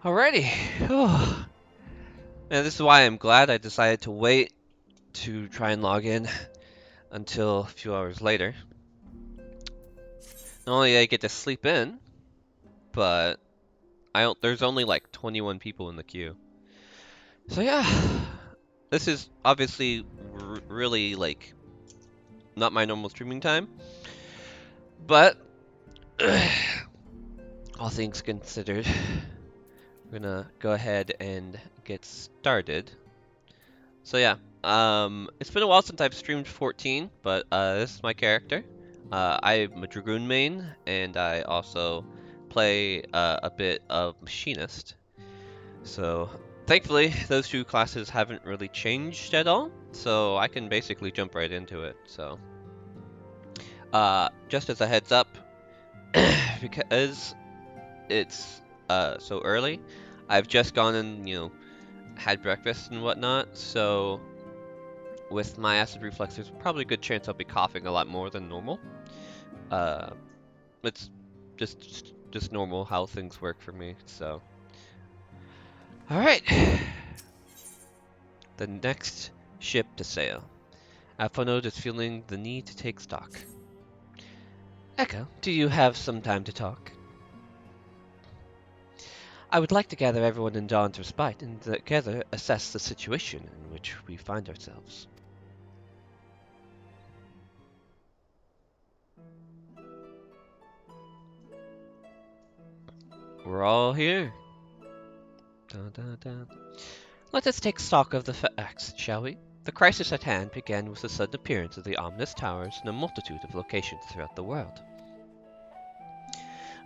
Alrighty. And this is why I'm glad I decided to wait to try and log in until a few hours later. Not only did I get to sleep in, but there's only like 21 people in the queue. So yeah, this is obviously really like not my normal streaming time, but all things considered, we're gonna go ahead and get started. So yeah, it's been a while since I've streamed 14, but this is my character. I'm a Dragoon main, and I also play a bit of Machinist. So thankfully, those two classes haven't really changed at all, so I can basically jump right into it. So just as a heads up, because it's so early, I've just gone and had breakfast and whatnot, so with my acid reflux, there's probably a good chance I'll be coughing a lot more than normal. Uh, it's just normal how things work for me. So, all right, the next ship to sail. Alphonode is feeling the need to take stock. Echo, do you have some time to talk? I would like to gather everyone in Dawn's respite and together assess the situation in which we find ourselves. We're all here. Dun, dun, dun. Let us take stock of the facts, shall we? The crisis at hand began with the sudden appearance of the ominous towers in a multitude of locations throughout the world.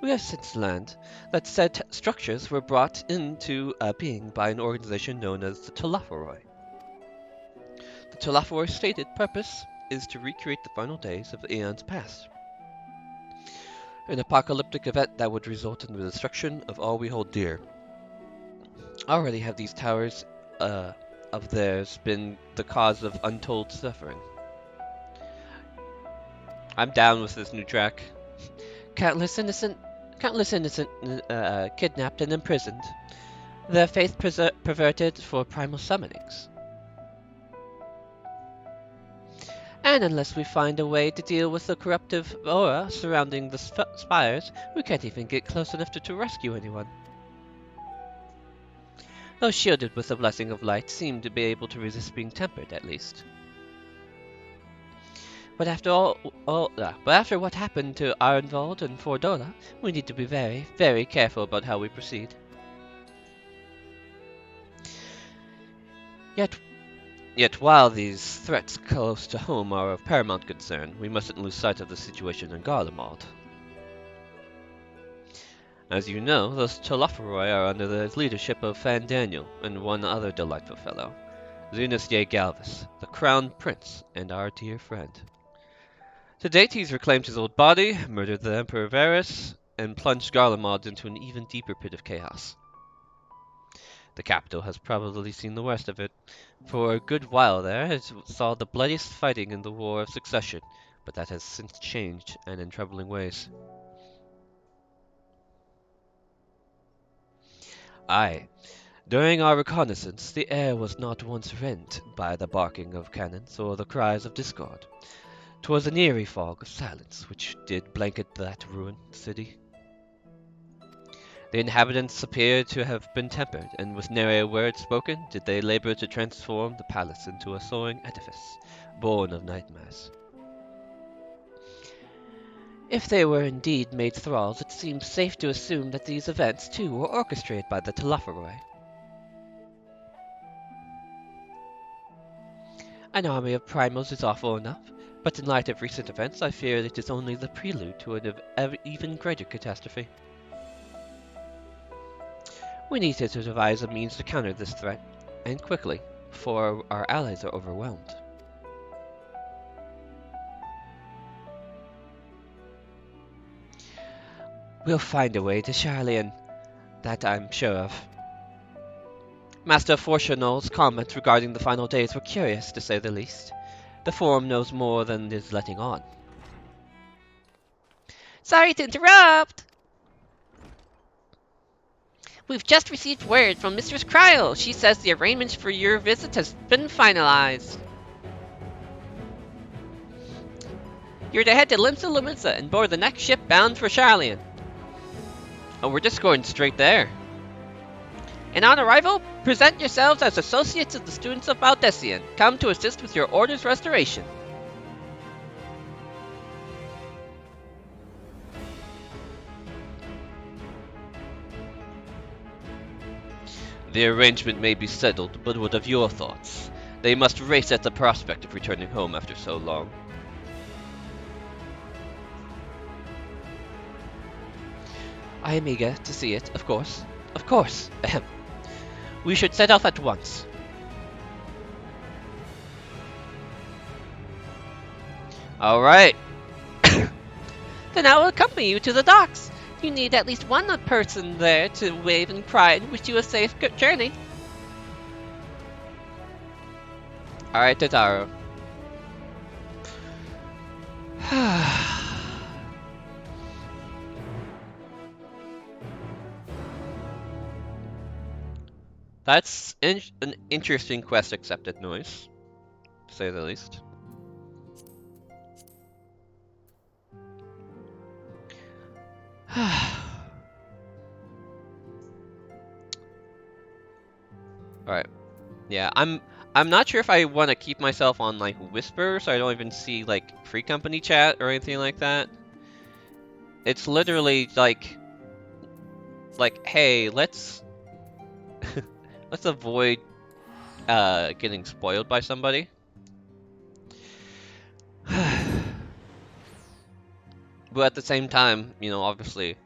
We have since learned that said structures were brought into being by an organization known as the Telaphoroi. The Telaphoroi stated purpose is to recreate the final days of the eons past. An apocalyptic event that would result in the destruction of all we hold dear. Already have these towers of theirs been the cause of untold suffering. I'm down with this new track. Countless innocent kidnapped and imprisoned, their faith perverted for primal summonings. And unless we find a way to deal with the corruptive aura surrounding the spires, we can't even get close enough to rescue anyone. Those shielded with the blessing of light seem to be able to resist being tempered, at least. But after what happened to Arnvald and Fordola, we need to be very, very careful about how we proceed. Yet while these threats close to home are of paramount concern, we mustn't lose sight of the situation in Garlemald. As you know, those Telaphoroi are under the leadership of Fan Daniel and one other delightful fellow, Zenas Galvis, the Crown Prince and our dear friend. To date, he's reclaimed his old body, murdered the Emperor Varys, and plunged Garlemald into an even deeper pit of chaos. The capital has probably seen the worst of it. For a good while there, it saw the bloodiest fighting in the War of Succession, but that has since changed, and in troubling ways. Aye, during our reconnaissance, the air was not once rent by the barking of cannons or the cries of discord. 'Twas an eerie fog of silence which did blanket that ruined city. The inhabitants appeared to have been tempered, and with nary a word spoken did they labor to transform the palace into a soaring edifice, born of nightmares. If they were indeed made thralls, it seems safe to assume that these events, too, were orchestrated by the Telaphoroi. An army of primals is awful enough, but in light of recent events, I fear it is only the prelude to an even greater catastrophe. We need to devise a means to counter this threat, and quickly, before our allies are overwhelmed. We'll find a way to Charlian, that I'm sure of. Master Fortunal's comments regarding the final days were curious, to say the least. The Forum knows more than is letting on. Sorry to interrupt! We've just received word from Mistress Cryle. She says the arrangements for your visit has been finalized. You're to head to Limsa Lominsa and board the next ship bound for Charlian. Oh, we're just going straight there. And on arrival, present yourselves as associates of the students of Valdesian, come to assist with your order's restoration. The arrangement may be settled, but what of your thoughts? They must race at the prospect of returning home after so long. I am eager to see it, of course. Of course. Ahem. We should set off at once. All right. Then I will accompany you to the docks. You need at least one person there to wave and cry and wish you a safe journey. All right, Totaro. That's an interesting quest accepted noise, to say the least. Alright. Yeah, I'm not sure if I want to keep myself on like Whisper so I don't even see like free company chat or anything like that. It's literally like hey, let's let's avoid getting spoiled by somebody. But at the same time, you know, obviously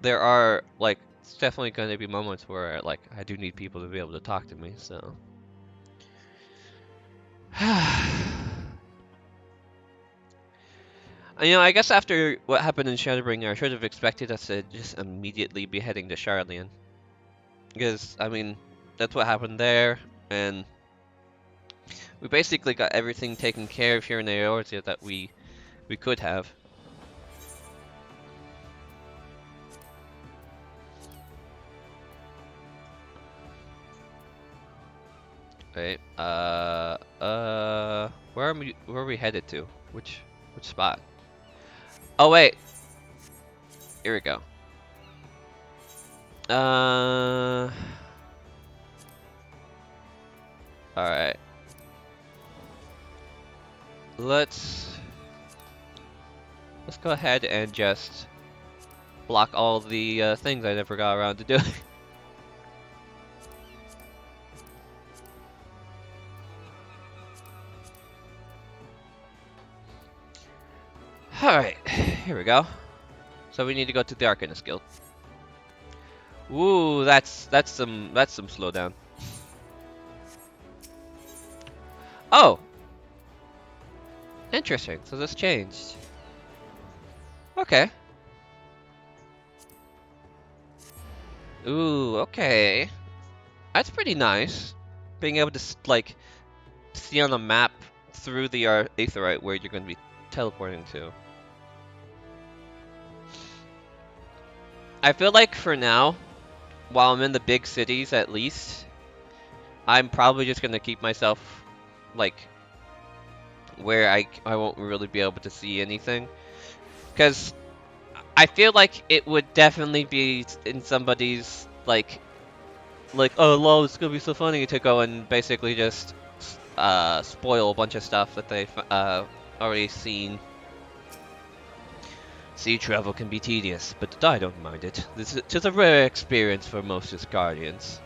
there are like it's definitely going to be moments where like I do need people to be able to talk to me, so you know, I guess after what happened in Shadowbringer, I should have expected us to just immediately be heading to Charlian. Because, I mean, that's what happened there, and we basically got everything taken care of here in Eorzea that we could have. Wait, where are we headed to? Which spot? Oh wait, here we go. Alright. Let's go ahead and just block all the things I never got around to doing. Alright, here we go. So we need to go to the Arcanist Guild. Ooh, that's some slowdown. Oh! Interesting, so this changed. Okay. Ooh, okay. That's pretty nice. Being able to, like, see on the map through the Aetheryte where you're going to be teleporting to. I feel like for now, while I'm in the big cities at least, I'm probably just going to keep myself, like, where I won't really be able to see anything. Because I feel like it would definitely be in somebody's, like, oh lol, it's gonna be so funny to go and basically just spoil a bunch of stuff that they've already seen. Sea travel can be tedious, but I don't mind it. This is a rare experience for most Guardians.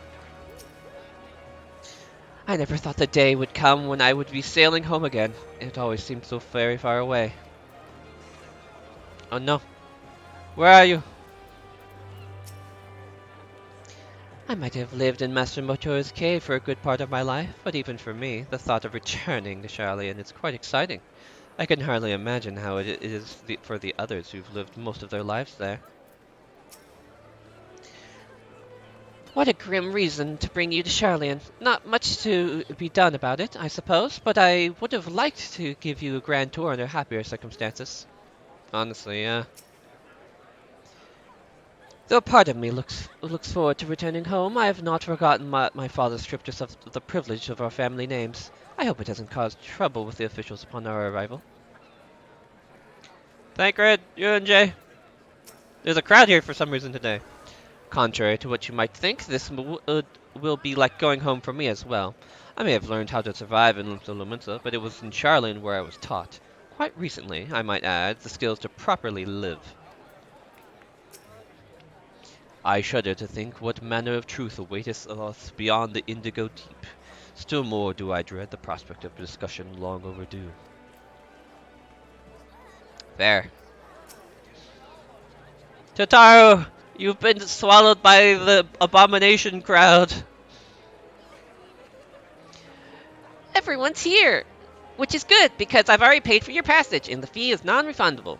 I never thought the day would come when I would be sailing home again. It always seemed so very far away. Oh no. Where are you? I might have lived in Master Motora's cave for a good part of my life, but even for me, the thought of returning to Charlian is quite exciting. I can hardly imagine how it is for the others who've lived most of their lives there. What a grim reason to bring you to Charlian. Not much to be done about it, I suppose, but I would have liked to give you a grand tour under happier circumstances. Honestly, yeah. Though part of me looks forward to returning home, I have not forgotten my father stripped us of the privilege of our family names. I hope it doesn't cause trouble with the officials upon our arrival. Thancred, you and Jay. There's a crowd here for some reason today. Contrary to what you might think, this will be like going home for me as well. I may have learned how to survive in Lumsa, but it was in Charlene where I was taught. Quite recently, I might add, the skills to properly live. I shudder to think what manner of truth awaiteth us beyond the indigo deep. Still more do I dread the prospect of discussion long overdue. There. Totaro! You've been swallowed by the abomination crowd! Everyone's here! Which is good, because I've already paid for your passage, and the fee is non-refundable.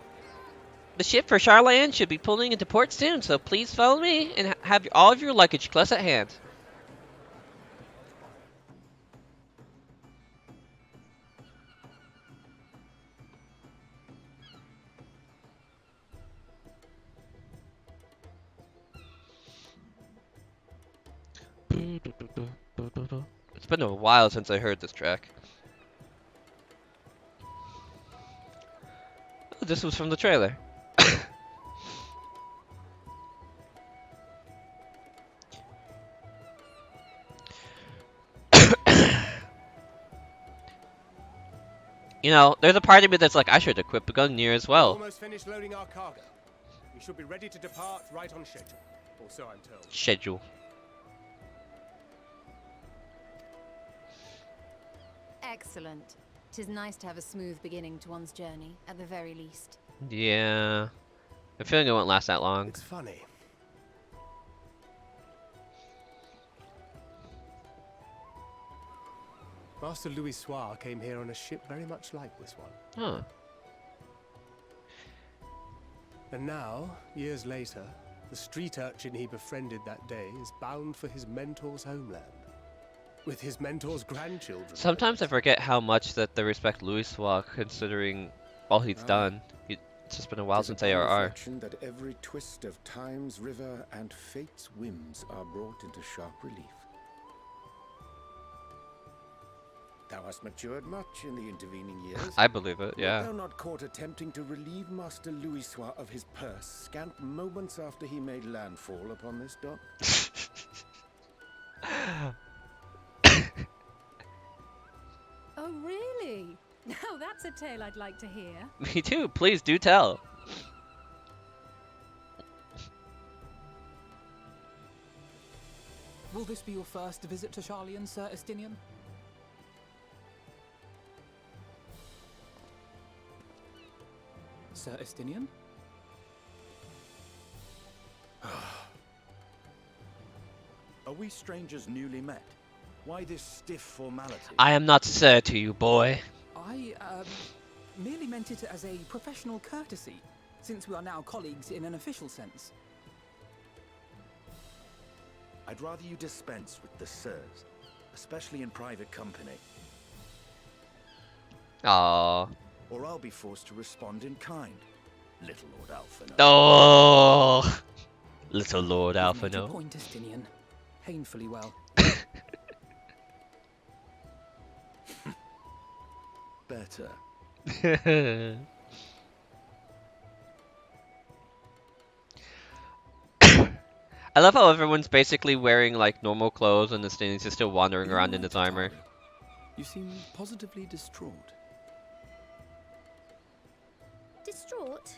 The ship for Charland should be pulling into port soon, so please follow me and have all of your luggage close at hand. It's been a while since I heard this track. Oh, this was from the trailer. You know, there's a part of me that's like, I should equip a Gungnir as We've well. almost finished loading our cargo. We should be ready to depart right on schedule, or so I'm told. Schedule. Excellent. 'Tis nice to have a smooth beginning to one's journey, at the very least. Yeah. I'm feeling it won't last that long. It's funny. Master Louis Soir came here on a ship very much like this one. Huh. And now, years later, the street urchin he befriended that day is bound for his mentor's homeland. With his mentor's grandchildren. Sometimes I forget how much that they respect Louis Soir, considering all he's done. It's just been a while since ARR. Reflection that every twist of time's river and fate's whims are brought into sharp relief. Thou hast matured much in the intervening years. I believe it, Wert yeah. thou not caught attempting to relieve Master Louis Soir of his purse scant moments after he made landfall upon this dock? Oh, really? Now that's a tale I'd like to hear. Me too, please do tell. Will this be your first visit to Charlian, Sir Estinian? Sir Estinian? Are we strangers newly met? Why this stiff formality? I am not sir to you, boy. I, merely meant it as a professional courtesy, since we are now colleagues in an official sense. I'd rather you dispense with the sirs, especially in private company, Aww. or I'll be forced to respond in kind. Little Lord Alphino. Oh, little Lord You've made your Alphino. point, Estinian. Painfully well. Better. I love how everyone's basically wearing like normal clothes and the Stinians is still wandering around in his armor. You seem positively distraught. Distraught?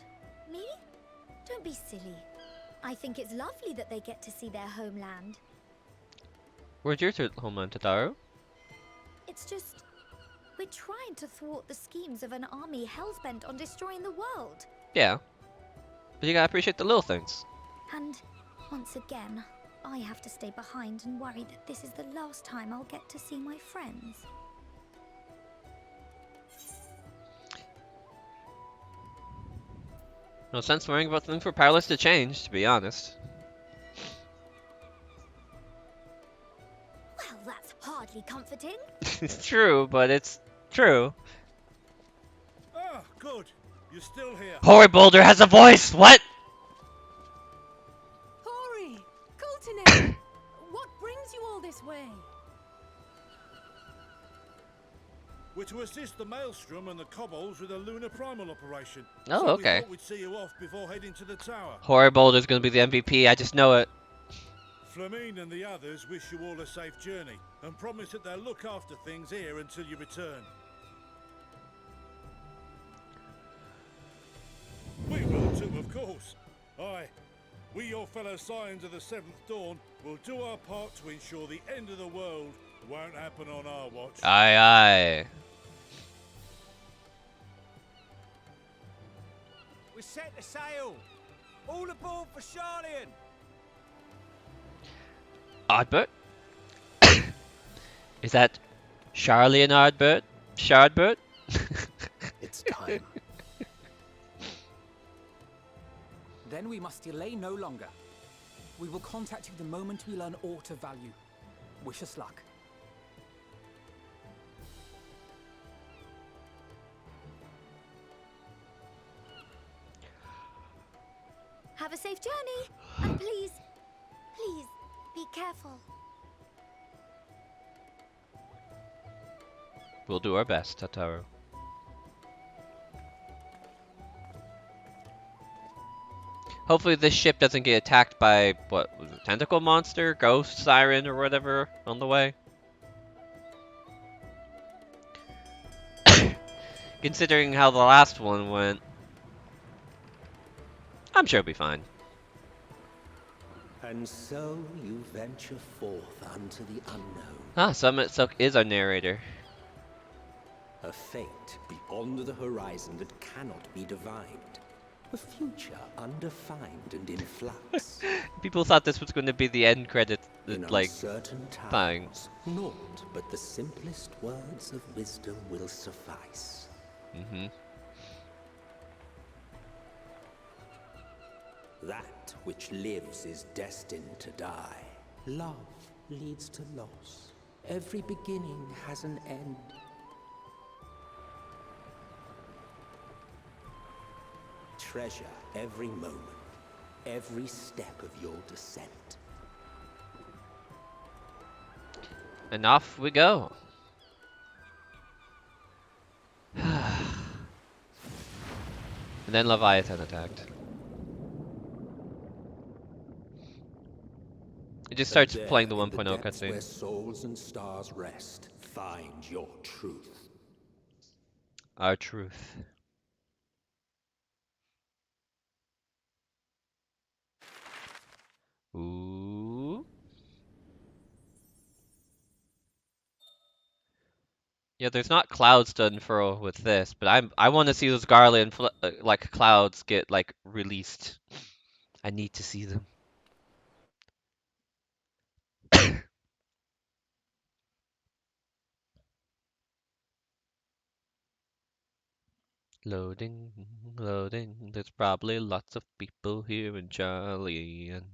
Me? Don't be silly. I think it's lovely that they get to see their homeland. Where's your homeland, Tataru? It's just... we're trying to thwart the schemes of an army hellbent on destroying the world. Yeah. But you gotta appreciate the little things. And, once again, I have to stay behind and worry that this is the last time I'll get to see my friends. No sense worrying about things we're powerless to change, to be honest. Well, that's hardly comforting. It's true, but it's true. Ah, good. You're still here. Hori Boulder has a voice! What? We're to assist the Maelstrom and the Kobolds with a lunar primal operation. Oh, So we okay. thought we'd see you off before heading to the tower. Horribold is gonna be the MVP. I just know it. Flamine and the others wish you all a safe journey and promise that they'll look after things here until you return. We will too, of course. Aye. We, your fellow Scions of the Seventh Dawn, will do our part to ensure the end of the world won't happen on our watch. Aye, aye. We set the sail! All aboard for Charlian! Ardbert? Is that Charlie and Ardbert? Shardbert? It's time. Then we must delay no longer. We will contact you the moment we learn aught of value. Wish us luck. Have a safe journey. And please, please, be careful. We'll do our best, Tataru. Hopefully this ship doesn't get attacked by, what, was it, tentacle monster, ghost, siren, or whatever on the way. Considering how the last one went, I'm sure it'll be fine. And so you venture forth unto the unknown. Ah, Summit Silk is our narrator. A fate beyond the horizon that cannot be divined. A future undefined and in flux. People thought this was going to be the end credit, In like, uncertain thing. times, naught but the simplest words of wisdom will suffice. Mm-hmm. That which lives is destined to die. Love leads to loss. Every beginning has an end. Treasure every moment, every step of your descent. And off we go. And then Leviathan attacked. It just starts There, playing the in 1.0 depths cutscene. where souls and stars rest, find your truth. Our truth. Ooh. Yeah, there's not clouds to unfurl with this, but I want to see those garland like clouds get like released. I need to see them. Loading, loading. There's probably lots of people here in Charlie and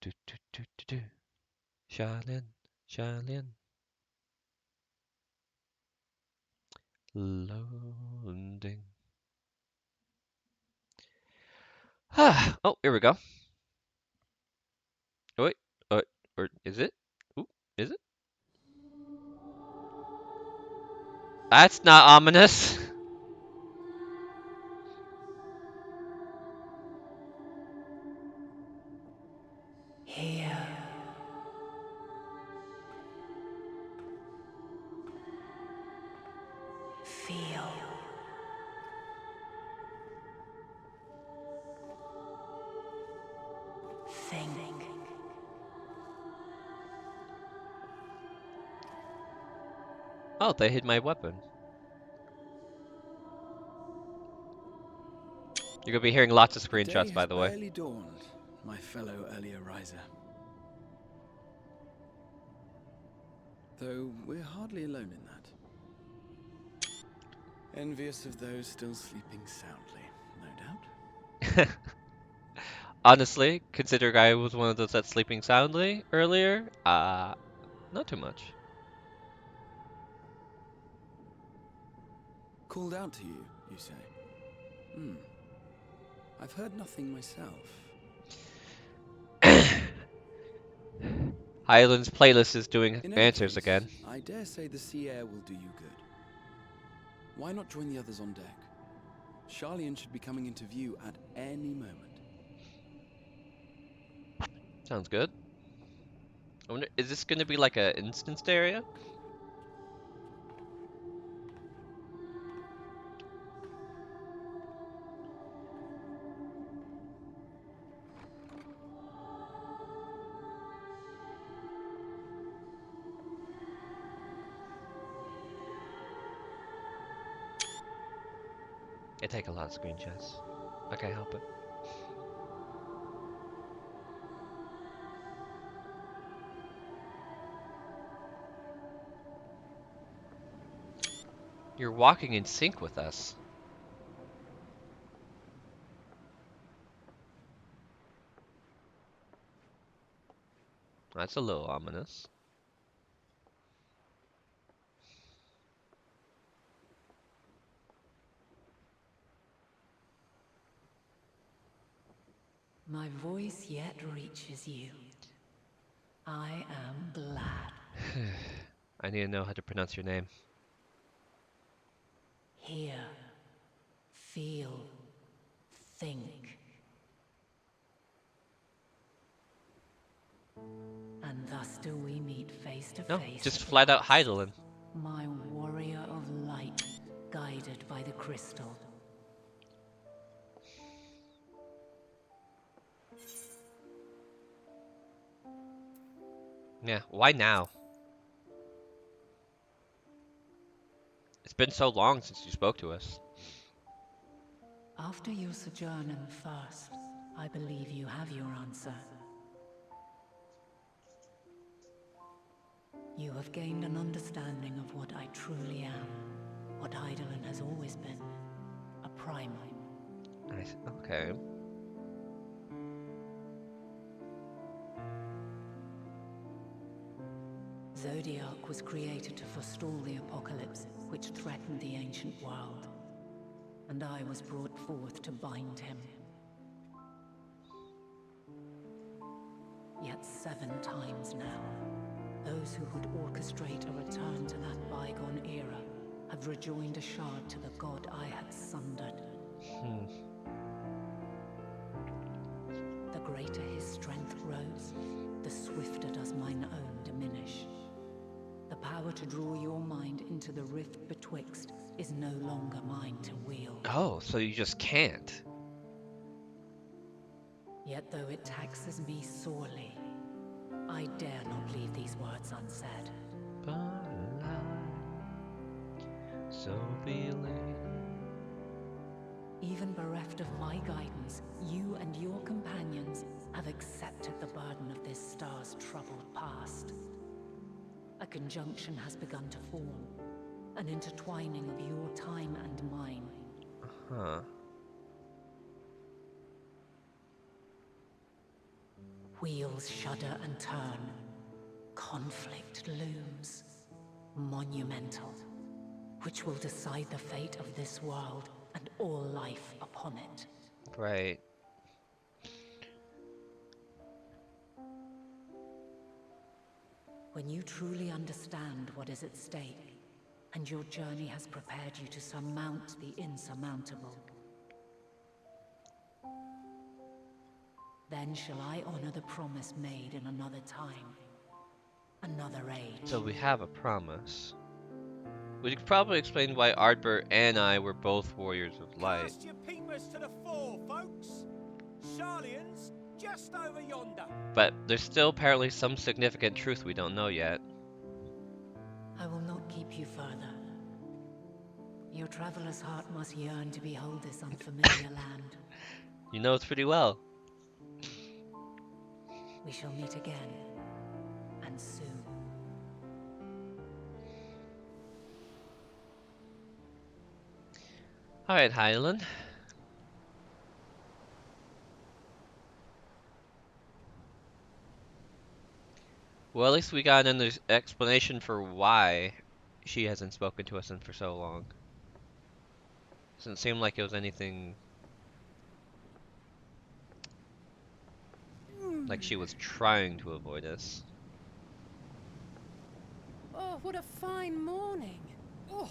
do do do do do. Charlene, Charlene. Loading. Ah, oh, here we go. Oh, wait, or is it? Ooh, is it? That's not ominous. Here. Feel. Think. Oh, they hid my weapon. You're gonna be hearing lots of The day screenshots, by has the way. barely dawned, my fellow earlier riser. Though we're hardly alone in that. Envious of those still sleeping soundly, no doubt. Honestly, considering I was one of those that's sleeping soundly earlier, not too much. Called out to you, you say? Hmm. I've heard nothing myself. Highland's playlist is doing In any answers case, again. I dare say the sea air will do you good. Why not join the others on deck? Charlian should be coming into view at any moment. Sounds good. I wonder, is this going to be like a instanced area? I take a lot of screenshots. I can't help it. You're walking in sync with us. That's a little ominous. My voice yet reaches you. I am glad. I need to know how to pronounce your name. Hear, feel, think. And thus do we meet face to No, face. just flat out Hydaelyn. My warrior of light, guided by the crystal. Yeah, why now? It's been so long since you spoke to us. After your sojourn in the First, I believe you have your answer. You have gained an understanding of what I truly am, what Hydaelyn has always been, a primal. Okay. Zodiac was created to forestall the apocalypse which threatened the ancient world, and I was brought forth to bind him. Yet 7 times now, those who would orchestrate a return to that bygone era have rejoined a shard to the god I had sundered. The greater his strength grows, the swifter does mine own diminish. The power to draw your mind into the rift betwixt is no longer mine to wield. Oh, so you just can't. Yet though it taxes me sorely, I dare not leave these words unsaid. So believe. Even bereft of my guidance, you and your companions have accepted the burden of this star's troubled past. A conjunction has begun to form, an intertwining of your time and mine. Huh. Wheels shudder and turn. Conflict looms. Monumental. Which will decide the fate of this world and all life upon it. Right. When you truly understand what is at stake, and your journey has prepared you to surmount the insurmountable, then shall I honor the promise made in another time, another age. So we have a promise. We could probably explain why Ardbert and I were both warriors of light. Cast your peepers to the fore, folks. Charlian's just over yonder. But there's still apparently some significant truth we don't know yet. I will not keep you further. Your traveler's heart must yearn to behold this unfamiliar land. You know it's pretty well. We shall meet again, and soon. Alright, Hydaelyn. Well, at least we got an explanation for why she hasn't spoken to us in for so long. Doesn't seem like it was anything like she was trying to avoid us. Oh, what a fine morning. Oh,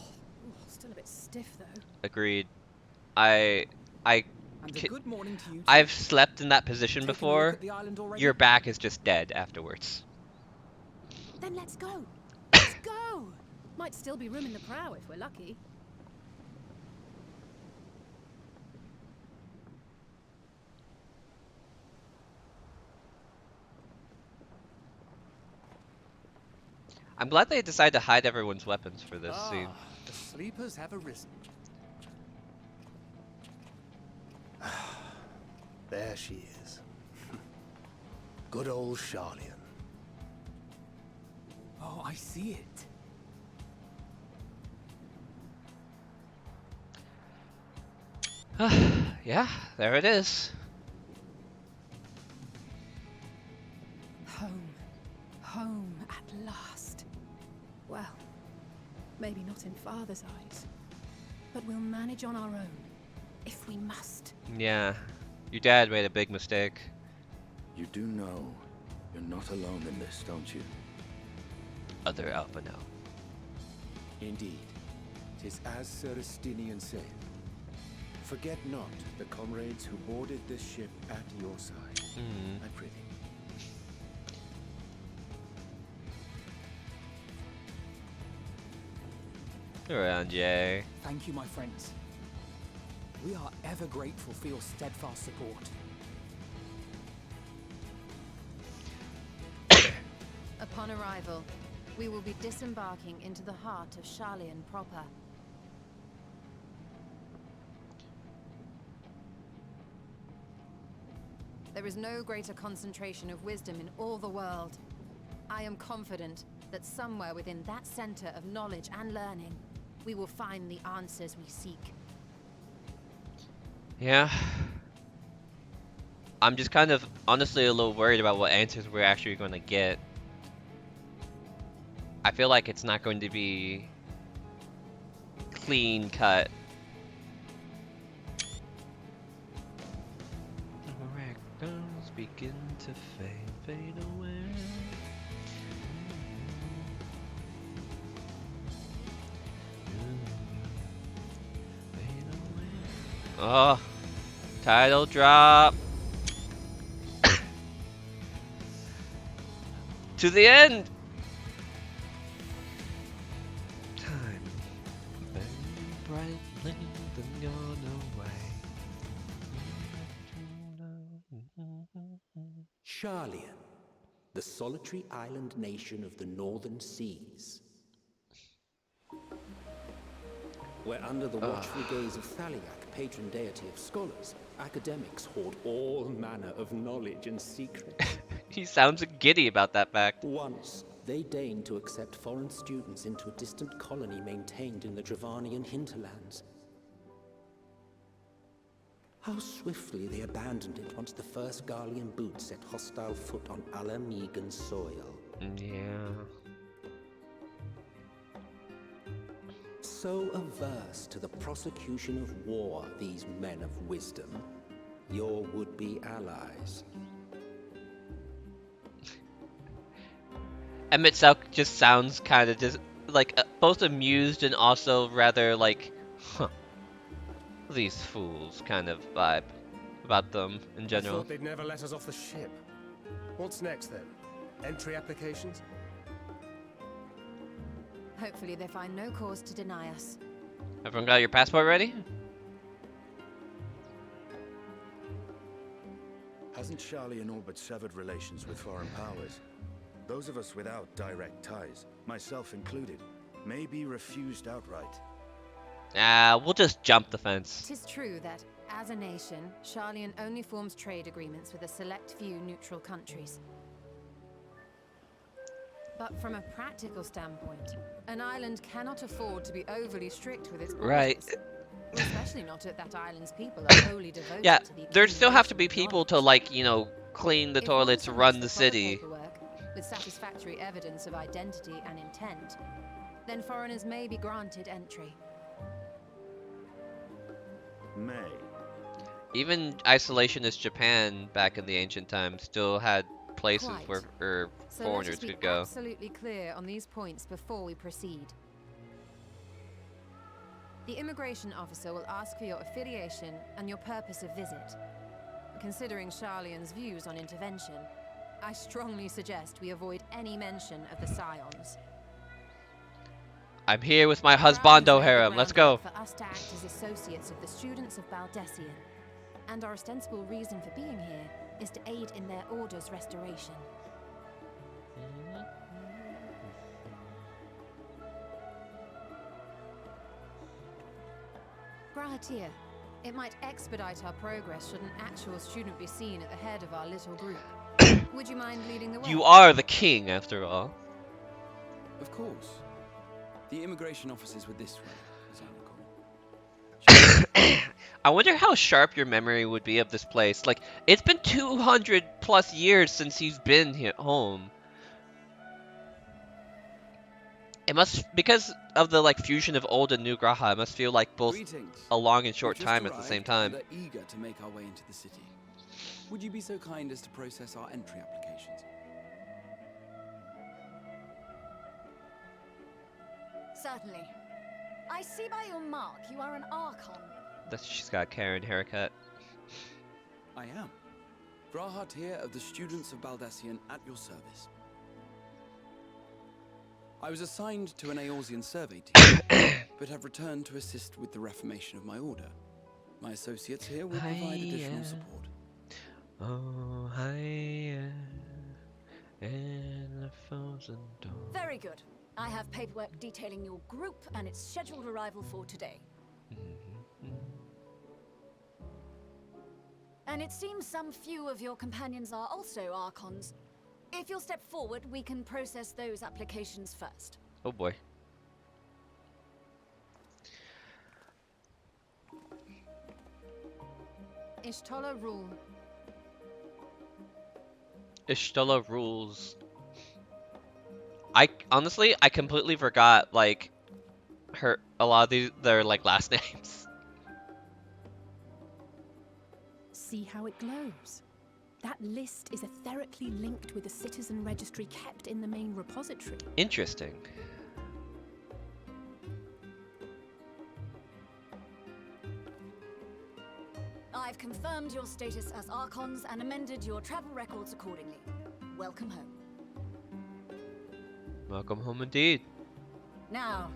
still a bit stiff though. Agreed. I I And a ki- good morning to you too. I've slept in that position Taken a look before. at the island already? Your back is just dead afterwards. Then let's go. Let's go. Might still be room in the prow if we're lucky. I'm glad they decided to hide everyone's weapons for this scene. Ah, the sleepers have arisen. There she is. Good old Charlian. Oh, I see it. Yeah, there it is. Home. Home at last. Well, maybe not in Father's eyes, but we'll manage on our own, if we must. Yeah, your dad made a big mistake. You do know you're not alone in this, don't you? Other Alpha now. Indeed. 'Tis as Sir Estinian said. Forget not the comrades who boarded this ship at your side. I prithee. Around Jay. Thank you, my friends. We are ever grateful for your steadfast support. Upon arrival, we will be disembarking into the heart of Charlian proper. There is no greater concentration of wisdom in all the world. I am confident that somewhere within that center of knowledge and learning, we will find the answers we seek. Yeah. I'm just kind of honestly a little worried about what answers we're actually going to get. I feel like it's not going to be clean cut. Rectors begin to fade away. Oh, title drop. To the end. Time very brightly then gone away. Charlian, the solitary island nation of the northern seas. Where under the watchful gaze of Thaliak, patron deity of scholars, academics hoard all manner of knowledge and secrets. He sounds giddy about that fact. Once, they deigned to accept foreign students into a distant colony maintained in the Dravanian hinterlands. How swiftly they abandoned it once the first Garlean boot set hostile foot on Alamegan soil. Yeah. So averse to the prosecution of war, these men of wisdom, your would-be allies. Emmett Selk just sounds kind of just like both amused and also rather like, huh, these fools kind of vibe about them in I general. thought they'd never let us off the ship. What's next then? Entry applications? Hopefully they find no cause to deny us. Everyone got your passport ready? Hasn't Charlian all but severed relations with foreign powers? Those of us without direct ties, myself included, may be refused outright. We'll just jump the fence. It is true that, as a nation, Charlian only forms trade agreements with a select few neutral countries. But from a practical standpoint, an island cannot afford to be overly strict with its borders. Right. Especially not if that island's people are wholly devoted Yeah, to the there still have to accumulation be of people to knowledge. like, you know, clean the If one toilets, submits run the proper city. paperwork with satisfactory evidence of identity and intent, then foreigners may be granted entry. May. Even isolationist Japan back in the ancient times still had places Quite. where So let foreigners us be could go. absolutely clear on these points before we proceed. The immigration officer will ask for your affiliation and your purpose of visit. Considering Charlian's views on intervention, I strongly suggest we avoid any mention of the Scions. I'm here with my Crown has husbando laid the harem. Let's go. groundwork for us to act as associates of the students of Baldessian, and our ostensible reason for being here is to aid in their order's restoration. Grahatir, it might expedite our progress should an actual student be seen at the head of our little group. Would you mind leading the way? You are the king, after all. Of course. The immigration offices were this way, as I recall. I wonder how sharp your memory would be of this place. Like, it's been 200 plus years since he's been here home. It must, because of the like fusion of old and new Graha, it must feel like both Greetings. a long and short We've just time at the same arrived time. and are eager to make our way into the city. Would you be so kind as to process our entry applications? Certainly. I see by your mark you are an Archon. She's got a Karen haircut. I am. Grahatir of the Students of Baldessian at your service. I was assigned to an Eorzean survey team, but have returned to assist with the reformation of my order. My associates here will provide additional support. Oh, hiya, and a thousand doors. Very good. I have paperwork detailing your group and its scheduled arrival for today. And it seems some few of your companions are also Archons. If you'll step forward, we can process those applications first. Oh boy. Ishtola rule. Ishtola rules. I honestly, I completely forgot like a lot of their like last names. See how it glows. That list is etherically linked with the citizen registry kept in the main repository. Interesting. I've confirmed your status as Archons and amended your travel records accordingly. Welcome home. Welcome home indeed. Now,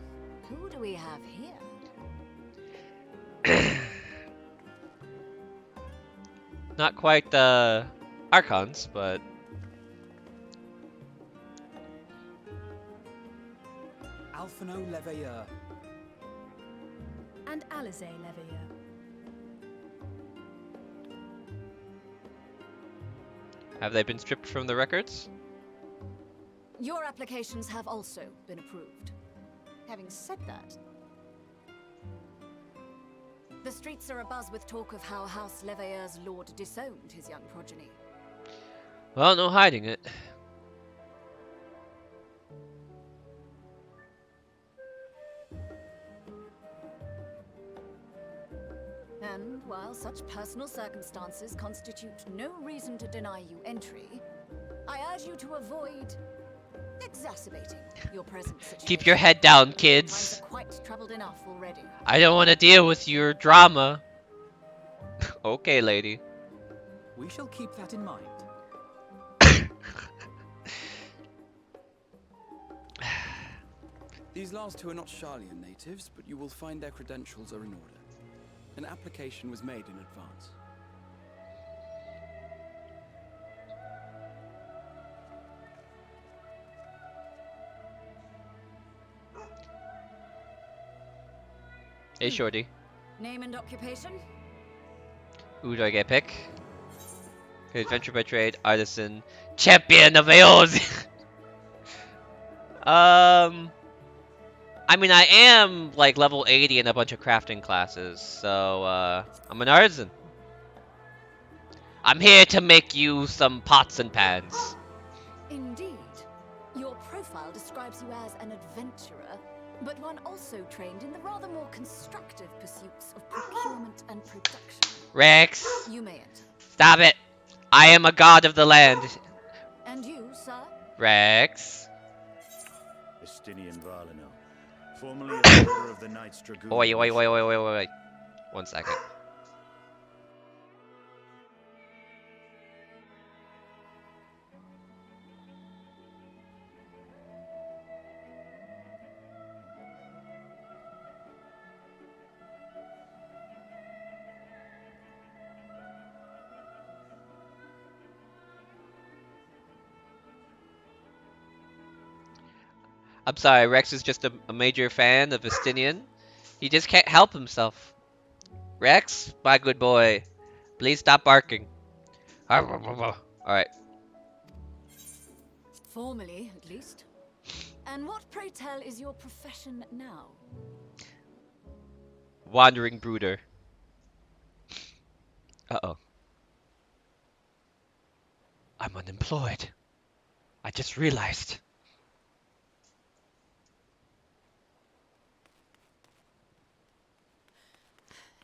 who do we have here? Not quite the Archons, but Alphino Leveilleur. And Alize Leveilleur. have they been stripped from the records? Your applications have also been approved. Having said that, the streets are abuzz with talk of how House Leveilleur's lord disowned his young progeny. Well, no hiding it. And while such personal circumstances constitute no reason to deny you entry, I urge you to avoid exacerbating your present situation. Keep your head down, Times kids. are quite troubled enough already. I don't want to deal with your drama. Okay, lady. We shall keep that in mind. These last two are not Charlian natives, but you will find their credentials are in order. An application was made in advance. Hey, shorty. Name and occupation? Who do I get pick? Adventure by trade, artisan, champion of Eos. I mean, I am like level 80 in a bunch of crafting classes, so I'm an artisan. I'm here to make you some pots and pans. Indeed. Your profile describes you as an adventurer, but one also trained in the rather more constructive pursuits of procurement and production. Rex, You may enter. stop it. I am a god of the land. Rex. Estinian Valino, formerly a member of the Knights Dragoon. Wait. 1 second. I'm sorry, Rex is just a major fan of Estinian. He just can't help himself. Rex, my good boy, please stop barking. Alright. Formally, at least. And what, pray tell, is your profession now? Wandering brooder. Uh-oh. I'm unemployed. I just realized.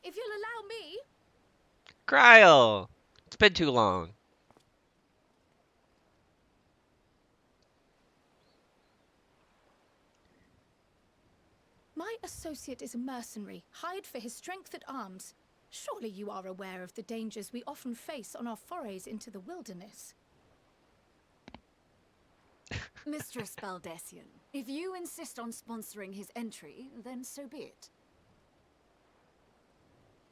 If you'll allow me. Cryle! It's been too long. My associate is a mercenary, hired for his strength at arms. Surely you are aware of the dangers we often face on our forays into the wilderness. Mistress Baldessian, if you insist on sponsoring his entry, then so be it.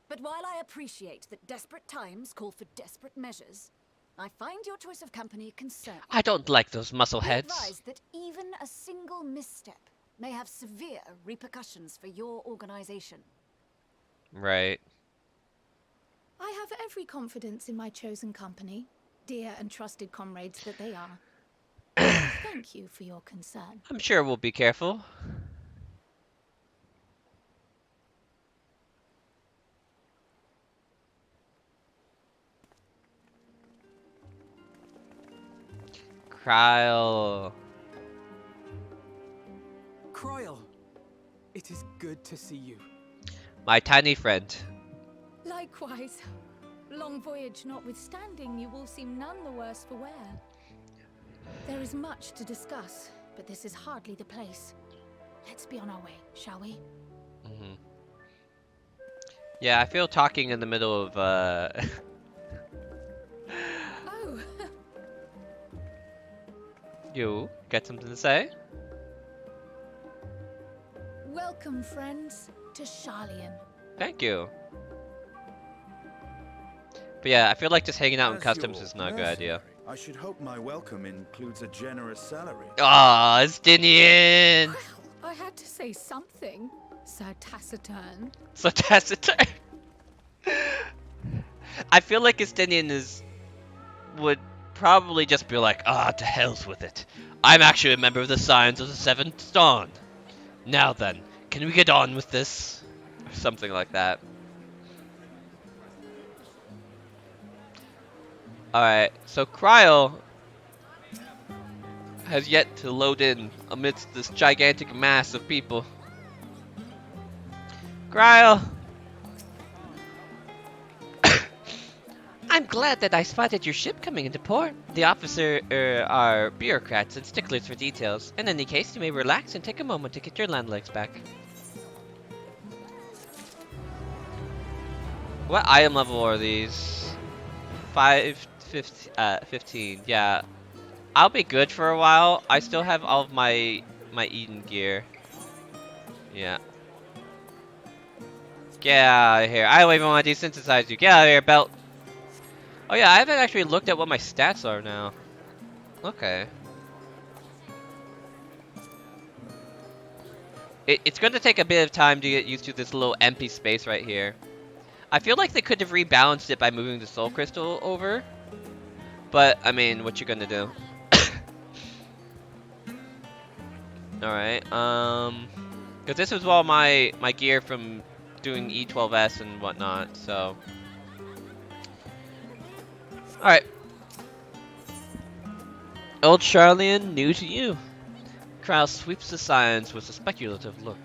But while I appreciate that desperate times call for desperate measures, I find your choice of company concerning. I don't like those Be muscleheads. advised that even a single misstep may have severe repercussions for your organization. Right. I have every confidence in my chosen company, dear and trusted comrades that they are. Thank you for your concern. I'm sure we'll be careful. Cryle. Cryle, it is good to see you. My tiny friend. Likewise. Long voyage notwithstanding, you all seem none the worse for wear. There is much to discuss, but this is hardly the place. Let's be on our way, shall we? Mm-hmm. Yeah, I feel talking in the middle of, Oh! You got something to say? Welcome, friends, to Sharlayan. Thank you. But yeah, I feel like just hanging out in As customs your is not a good idea. mercenary, I should hope my welcome includes a generous salary. Ah, Estinian! Well, I had to say something, Sir Taciturn. So taciturn. I feel like Estinian would probably just be like, ah, to hell's with it. I'm actually a member of the Scions of the Seventh Dawn. Now then, can we get on with this? Or something like that. Alright, so Cryle has yet to load in amidst this gigantic mass of people. Cryle! I'm glad that I spotted your ship coming into port. The officers are bureaucrats and sticklers for details. In any case, you may relax and take a moment to get your land legs back. What item level are these? 15. Yeah, I'll be good for a while. I still have all of my Eden gear. Yeah. Get out of here. I don't even want to desensitize you. Get out of here, belt. Oh yeah, I haven't actually looked at what my stats are now. Okay. It's going to take a bit of time to get used to this little empty space right here. I feel like they could have rebalanced it by moving the soul crystal over. But, I mean, what you gonna do? Alright, because this was all my gear from doing E12S and whatnot, so. Alright. Old Sharlayan, new to you. Cryle sweeps the signs with a speculative look.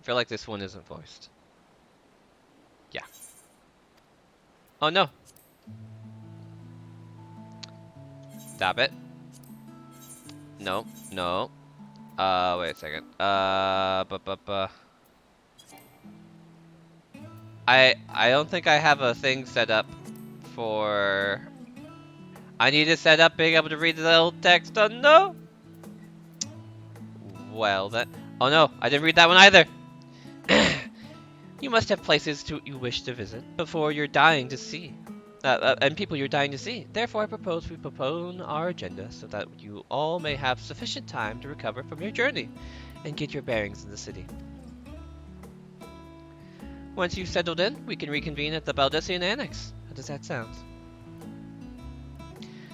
I feel like this one isn't voiced. Yeah. Oh no. Stop it. No, no. Wait a second. I don't think I have a thing set up for. I need to set up being able to read the little text. Oh no. Well then. Oh no, I didn't read that one either. You must have places you wish to visit before you're dying to see. And people you're dying to see. Therefore, I propose we postpone our agenda so that you all may have sufficient time to recover from your journey and get your bearings in the city. Once you've settled in, we can reconvene at the Baldessian Annex. How does that sound?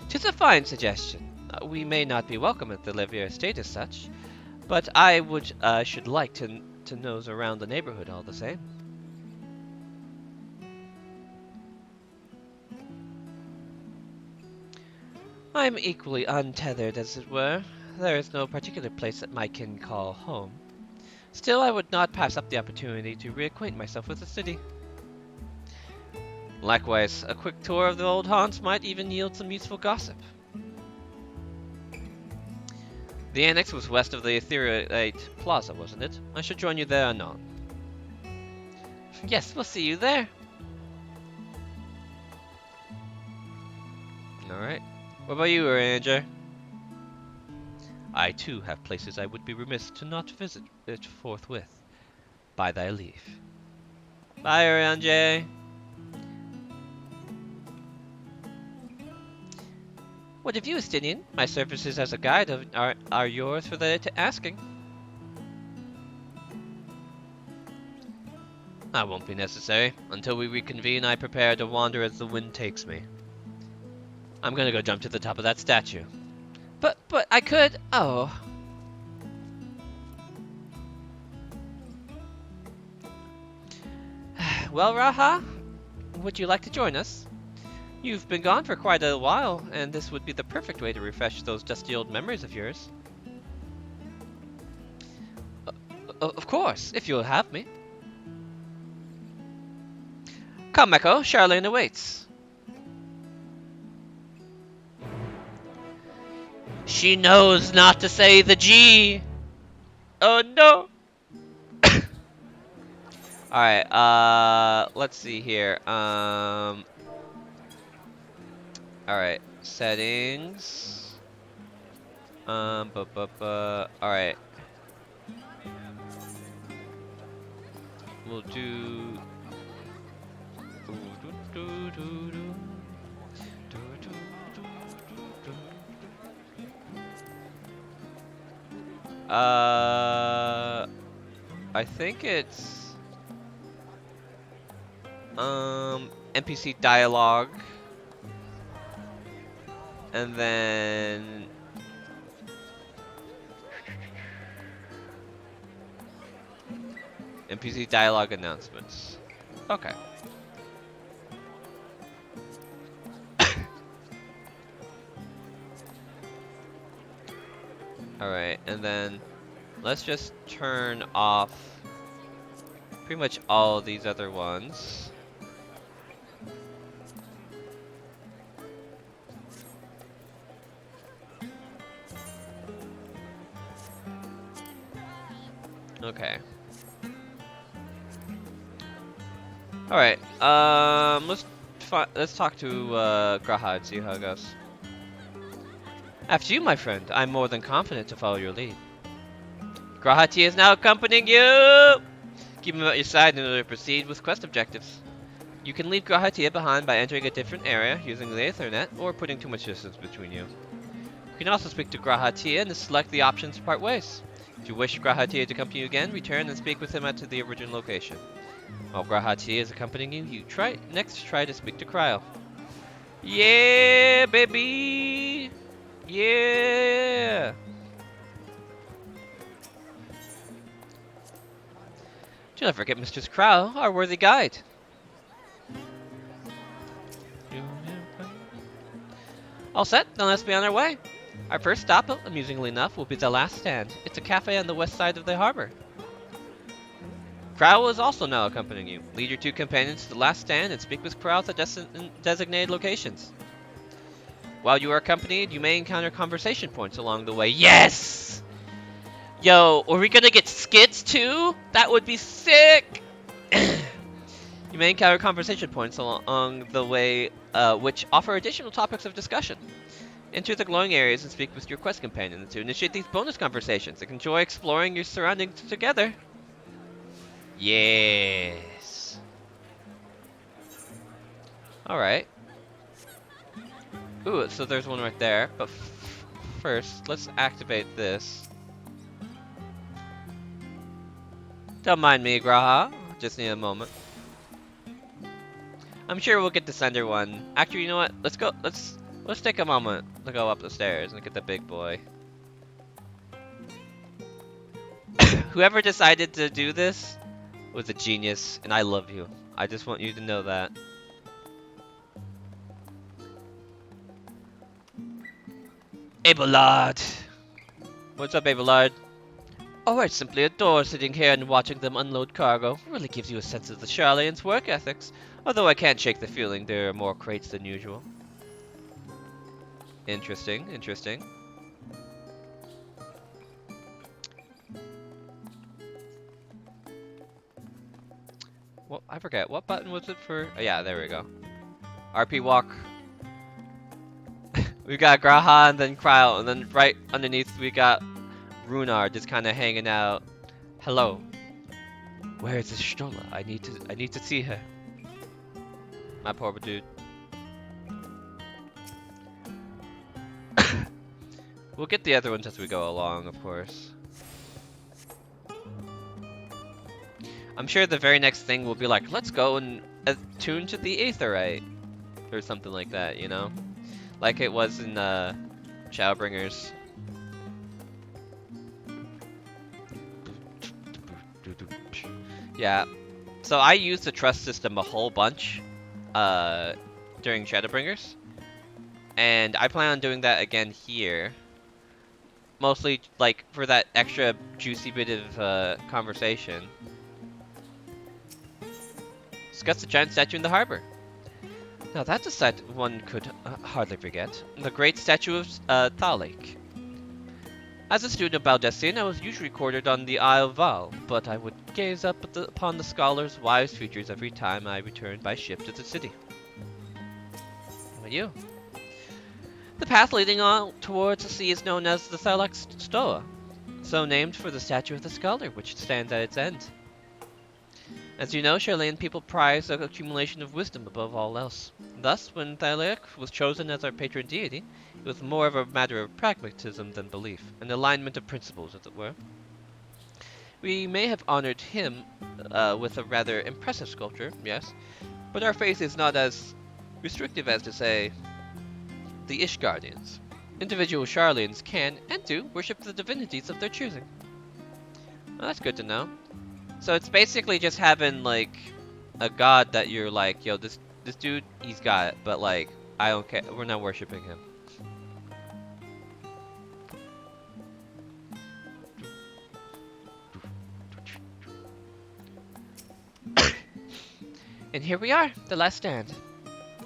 'Tis a fine suggestion. We may not be welcome at the Levier estate as such, but I should like to nose around the neighborhood all the same. I am equally untethered, as it were. There is no particular place that my kin call home. Still, I would not pass up the opportunity to reacquaint myself with the city. Likewise, a quick tour of the old haunts might even yield some useful gossip. The annex was west of the Ethereate Plaza, wasn't it? I should join you there anon. Yes, we'll see you there. Alright. What about you, Ranger? I too have places I would be remiss to not visit it forthwith. By thy leave. Bye, Ranger. What of you, Estinian? My services as a guide are yours for the asking. That won't be necessary. Until we reconvene, I prepare to wander as the wind takes me. I'm gonna go jump to the top of that statue. But I could. Oh. Well, Raha, would you like to join us? You've been gone for quite a while, and this would be the perfect way to refresh those dusty old memories of yours. Of course, if you'll have me. Come, Echo, Charlene awaits. She knows not to say the G! Oh no! Alright, let's see here. Alright, settings. Alright. We'll do. I think it's NPC dialogue, and then NPC dialogue announcements. Okay. Alright, and then let's just turn off pretty much all of these other ones. Okay. Alright, let's talk to Graha and see how it goes. After you, my friend. I'm more than confident to follow your lead. Grahati is now accompanying you! Keep him at your side in order to proceed with quest objectives. You can leave Grahatia behind by entering a different area using the Ethernet or putting too much distance between you. You can also speak to Grahatia and select the options to part ways. If you wish Grahatia to accompany you again, return and speak with him at the original location. While Grahatia is accompanying you, try to speak to Cryo. Yeah, baby! Yeah! Do not forget Mistress Crow, our worthy guide. All set, then let's be on our way. Our first stop, amusingly enough, will be the last stand. It's a cafe on the west side of the harbor. Crow is also now accompanying you. Lead your two companions to the last stand and speak with crowds at designated locations. While you are accompanied, you may encounter conversation points along the way. Yes! Yo, are we gonna get skits too? That would be sick! You may encounter conversation points along the way, which offer additional topics of discussion. Enter the glowing areas and speak with your quest companions to initiate these bonus conversations and enjoy exploring your surroundings together. Yes. Alright. Ooh, so there's one right there, but first, let's activate this. Don't mind me, Graha. Just need a moment. I'm sure we'll get this under one. Actually, you know what? Let's go. Let's take a moment to go up the stairs and get the big boy. Whoever decided to do this was a genius, and I love you. I just want you to know that. Abelard! What's up, Abelard? Oh, I simply adore sitting here and watching them unload cargo. It really gives you a sense of the Charlaine's work ethics. Although I can't shake the feeling there are more crates than usual. Interesting, interesting. Well, I forget. What button was it for? Oh, yeah, there we go. RP walk. We got Graha and then Cryo, and then right underneath we got Runar just kind of hanging out. Hello. Where is this Stola? I need to see her. My poor dude. We'll get the other ones as we go along, of course. I'm sure the very next thing will be like, let's go and attune to the Aetherite. Or something like that, you know? Like it was in Shadowbringers. Yeah. So I used the trust system a whole bunch during Shadowbringers. And I plan on doing that again here. Mostly, like, for that extra juicy bit of conversation. Discuss the giant statue in the harbor. Now that's a sight one could hardly forget. The great statue of Thalik. As a student of Baldessian, I was usually quartered on the Isle of Val, but I would gaze up at upon the scholar's wise features every time I returned by ship to the city. How about you? The path leading on towards the sea is known as the Tharlak Stoa, so named for the statue of the scholar, which stands at its end. As you know, Charlayan people prize the accumulation of wisdom above all else. Thus, when Tharlak was chosen as our patron deity, it was more of a matter of pragmatism than belief, an alignment of principles, as it were. We may have honored him with a rather impressive sculpture, yes, but our faith is not as restrictive as to say the Ishgardians. Individual Charlayans can, and do, worship the divinities of their choosing. Well, that's good to know. So it's basically just having, like, a god that you're like, yo, this dude, he's got it, but, like, I don't care, we're not worshiping him. And here we are, the last stand.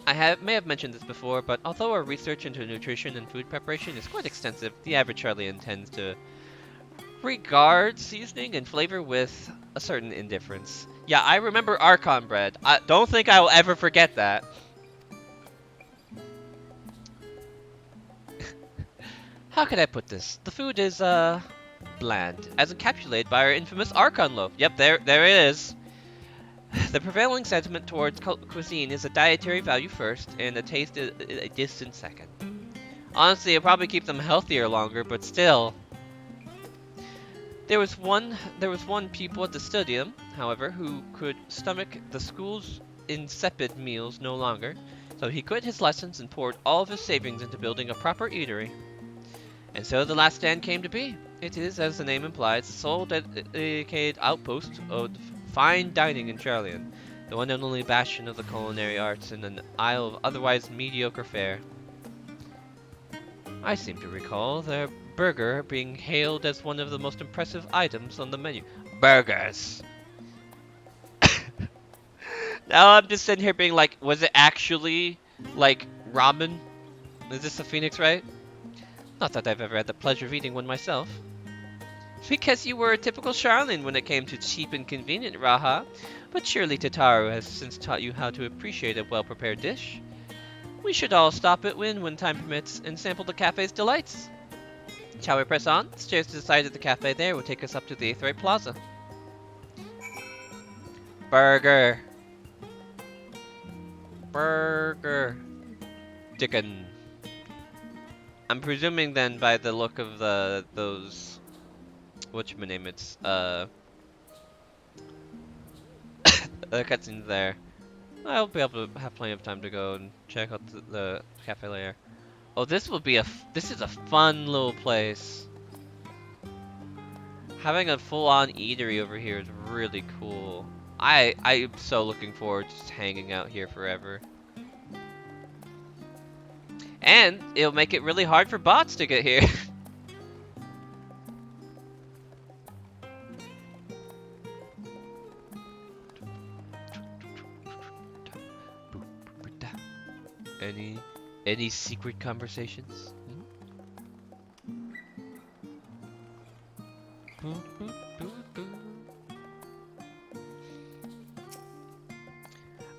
I may have mentioned this before, but although our research into nutrition and food preparation is quite extensive, the average Charlian tends to regard seasoning and flavor with a certain indifference. Yeah, I remember Archon bread. I don't think I will ever forget that. How can I put this? The food is, bland, as encapsulated by our infamous Archon loaf. Yep, there it is. The prevailing sentiment towards cuisine is a dietary value first, and a taste a distant second. Honestly, it'll probably keep them healthier longer, but still. There was one pupil at the studium, however, who could stomach the school's insipid meals no longer, so he quit his lessons and poured all of his savings into building a proper eatery. And so the last stand came to be. It is, as the name implies, the sole dedicated outpost of fine dining in Charlian, the one and only bastion of the culinary arts in an isle of otherwise mediocre fare. I seem to recall their burger being hailed as one of the most impressive items on the menu. Burgers! Now I'm just sitting here being like, was it actually like ramen? Is this a phoenix, right? Not that I've ever had the pleasure of eating one myself. Because you were a typical Charlene when it came to cheap and convenient, Raha. But surely Tataru has since taught you how to appreciate a well-prepared dish. We should all stop at Wynn when time permits and sample the cafe's delights. Shall we press on? Stairs to the side of the cafe there will take us up to the Aetheryte Plaza. Burger. Burger. Chicken. I'm presuming then by the look of those whatchamacname it's the cutscenes there. I'll be able to have plenty of time to go and check out the cafe later. Oh, this will be this is a fun little place. Having a full-on eatery over here is really cool. I'm so looking forward to just hanging out here forever. And it'll make it really hard for bots to get here. Any secret conversations?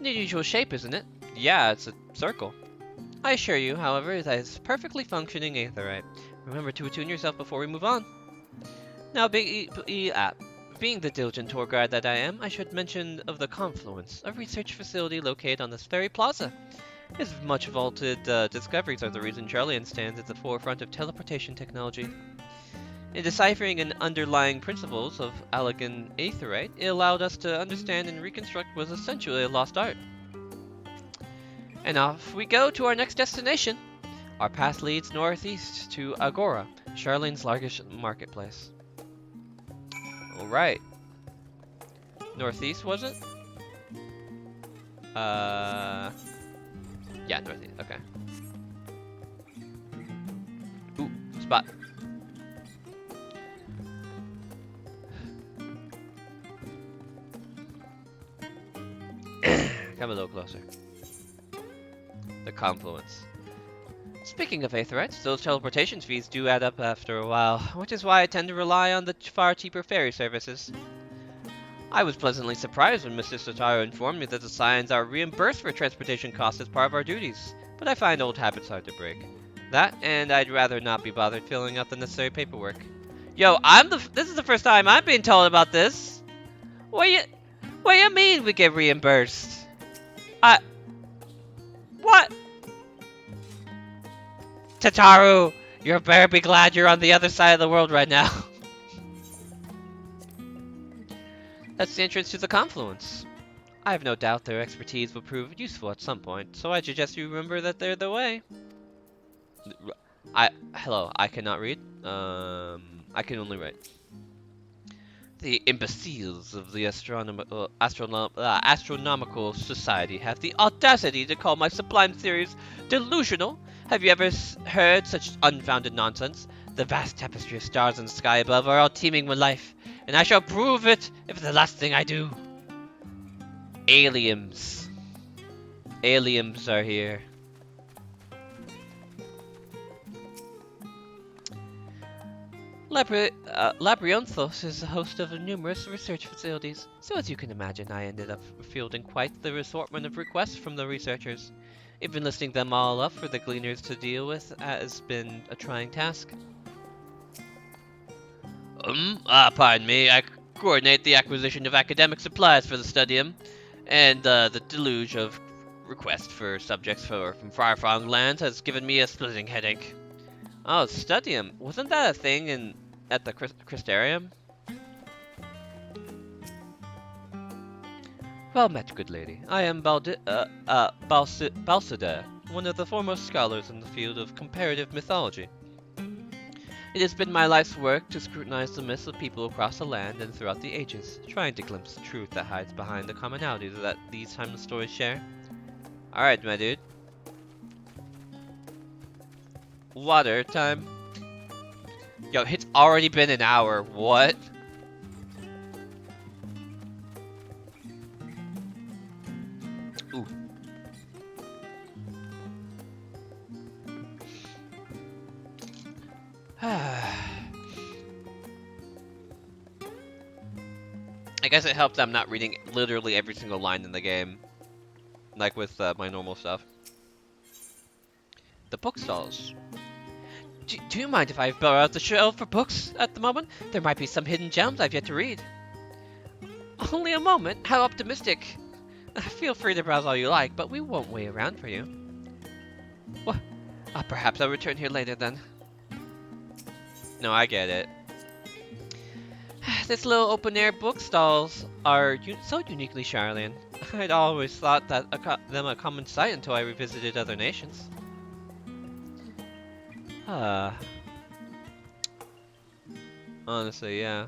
The usual shape, isn't it? Yeah, it's a circle. I assure you, however, that it's perfectly functioning aetheryte. Remember to attune yourself before we move on. Now, being the diligent tour guide that I am, I should mention of the Confluence, a research facility located on this very plaza. Its much vaulted discoveries are the reason Charlian stands at the forefront of teleportation technology. In deciphering and underlying principles of Allegan Aetheryte, it allowed us to understand and reconstruct what was essentially a lost art. And off we go to our next destination. Our path leads northeast to Agora, Charlene's largest marketplace. Alright. Northeast, was it? Yeah, northeast, okay. Ooh, spot. Come a little closer. The Confluence. Speaking of Aetherytes, those teleportation fees do add up after a while, which is why I tend to rely on the far cheaper ferry services. I was pleasantly surprised when Mr. Sotaro informed me that the Scions are reimbursed for transportation costs as part of our duties, but I find old habits hard to break. That, and I'd rather not be bothered filling out the necessary paperwork. Yo, this is the first time I'm being told about this! What you mean we get reimbursed? What? Tataru, you better be glad you're on the other side of the world right now. That's the entrance to the Confluence. I have no doubt their expertise will prove useful at some point, so I suggest you remember that they're the way. Hello, I cannot read. I can only write. The imbeciles of the Astronomical Society have the audacity to call my sublime theories delusional. Have you ever heard such unfounded nonsense? The vast tapestry of stars in the sky above are all teeming with life, and I shall prove it if it's the last thing I do. Aliens. Aliens are here. Labyrinthos is the host of numerous research facilities, so as you can imagine, I ended up fielding quite the assortment of requests from the researchers. Even listing them all up for the gleaners to deal with has been a trying task. Pardon me, I coordinate the acquisition of academic supplies for the studium, and the deluge of requests for subjects from far-flung lands has given me a splitting headache. Oh, studium. Wasn't that a thing at the Crystarium? Well met, good lady. I am Balsadar, one of the foremost scholars in the field of comparative mythology. It has been my life's work to scrutinize the myths of people across the land and throughout the ages, trying to glimpse the truth that hides behind the commonalities that these timeless stories share. Alright, my dude. Water time. Yo, it's already been an hour. What? I guess it helps I'm not reading literally every single line in the game, like with my normal stuff. The bookstalls. Do you mind if I borrow out the shelf for books at the moment? There might be some hidden gems I've yet to read. Only a moment? How optimistic. Feel free to browse all you like, but we won't wait around for you. Well, perhaps I'll return here later then. No, I get it. This little open-air bookstalls are so uniquely Charlian. I'd always thought that them a common sight until I revisited other nations. Honestly, yeah.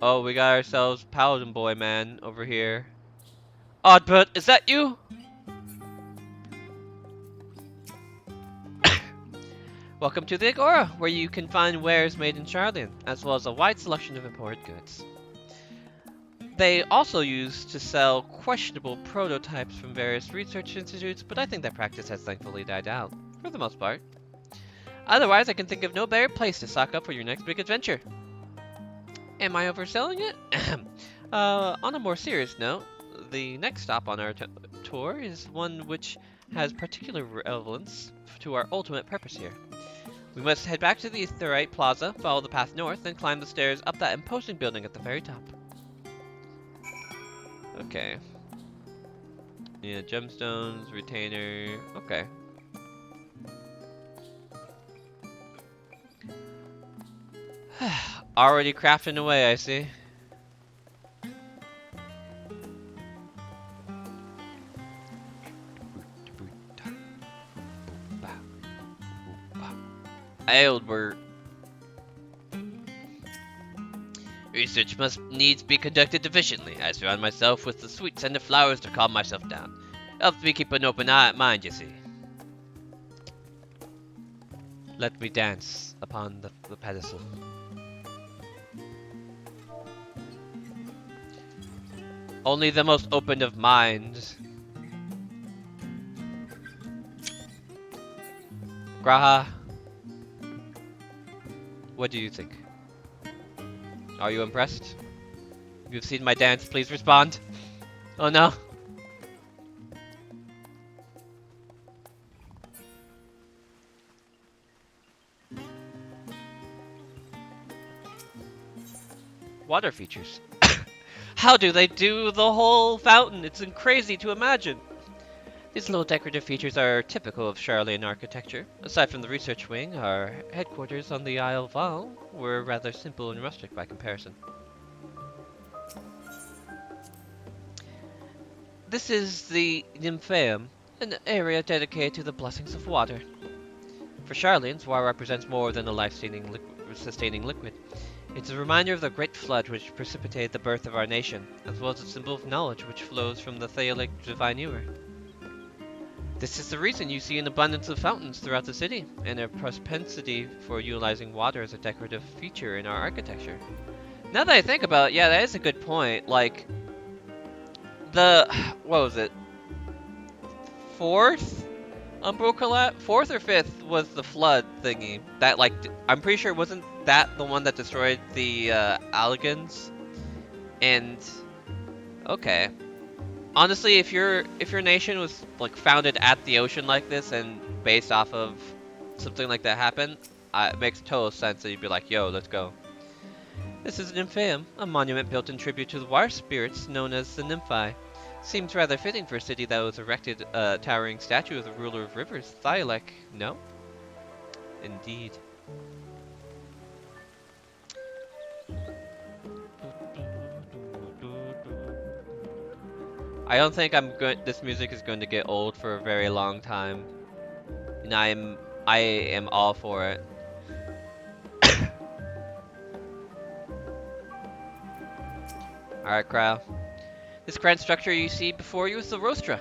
Oh, we got ourselves Paladin Boy Man over here. Oddbert, is that you? Welcome to the Agora, where you can find wares made in Charlian, as well as a wide selection of imported goods. They also used to sell questionable prototypes from various research institutes, but I think that practice has thankfully died out, for the most part. Otherwise, I can think of no better place to stock up for your next big adventure. Am I overselling it? On a more serious note, the next stop on our tour is one which has particular relevance to our ultimate purpose here. We must head back to the Aetherite Plaza, follow the path north, and climb the stairs up that imposing building at the very top. Okay. Yeah, gemstones, retainer. Okay. Already crafting away, I see. Aylbert. Research must needs be conducted efficiently. I surround myself with the sweet scent of flowers to calm myself down. Helps me keep an open mind, you see. Let me dance upon the pedestal. Only the most open of minds. Graha, what do you think? Are you impressed? You've seen my dance, please respond. Oh no. Water features. How do they do the whole fountain? It's crazy to imagine. These little decorative features are typical of Charlian architecture. Aside from the research wing, our headquarters on the Isle Val were rather simple and rustic by comparison. This is the Nymphaeum, an area dedicated to the blessings of water. For Charlians, water represents more than a life-sustaining liquid. It's a reminder of the great flood which precipitated the birth of our nation, as well as a symbol of knowledge which flows from the Theolic divine Ewer. This is the reason you see an abundance of fountains throughout the city, and a propensity for utilizing water as a decorative feature in our architecture. Now that I think about it, yeah, that is a good point. Like, what was it? Fourth or fifth was the flood thingy. That, like, I'm pretty sure wasn't that the one that destroyed the Alligans? And okay. Honestly, if your nation was like founded at the ocean like this and based off of something like that happened, it makes total sense that you'd be like, yo, let's go. This is an Nymphaeum, a monument built in tribute to the water spirits known as the Nymphae. Seems rather fitting for a city that was erected a towering statue of the ruler of rivers, Thyelek, no? Indeed. I don't think this music is going to get old for a very long time. And I am all for it. Alright, Crow. This grand structure you see before you is the Rostra.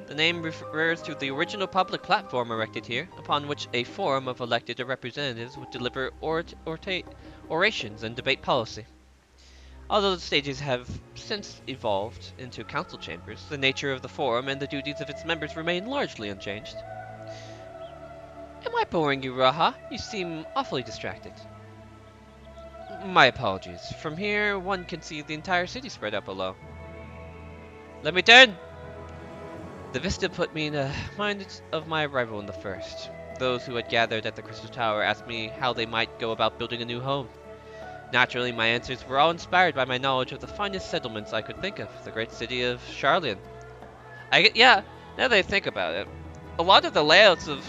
The name refers to the original public platform erected here, upon which a forum of elected representatives would deliver orations and debate policy. Although the stages have since evolved into council chambers, the nature of the forum and the duties of its members remain largely unchanged. Am I boring you, Raha? You seem awfully distracted. My apologies. From here, one can see the entire city spread out below. Let me turn! The vista put me in mind of my arrival in the first. Those who had gathered at the Crystal Tower asked me how they might go about building a new home. Naturally, my answers were all inspired by my knowledge of the finest settlements I could think of, the great city of Charlian. Yeah, now that I think about it, a lot of the layouts of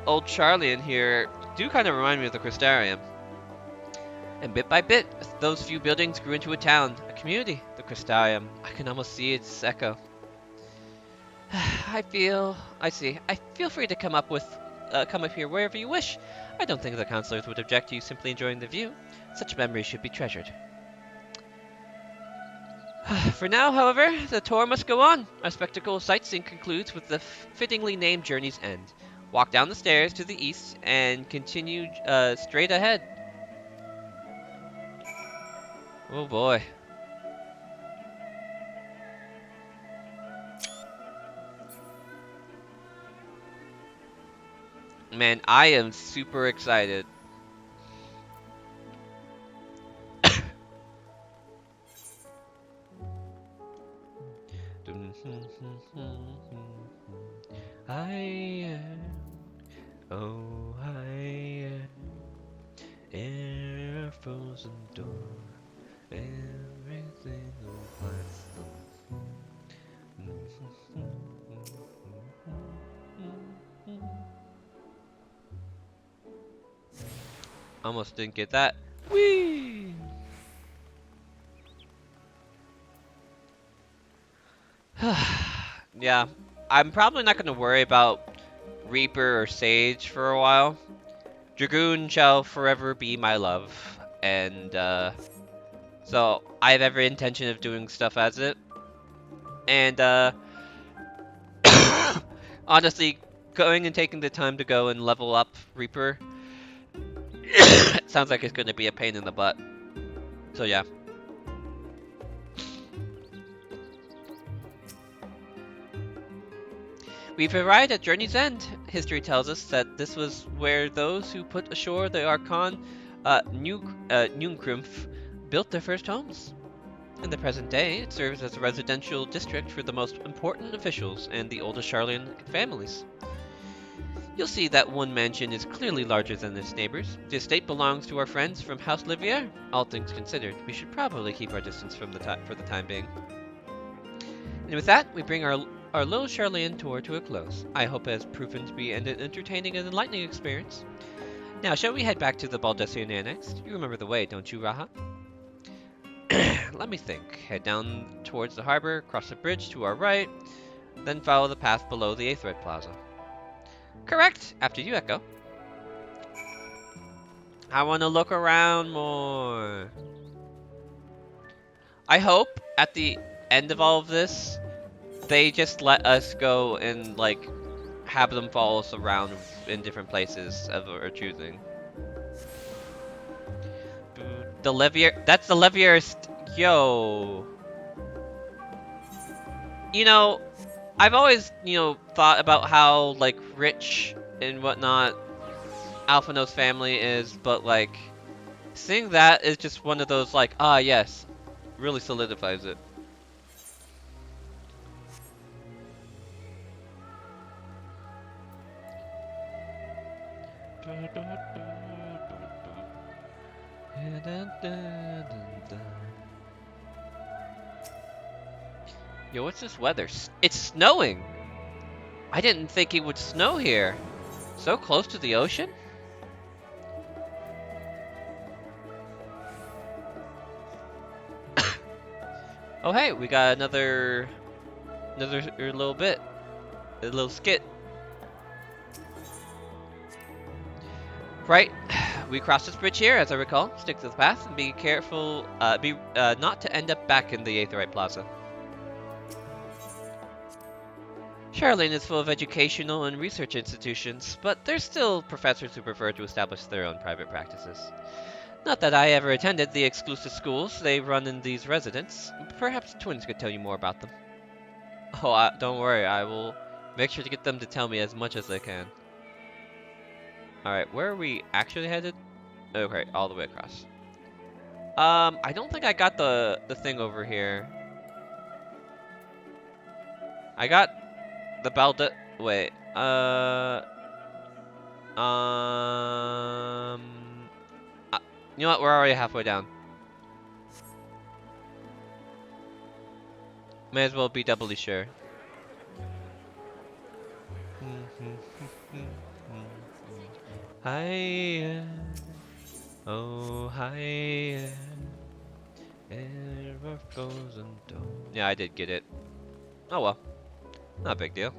old Charlian here do kind of remind me of the Crystarium. And bit by bit, those few buildings grew into a town, a community, the Crystarium. I can almost see its echo. I see. I feel free to come up here wherever you wish. I don't think the counselors would object to you simply enjoying the view. Such memories should be treasured. For now, however, the tour must go on. Our spectacle of sightseeing concludes with the fittingly named Journey's End. Walk down the stairs to the east and continue straight ahead. Oh boy. Man, I am super excited. I am in a frozen door. Everything will pass. Almost didn't get that. Whee! Yeah, I'm probably not going to worry about Reaper or Sage for a while. Dragoon shall forever be my love, and so I have every intention of doing stuff as it. And honestly, going and taking the time to go and level up Reaper sounds like it's going to be a pain in the butt. So yeah. We've arrived at Journey's End. History tells us that this was where those who put ashore the Archon Nunkrumf built their first homes. In the present day, it serves as a residential district for the most important officials and the oldest Charlian families. You'll see that one mansion is clearly larger than its neighbors. The estate belongs to our friends from House Livier. All things considered, we should probably keep our distance from for the time being. And with that, we bring our little Charlian tour to a close. I hope it has proven to be an entertaining and enlightening experience. Now, shall we head back to the Baldessian Annex? You remember the way, don't you, Raha? Let me think. Head down towards the harbor, cross the bridge to our right, then follow the path below the Aetheryte Plaza. Correct! After you, Echo. I want to look around more. I hope at the end of all of this, they just let us go and, like, have them follow us around in different places of our choosing. The Levier, that's the Levier's, yo. You know, I've always, thought about how, like, rich and whatnot Alphino's family is, but, like, seeing that is just one of those, like, ah, yes, really solidifies it. Yo, what's this weather? It's snowing! I didn't think it would snow here. So close to the ocean? Oh hey, we got another little bit. A little skit. Right, we crossed this bridge here, as I recall. Stick to the path and be careful, not to end up back in the Aetheryte Plaza. Charlene is full of educational and research institutions, but there's still professors who prefer to establish their own private practices. Not that I ever attended the exclusive schools they run in these residences. Perhaps twins could tell you more about them. Oh, don't worry, I will make sure to get them to tell me as much as they can. Alright, where are we actually headed? Okay, all the way across. I don't think I got the thing over here. I got the Balda. Wait. You know what? We're already halfway down. May as well be doubly sure. Hi. Oh, hi. Ever frozen door. Yeah, I did get it. Oh well. Not a big deal.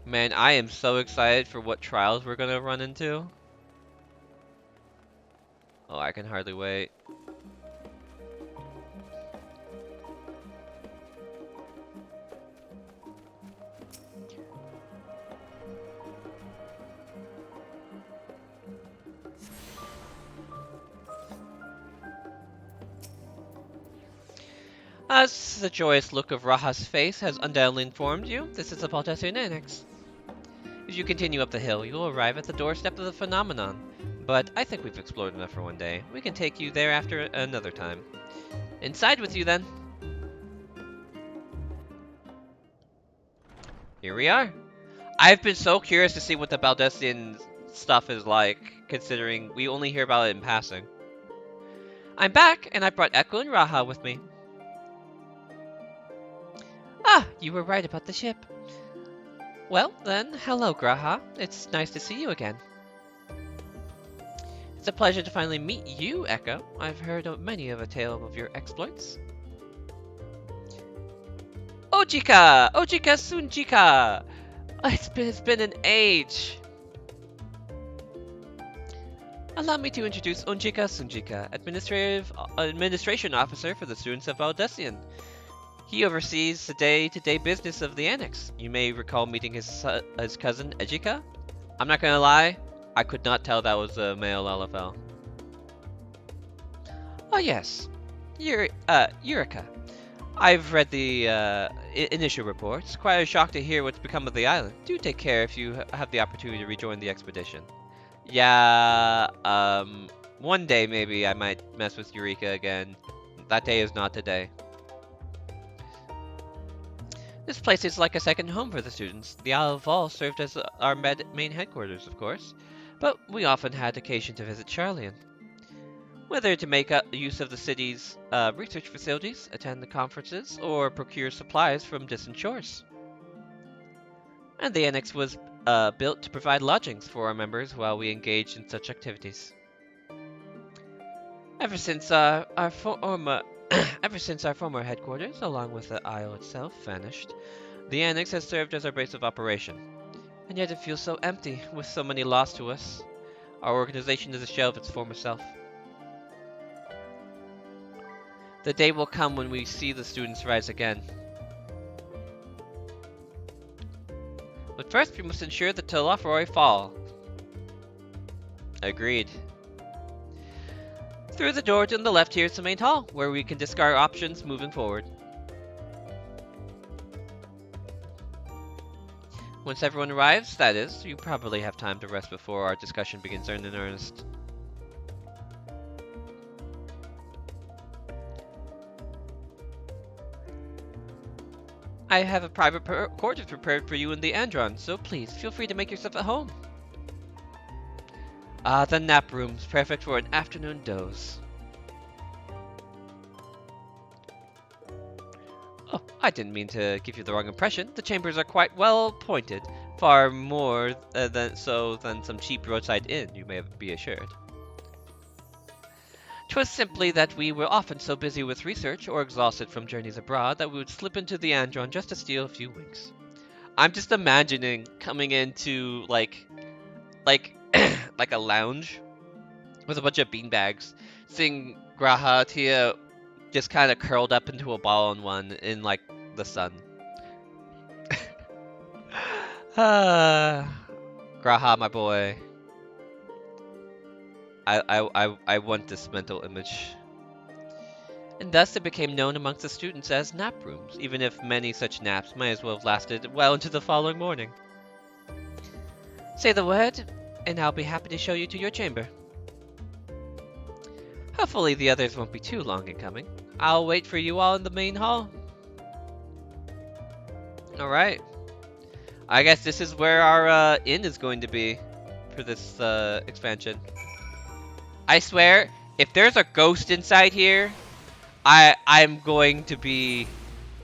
Man, I am so excited for what trials we're gonna run into. Oh, I can hardly wait. As the joyous look of Raha's face has undoubtedly informed you, this is the Baltesian Annex. As you continue up the hill, you will arrive at the doorstep of the phenomenon. But I think we've explored enough for one day. We can take you there after another time. Inside with you, then. Here we are. I've been so curious to see what the Baldessian stuff is like, considering we only hear about it in passing. I'm back, and I brought Echo and Raha with me. Ah, you were right about the ship. Well, then, hello, Graha. It's nice to see you again. It's a pleasure to finally meet you, Echo. I've heard many of a tale of your exploits. Ojika! Ojika Sunjika! It's been an age. Allow me to introduce Onjika Sunjika, Administration Officer for the students of Valdesian. He oversees the day-to-day business of the Annex. You may recall meeting his cousin, Ejika. I'm not gonna lie, I could not tell that was a male LFL. Oh yes, Eureka. I've read the initial reports. Quite a shock to hear what's become of the island. Do take care if you have the opportunity to rejoin the expedition. Yeah, one day maybe I might mess with Eureka again. That day is not today. This place is like a second home for the students. The Isle of Vol served as our main headquarters, of course, but we often had occasion to visit Charlian. Whether to make use of the city's research facilities, attend the conferences, or procure supplies from distant shores. And the annex was built to provide lodgings for our members while we engaged in such activities. Ever since our former headquarters, along with the Isle itself, vanished, the annex has served as our base of operation. And yet it feels so empty, with so many lost to us. Our organization is a shell of its former self. The day will come when we see the students rise again. But first, we must ensure that Telafroi fall. Agreed. Through the door to the left here is the main hall, where we can discuss our options moving forward. Once everyone arrives, that is, you probably have time to rest before our discussion begins in earnest. I have a private quarters prepared for you in the Andron, so please feel free to make yourself at home. Ah, the nap room's perfect for an afternoon doze. Oh, I didn't mean to give you the wrong impression. The chambers are quite well appointed, far more than some cheap roadside inn, you may be assured. 'Twas simply that we were often so busy with research or exhausted from journeys abroad that we would slip into the Andron just to steal a few winks. I'm just imagining coming into like like a lounge with a bunch of beanbags, seeing Graha Tia just kind of curled up into a ball in one in like the sun. Graha, my boy. I want this mental image. And thus it became known amongst the students as nap rooms, even if many such naps may as well have lasted well into the following morning. Say the word, and I'll be happy to show you to your chamber. Hopefully the others won't be too long in coming. I'll wait for you all in the main hall. Alright. I guess this is where our inn is going to be for this expansion. I swear, if there's a ghost inside here, I'm going to be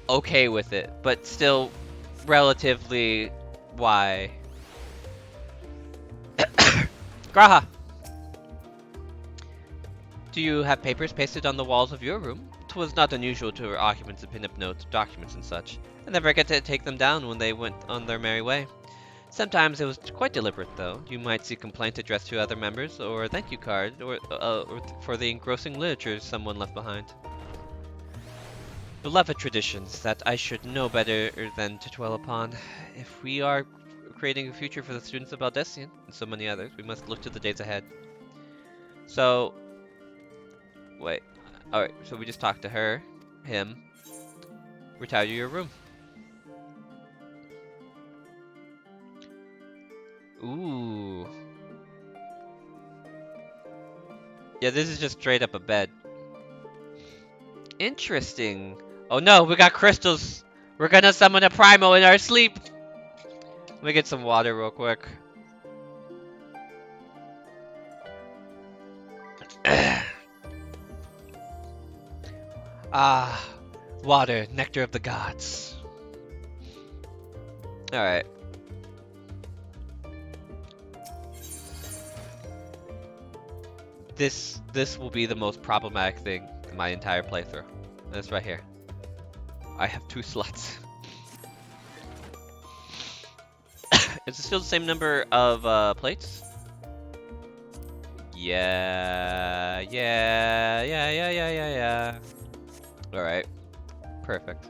okay with it, but still relatively why. Graha! Do you have papers pasted on the walls of your room? 'Twas not unusual to occupants to pin up notes, documents, and such, and never get to take them down when they went on their merry way. Sometimes it was quite deliberate, though. You might see complaints addressed to other members, or a thank you card, or for the engrossing literature someone left behind. Beloved traditions that I should know better than to dwell upon. If we are creating a future for the students of Baldessian, and so many others, we must look to the days ahead. So, wait. Alright, so we just talked to her, him. Retire your room. Ooh. Yeah, this is just straight up a bed. Interesting. Oh no, we got crystals. We're gonna summon a primal in our sleep. Let me get some water real quick. Ah, water, nectar of the gods. Alright. This will be the most problematic thing in my entire playthrough. This right here. I have 2 slots. Is it still the same number of plates? Yeah. Alright. Perfect.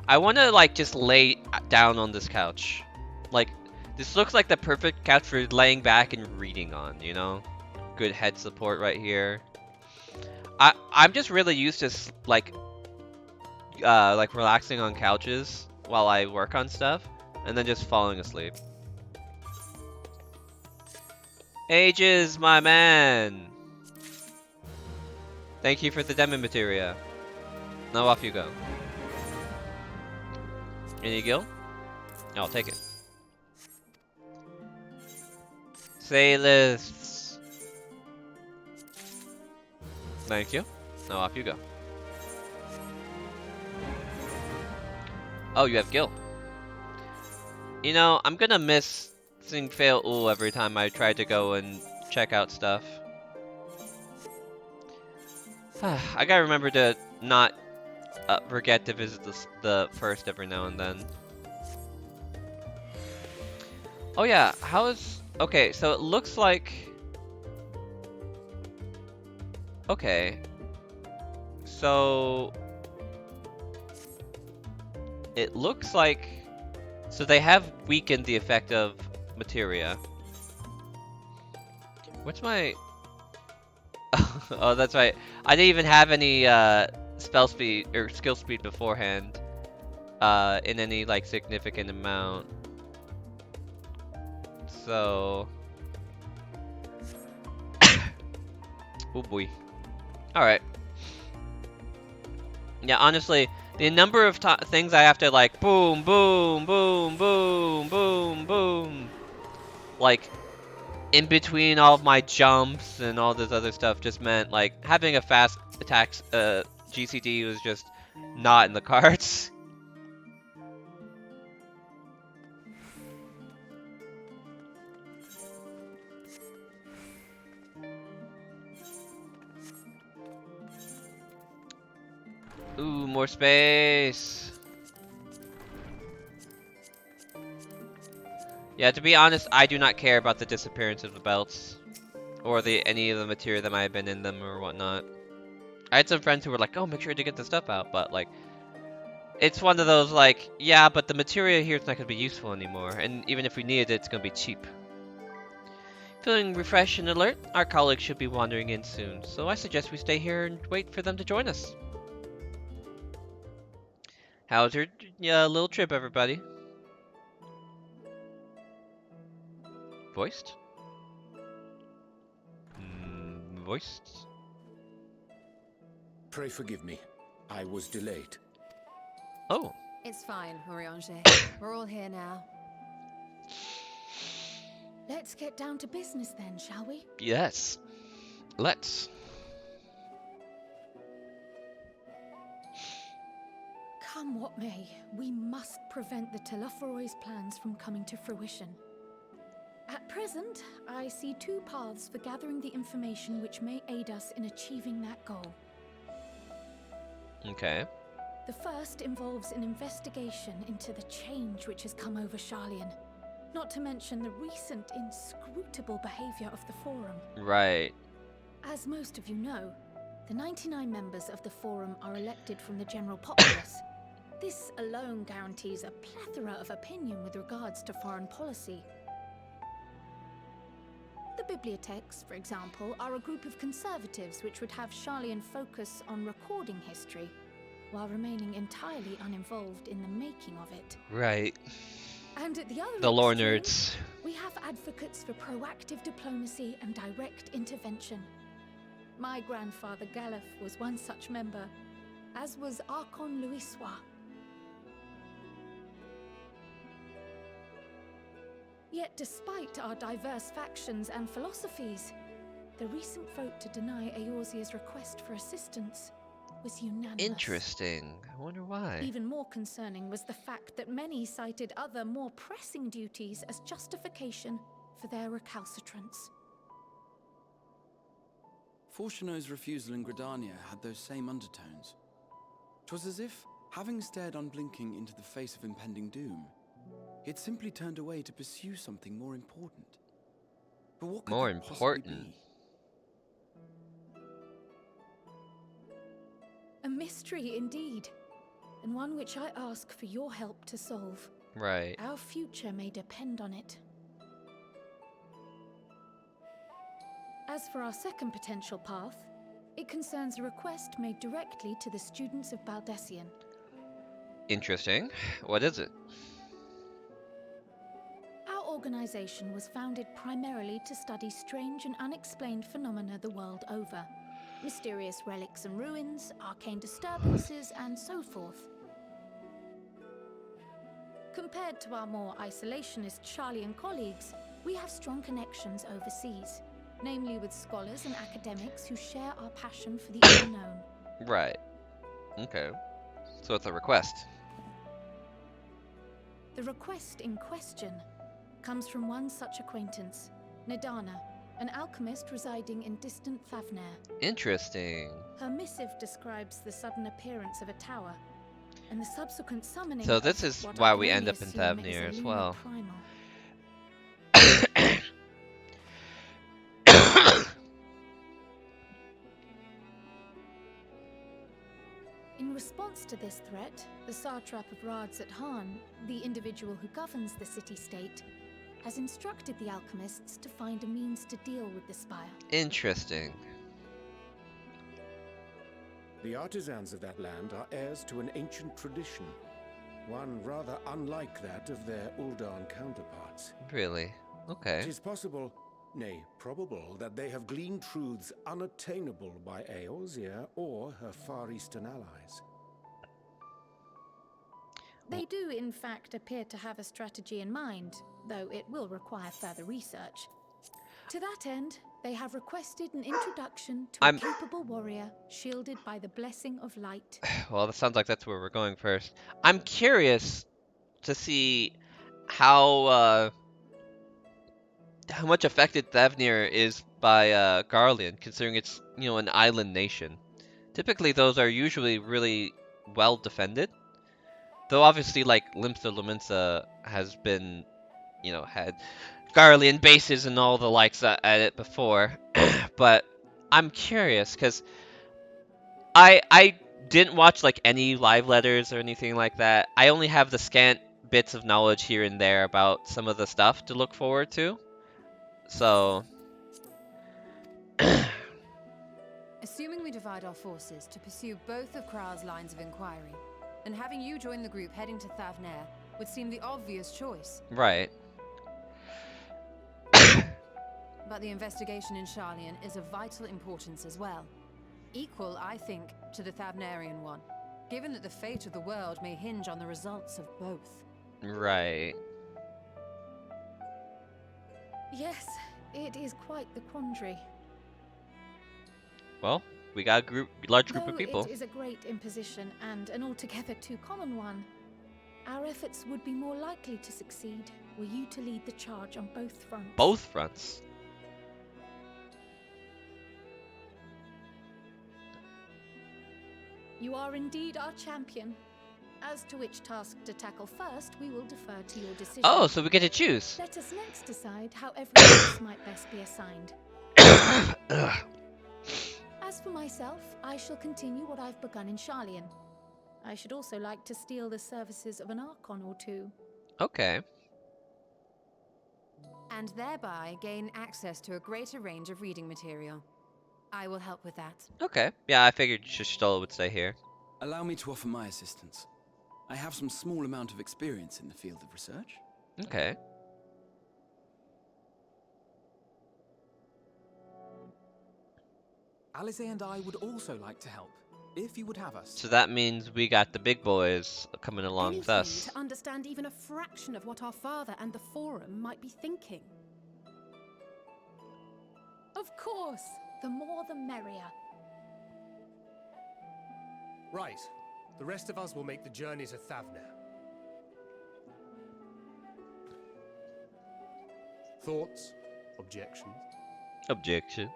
I wanna like just lay down on this couch. Like, this looks like the perfect couch for laying back and reading on, you know? Good head support right here. I'm just really used to like relaxing on couches while I work on stuff, and then just falling asleep. Ages, my man! Thank you for the demo materia. Now off you go. Any gil? I'll take it. Say lists. Thank you. Now off you go. Oh, you have gil. You know, I'm gonna miss seeing fail ooh every time I try to go and check out stuff. I gotta remember to not forget to visit the first every now and then. Oh yeah, how is... Okay, so it looks like... Okay. So... It looks like... So they have weakened the effect of materia. What's my... Oh, that's right. I didn't even have any spell speed or skill speed beforehand in any like significant amount. So... Oh boy. Alright. Yeah, honestly, the number of things I have to like boom, boom, boom, boom, boom, boom, like in between all of my jumps and all this other stuff just meant like having a fast attacks GCD was just not in the cards. Ooh, more space. Yeah, to be honest, I do not care about the disappearance of the belts or any of the material that might have been in them or whatnot. I had some friends who were like, "Oh, make sure to get the stuff out," but like, It's one of those like, yeah, but the material here is not going to be useful anymore, and even if we needed it, it's going to be cheap. Feeling refreshed and alert, our colleagues should be wandering in soon, so I suggest we stay here and wait for them to join us. How's your little trip, everybody? Voiced? Voiced? Pray forgive me. I was delayed. Oh. It's fine, Urianger. We're all here now. Let's get down to business then, shall we? Yes. Let's. Come what may, we must prevent the Telophoroi's plans from coming to fruition. At present, I see two paths for gathering the information which may aid us in achieving that goal. Okay. The first involves an investigation into the change which has come over Sharlayan, not to mention the recent inscrutable behavior of the Forum. Right. As most of you know, the 99 members of the Forum are elected from the general populace. This alone guarantees a plethora of opinion with regards to foreign policy. The bibliotheques, for example, are a group of conservatives which would have Sharlayan focus on recording history, while remaining entirely uninvolved in the making of it. Right. And at the other the lore extreme, nerds. we have advocates for proactive diplomacy and direct intervention. My grandfather Galef was one such member, as was Archon Louisois. Yet despite our diverse factions and philosophies, the recent vote to deny Eorzea's request for assistance was unanimous. Interesting. I wonder why. Even more concerning was the fact that many cited other, more pressing duties as justification for their recalcitrance. Fortuno's refusal in Gridania had those same undertones. 'Twas as if, having stared unblinking into the face of impending doom, he had simply turned away to pursue something more important. But what could More that possibly important? be? A mystery indeed, and one which I ask for your help to solve. Right. Our future may depend on it. As for our second potential path, it concerns a request made directly to the students of Baldessian. Interesting. What is it? Our organization was founded primarily to study strange and unexplained phenomena the world over. Mysterious relics and ruins, arcane disturbances, and so forth. Compared to our more isolationist Sharlayan colleagues, we have strong connections overseas, namely with scholars and academics who share our passion for the unknown. Right. Okay. So it's a request. The request in question comes from one such acquaintance, Nadana, an alchemist residing in distant Favner. Interesting. Her missive describes the sudden appearance of a tower, and the subsequent summoning So of this is what why I we can end only up in assume is Thavnir a as lunar well. primal. In response to this threat, the satrap of Rads at Han, the individual who governs the city-state, has instructed the alchemists to find a means to deal with the spire. Interesting. The artisans of that land are heirs to an ancient tradition, one rather unlike that of their Uldan counterparts. Really? Okay. It is possible, nay, probable, that they have gleaned truths unattainable by Eorzea or her Far Eastern allies. They do, in fact, appear to have a strategy in mind, though it will require further research. To that end, they have requested an introduction to a capable warrior shielded by the blessing of light. Well, that sounds like that's where we're going first. I'm curious to see how much affected Thavnir is by Garlean, considering it's, you know, an island nation. Typically, those are usually really well defended. Though obviously, like, Limsa Lominsa has been, you know, had Garlean bases and all the likes at it before. But I'm curious, because I didn't watch like any live letters or anything like that. I only have the scant bits of knowledge here and there about some of the stuff to look forward to. So, Assuming we divide our forces to pursue both of Kral's lines of inquiry, then having you join the group heading to Thavnair would seem the obvious choice. right. But the investigation in Sharlayan is of vital importance as well. Equal, I think, to the Thavnarian one, given that the fate of the world may hinge on the results of both. Right. Yes, it is quite the quandary. Well, we got a large group Though of people. it is a great imposition and an altogether too common one, our efforts would be more likely to succeed were you to lead the charge on both fronts. Both fronts. You are indeed our champion. As to which task to tackle first, we will defer to your decision. Oh, so we get to choose. Let us next decide how everyone else might best be assigned. As for myself, I shall continue what I've begun in Sharlayan. I should also like to steal the services of an Archon or two. Okay. And thereby gain access to a greater range of reading material. I will help with that. Okay. Yeah, I figured Stola would stay here. Allow me to offer my assistance. I have some small amount of experience in the field of research. Okay. Alize and I would also like to help, if you would have us. So that means we got the big boys coming along with us. To understand even a fraction of what our father and the Forum might be thinking. Of course, the more the merrier. Right. The rest of us will make the journey to Thavnair. Thoughts? Objections? Objections.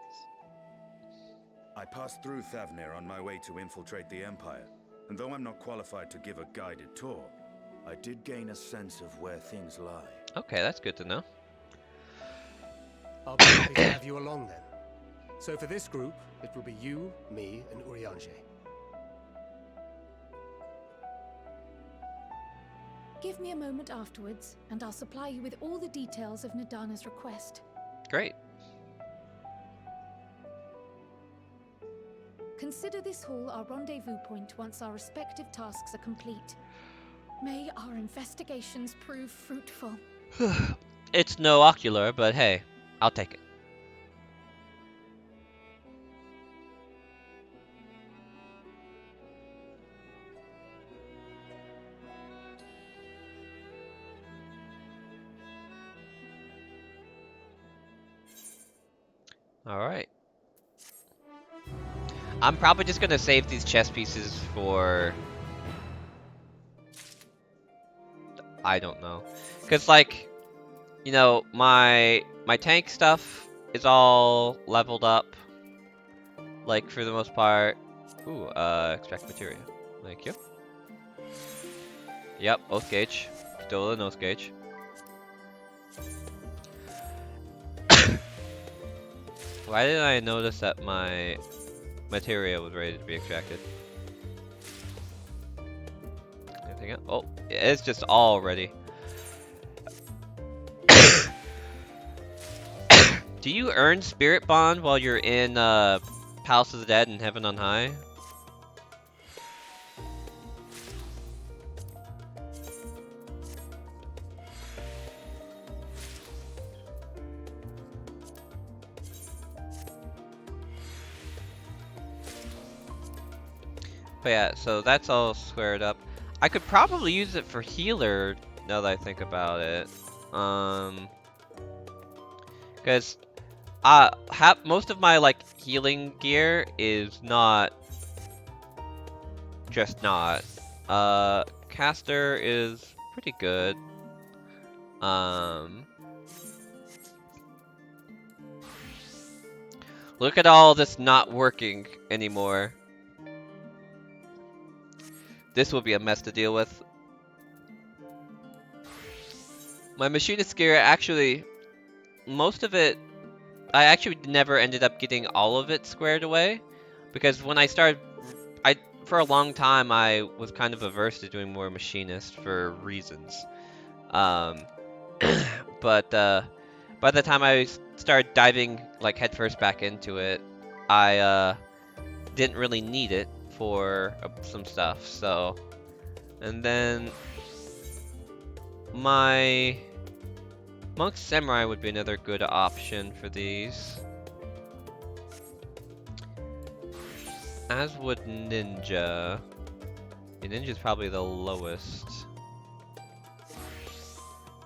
I passed through Thavnair on my way to infiltrate the Empire, and though I'm not qualified to give a guided tour, I did gain a sense of where things lie. Okay, that's good to know. I'll be happy to have you along then. So for this group, it will be you, me, and Urianger. Give me a moment afterwards, and I'll supply you with all the details of Nadana's request. Great. Consider this hall our rendezvous point once our respective tasks are complete. May our investigations prove fruitful. It's no ocular, but hey, I'll take it. Alright. I'm probably just gonna save these chess pieces for... I don't know. Cause like, you know, my tank stuff is all leveled up. Like for the most part. Ooh, extract materia. Thank you. Yep, oath gauge. Still an oath gauge. Why did I notice that my materia was ready to be extracted? Anything else? Oh, it's just all ready. Do you earn Spirit Bond while you're in Palace of the Dead and Heaven on High? But yeah, so that's all squared up. I could probably use it for healer now that I think about it. Because most of my like healing gear is not just not. Caster is pretty good. Look at all this not working anymore. This will be a mess to deal with. My machinist gear actually, most of it, I actually never ended up getting all of it squared away, because when I started, for a long time I was kind of averse to doing more machinist for reasons. Um, but by the time I started diving like headfirst back into it, I didn't really need it for some stuff. So, and then my Monk Samurai would be another good option for these. As would Ninja. Yeah, Ninja's probably the lowest.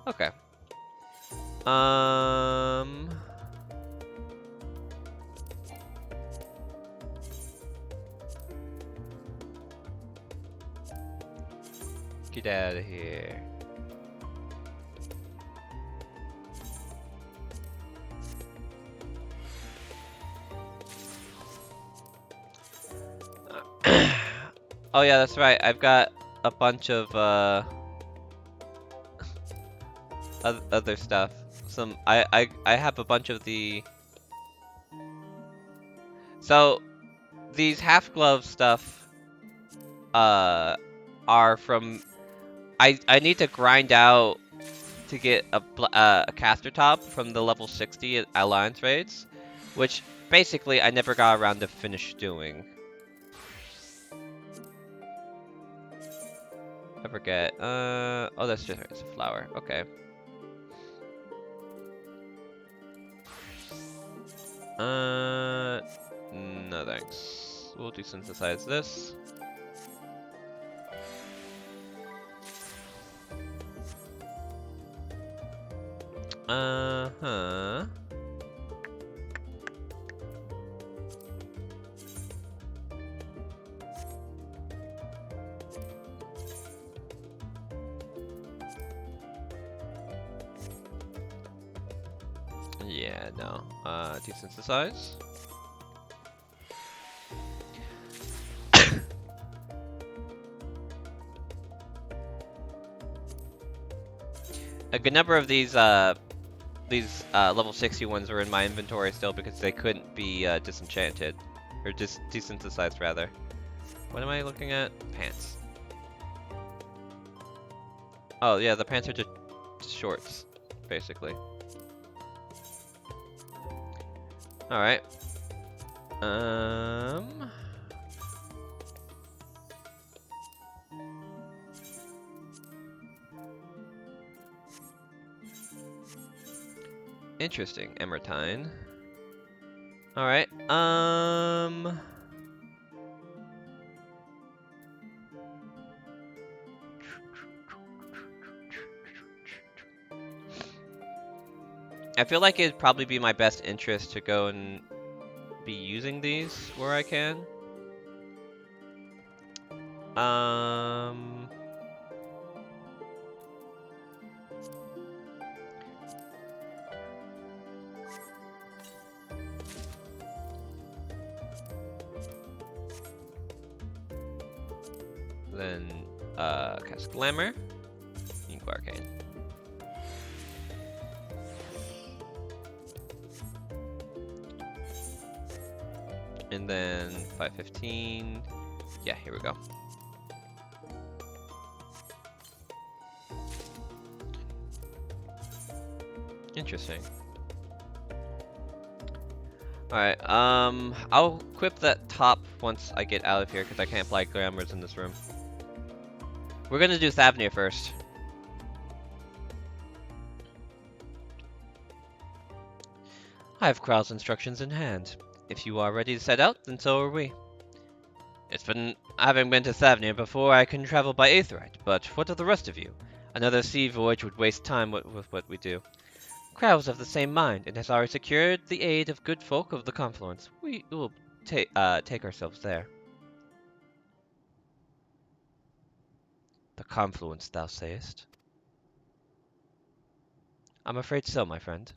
Okay. Um. Get out of here. Oh yeah, that's right. I've got a bunch of other stuff. I have a bunch of the. So these half glove stuff are from. I need to grind out to get a caster top from the level 60 alliance raids, which basically I never got around to finish doing. I forget. Oh, that's just it's a flower. Okay. No thanks. We'll desynthesize this. Uh-huh. Yeah, no. Desynthesize. A good number of these level 60 ones are in my inventory still because they couldn't be disenchanted. Or desynthesized, rather. What am I looking at? Pants. Oh, yeah, the pants are just shorts, basically. Alright. Interesting, Emertine. Alright, I feel like it'd probably be my best interest to go and be using these where I can. Then, cast Glamour, Ink Arcane. And then 515. Yeah, here we go. Interesting. Alright, I'll equip that top once I get out of here because I can't apply glamours in this room. We're gonna do Thavnir first. I have Kral's instructions in hand. If you are ready to set out, then so are we. Having been to Thavnir before, I can travel by Aetheryte, but what of the rest of you? Another sea voyage would waste time with what we do. Krau is of the same mind, and has already secured the aid of good folk of the Confluence. We will take ourselves there. The Confluence, thou sayest? I'm afraid so, my friend.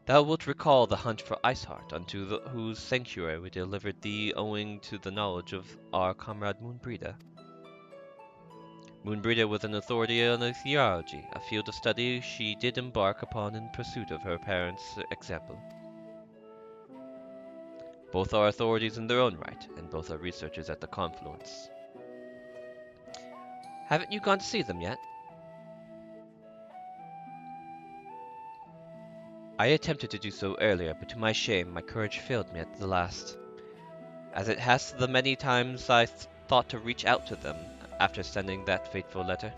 Thou wilt recall the hunt for Iceheart, unto whose sanctuary we delivered thee owing to the knowledge of our comrade Moonbreeda. Moonbreeder was an authority on theology, a field of study she did embark upon in pursuit of her parents' example. Both are authorities in their own right, and both are researchers at the Confluence. Haven't you gone to see them yet? I attempted to do so earlier, but to my shame, my courage failed me at the last, as it has the many times I thought to reach out to them after sending that fateful letter.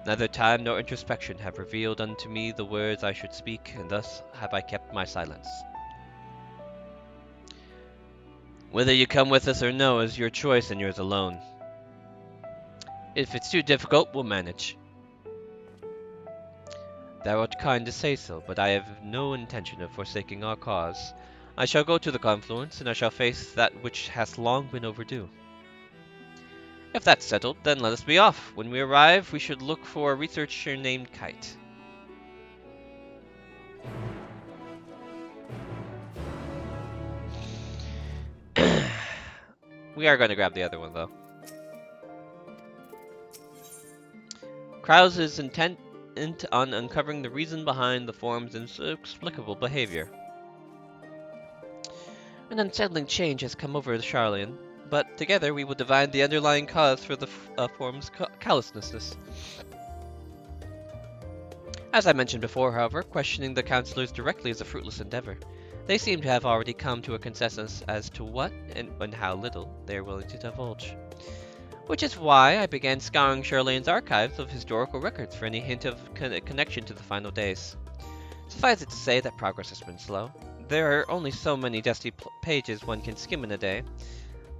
Neither time nor introspection have revealed unto me the words I should speak, and thus have I kept my silence. Whether you come with us or no is your choice and yours alone. If it's too difficult, we'll manage. Thou art kind to say so, but I have no intention of forsaking our cause. I shall go to the Confluence, and I shall face that which has long been overdue. If that's settled, then let us be off. When we arrive, we should look for a researcher named Kite. We are going to grab the other one, though. Krause is intent on uncovering the reason behind the Forum's inexplicable behavior. An unsettling change has come over Charlian, but together we will divine the underlying cause for the Forum's callousness. As I mentioned before, however, questioning the counselors directly is a fruitless endeavor. They seem to have already come to a consensus as to what and how little they are willing to divulge. Which is why I began scouring Charlane's archives of historical records for any hint of connection to the final days. Suffice it to say that progress has been slow. There are only so many dusty pages one can skim in a day.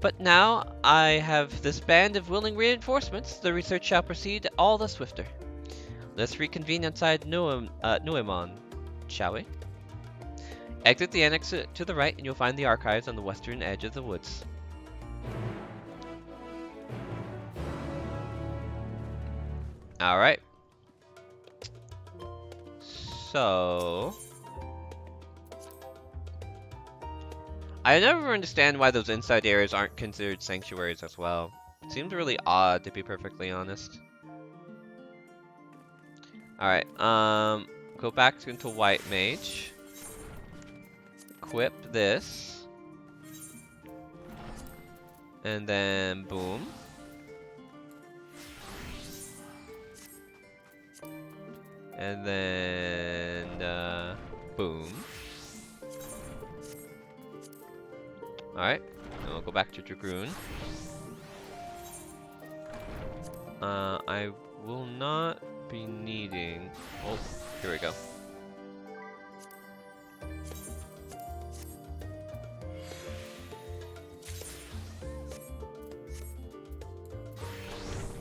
But now I have this band of willing reinforcements, the research shall proceed all the swifter. Let's reconvene inside Nuemon, shall we? Exit the annex to the right and you'll find the archives on the western edge of the woods. Alright. So... I never understand why those inside areas aren't considered sanctuaries as well. It seems really odd, to be perfectly honest. Alright, go back into White Mage. Equip this. And then, boom. And then, boom. Alright, and we'll go back to Dragoon. I will not be needing... Oh, here we go.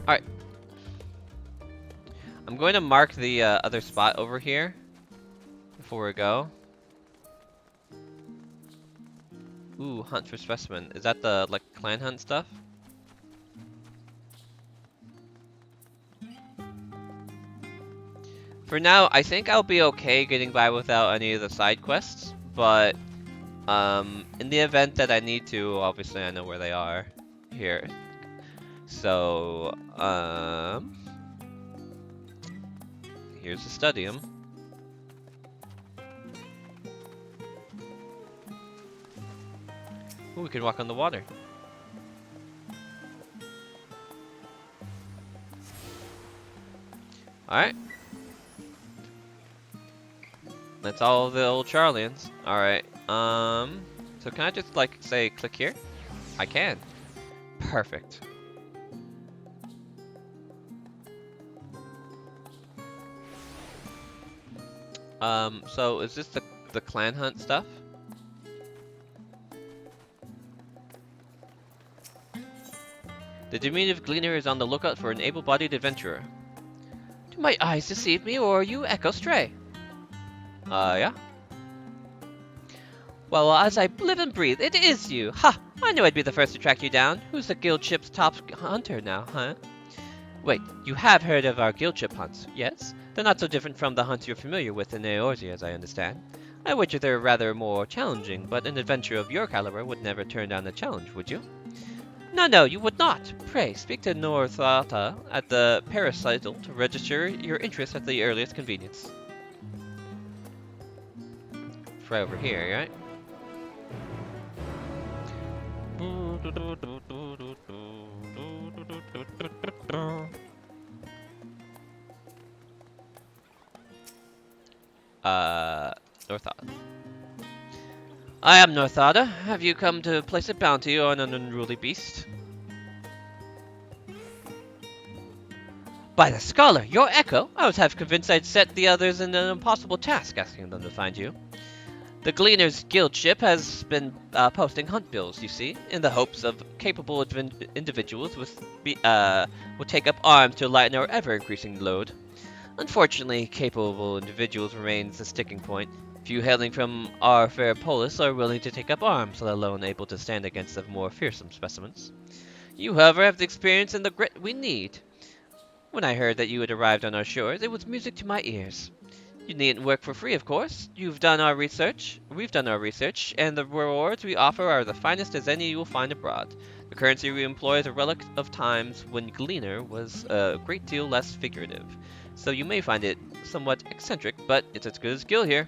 Alright. I'm going to mark the other spot over here before we go. Ooh, hunt for specimen. Is that the, like, clan hunt stuff? For now, I think I'll be okay getting by without any of the side quests, but in the event that I need to, obviously I know where they are here. So, here's the Studium. Ooh, we can walk on the water. Alright. That's all the old Charlians. Alright, so can I just, like, say click here? I can. Perfect. So is this the clan hunt stuff? The diminutive gleaner is on the lookout for an able-bodied adventurer. Do my eyes deceive me, or are you echo stray? Yeah? Well, as I live and breathe, it is you! Ha! I knew I'd be the first to track you down. Who's the guild ship's top hunter now, huh? Wait, you have heard of our guild ship hunts, yes? They're not so different from the hunts you're familiar with in Eorzea, as I understand. I wager they're rather more challenging, but an adventurer of your caliber would never turn down a challenge, would you? No, no, you would not. Pray, speak to Northata at the Parasital to register your interest at the earliest convenience. It's right over here, right? Northata. I am Northata. Have you come to place a bounty on an unruly beast? By the scholar, your echo! I was half convinced I'd set the others in an impossible task asking them to find you. The Gleaner's Guild ship has been posting hunt bills, you see, in the hopes of capable individuals will take up arms to lighten our ever-increasing load. Unfortunately, capable individuals remains the sticking point. Few hailing from our fair polis are willing to take up arms, let alone able to stand against the more fearsome specimens. You, however, have the experience and the grit we need. When I heard that you had arrived on our shores, it was music to my ears. You needn't work for free, of course. We've done our research, and the rewards we offer are the finest as any you will find abroad. The currency we employ is a relic of times when Gleaner was a great deal less figurative, so you may find it somewhat eccentric, but it's as good as skill here.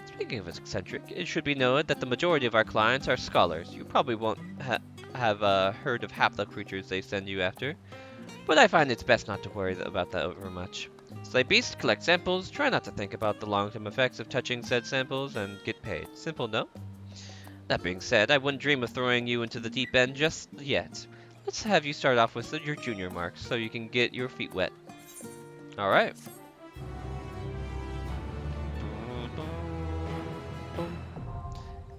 Speaking of eccentric, it should be noted that the majority of our clients are scholars. You probably won't have heard of half the creatures they send you after, but I find it's best not to worry about that over much. Slay beasts, collect samples, try not to think about the long-term effects of touching said samples, and get paid. Simple, no? That being said, I wouldn't dream of throwing you into the deep end just yet. Let's have you start off with your junior marks so you can get your feet wet. Alright.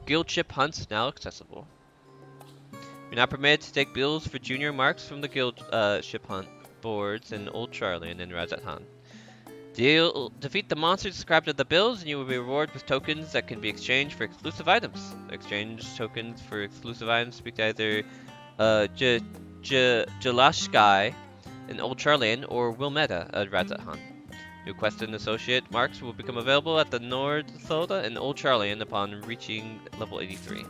Guild ship hunts now accessible. You're not permitted to take bills for junior marks from the guild ship hunt boards in Old Charlian and Razathan. Defeat the monsters described in the bills, and you will be rewarded with tokens that can be exchanged for exclusive items. Exchange tokens for exclusive items speak to either Jalashkai in Old Charlian or Wilmetta at Razathan. New quest and associate marks will become available at the Nord Thoda and Old Charlian upon reaching level 83.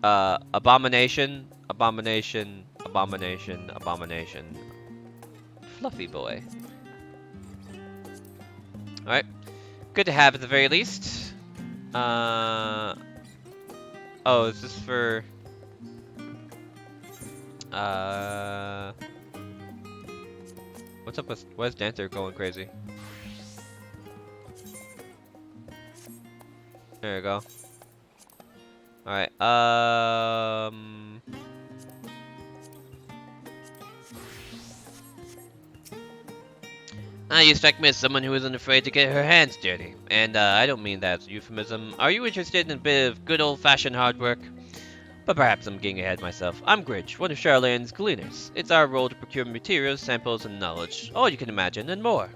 Abomination, abomination, abomination, abomination. Fluffy boy. Alright. Good to have at the very least. Oh, is this for... What's up with... Why is Dancer going crazy? There you go. Alright, you strike me as someone who isn't afraid to get her hands dirty. And, I don't mean that as a euphemism. Are you interested in a bit of good old-fashioned hard work? But perhaps I'm getting ahead myself. I'm Gridge, one of Charlane's gleaners. It's our role to procure materials, samples, and knowledge. All you can imagine, and more.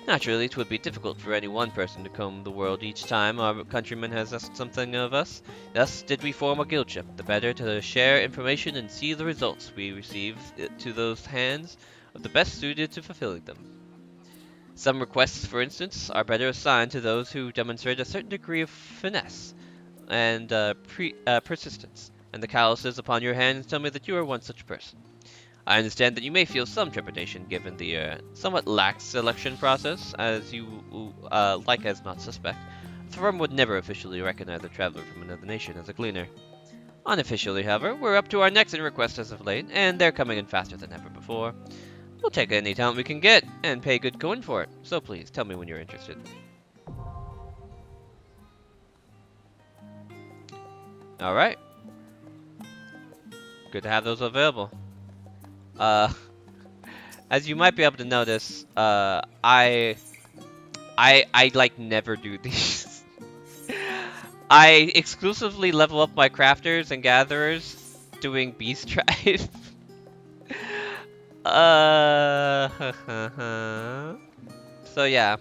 Naturally, it would be difficult for any one person to comb the world each time our countryman has asked something of us. Thus did we form a guildship, the better to share information and see the results we receive to those hands of the best suited to fulfilling them. Some requests, for instance, are better assigned to those who demonstrate a certain degree of finesse and persistence, and the calluses upon your hands tell me that you are one such person. I understand that you may feel some trepidation given the somewhat lax selection process, as you like as not suspect. The firm would never officially recognize a traveler from another nation as a gleaner. Unofficially, however, we're up to our next in request as of late, and they're coming in faster than ever before. We'll take any talent we can get, and pay good coin for it, so please, tell me when you're interested. Alright. Good to have those available. As you might be able to notice, I like never do these. I exclusively level up my crafters and gatherers doing beast tribe. So yeah.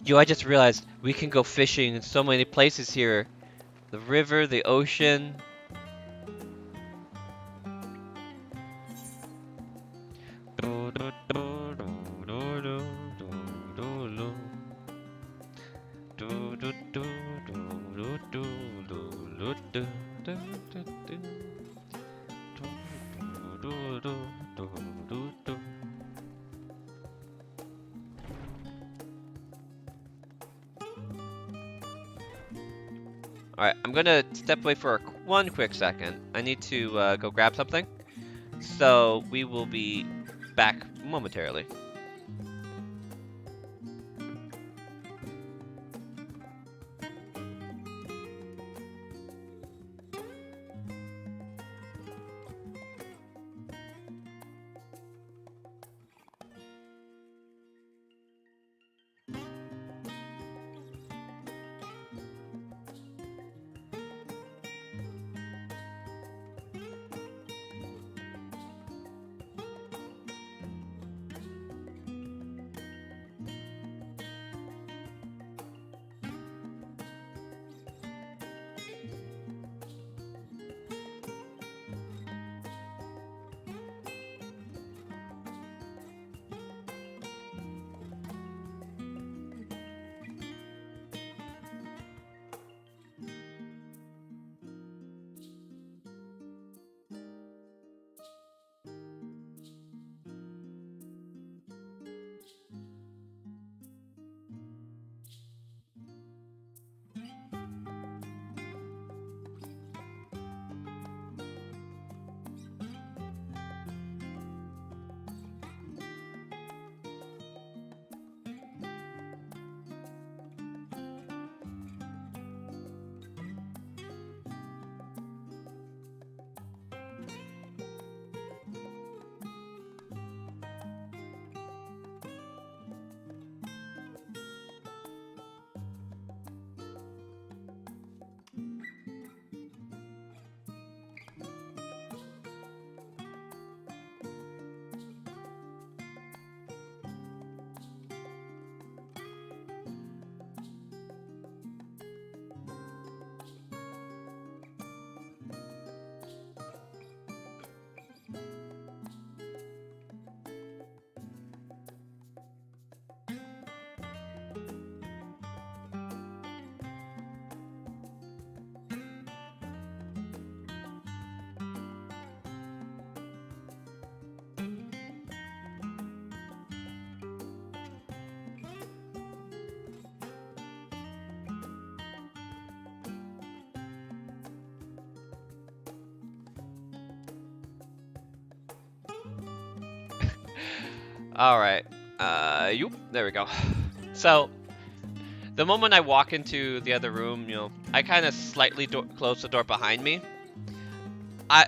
Yo, I just realized we can go fishing in so many places here. The river, the ocean. do, do, do, do. Do, do, do, do, do. Alright, I'm gonna step away for one quick second. I need to go grab something. So we will be back momentarily. Alright. Yoop. There we go. So, the moment I walk into the other room, you know, I kind of slightly close the door behind me. I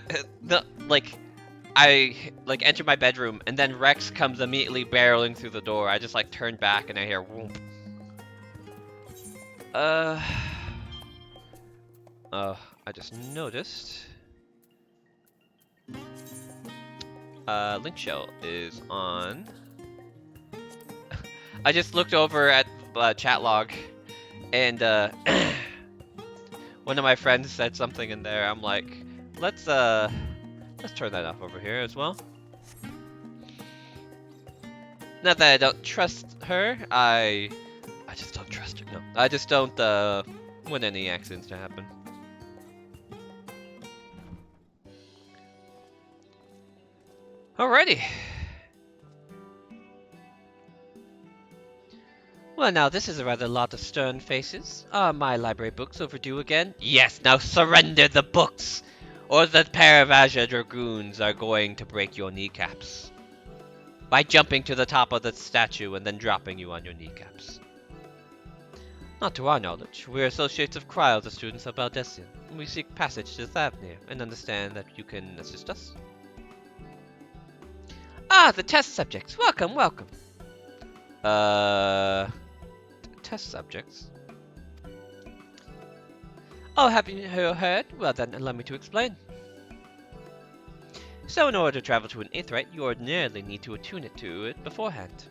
enter my bedroom, and then Rex comes immediately barreling through the door. I just like turn back, and I hear whoomp. I just noticed. Link shell is on. I just looked over at chat log, and one of my friends said something in there. I'm like, let's turn that off over here as well. Not that I don't trust her, I just don't trust her. No, I just don't want any accidents to happen. Alrighty. Well, now this is a rather lot of stern faces. Are my library books overdue again? Yes, now surrender the books, or the pair of Azure Dragoons are going to break your kneecaps by jumping to the top of the statue and then dropping you on your kneecaps. Not to our knowledge. We're associates of Cryo, the students of Baldessian. We seek passage to Thavnir, and understand that you can assist us. Ah, the test subjects. Welcome, welcome. Test subjects? Oh, have you heard? Well then, allow me to explain. So in order to travel to an aetheryte, you ordinarily need to attune it to it beforehand.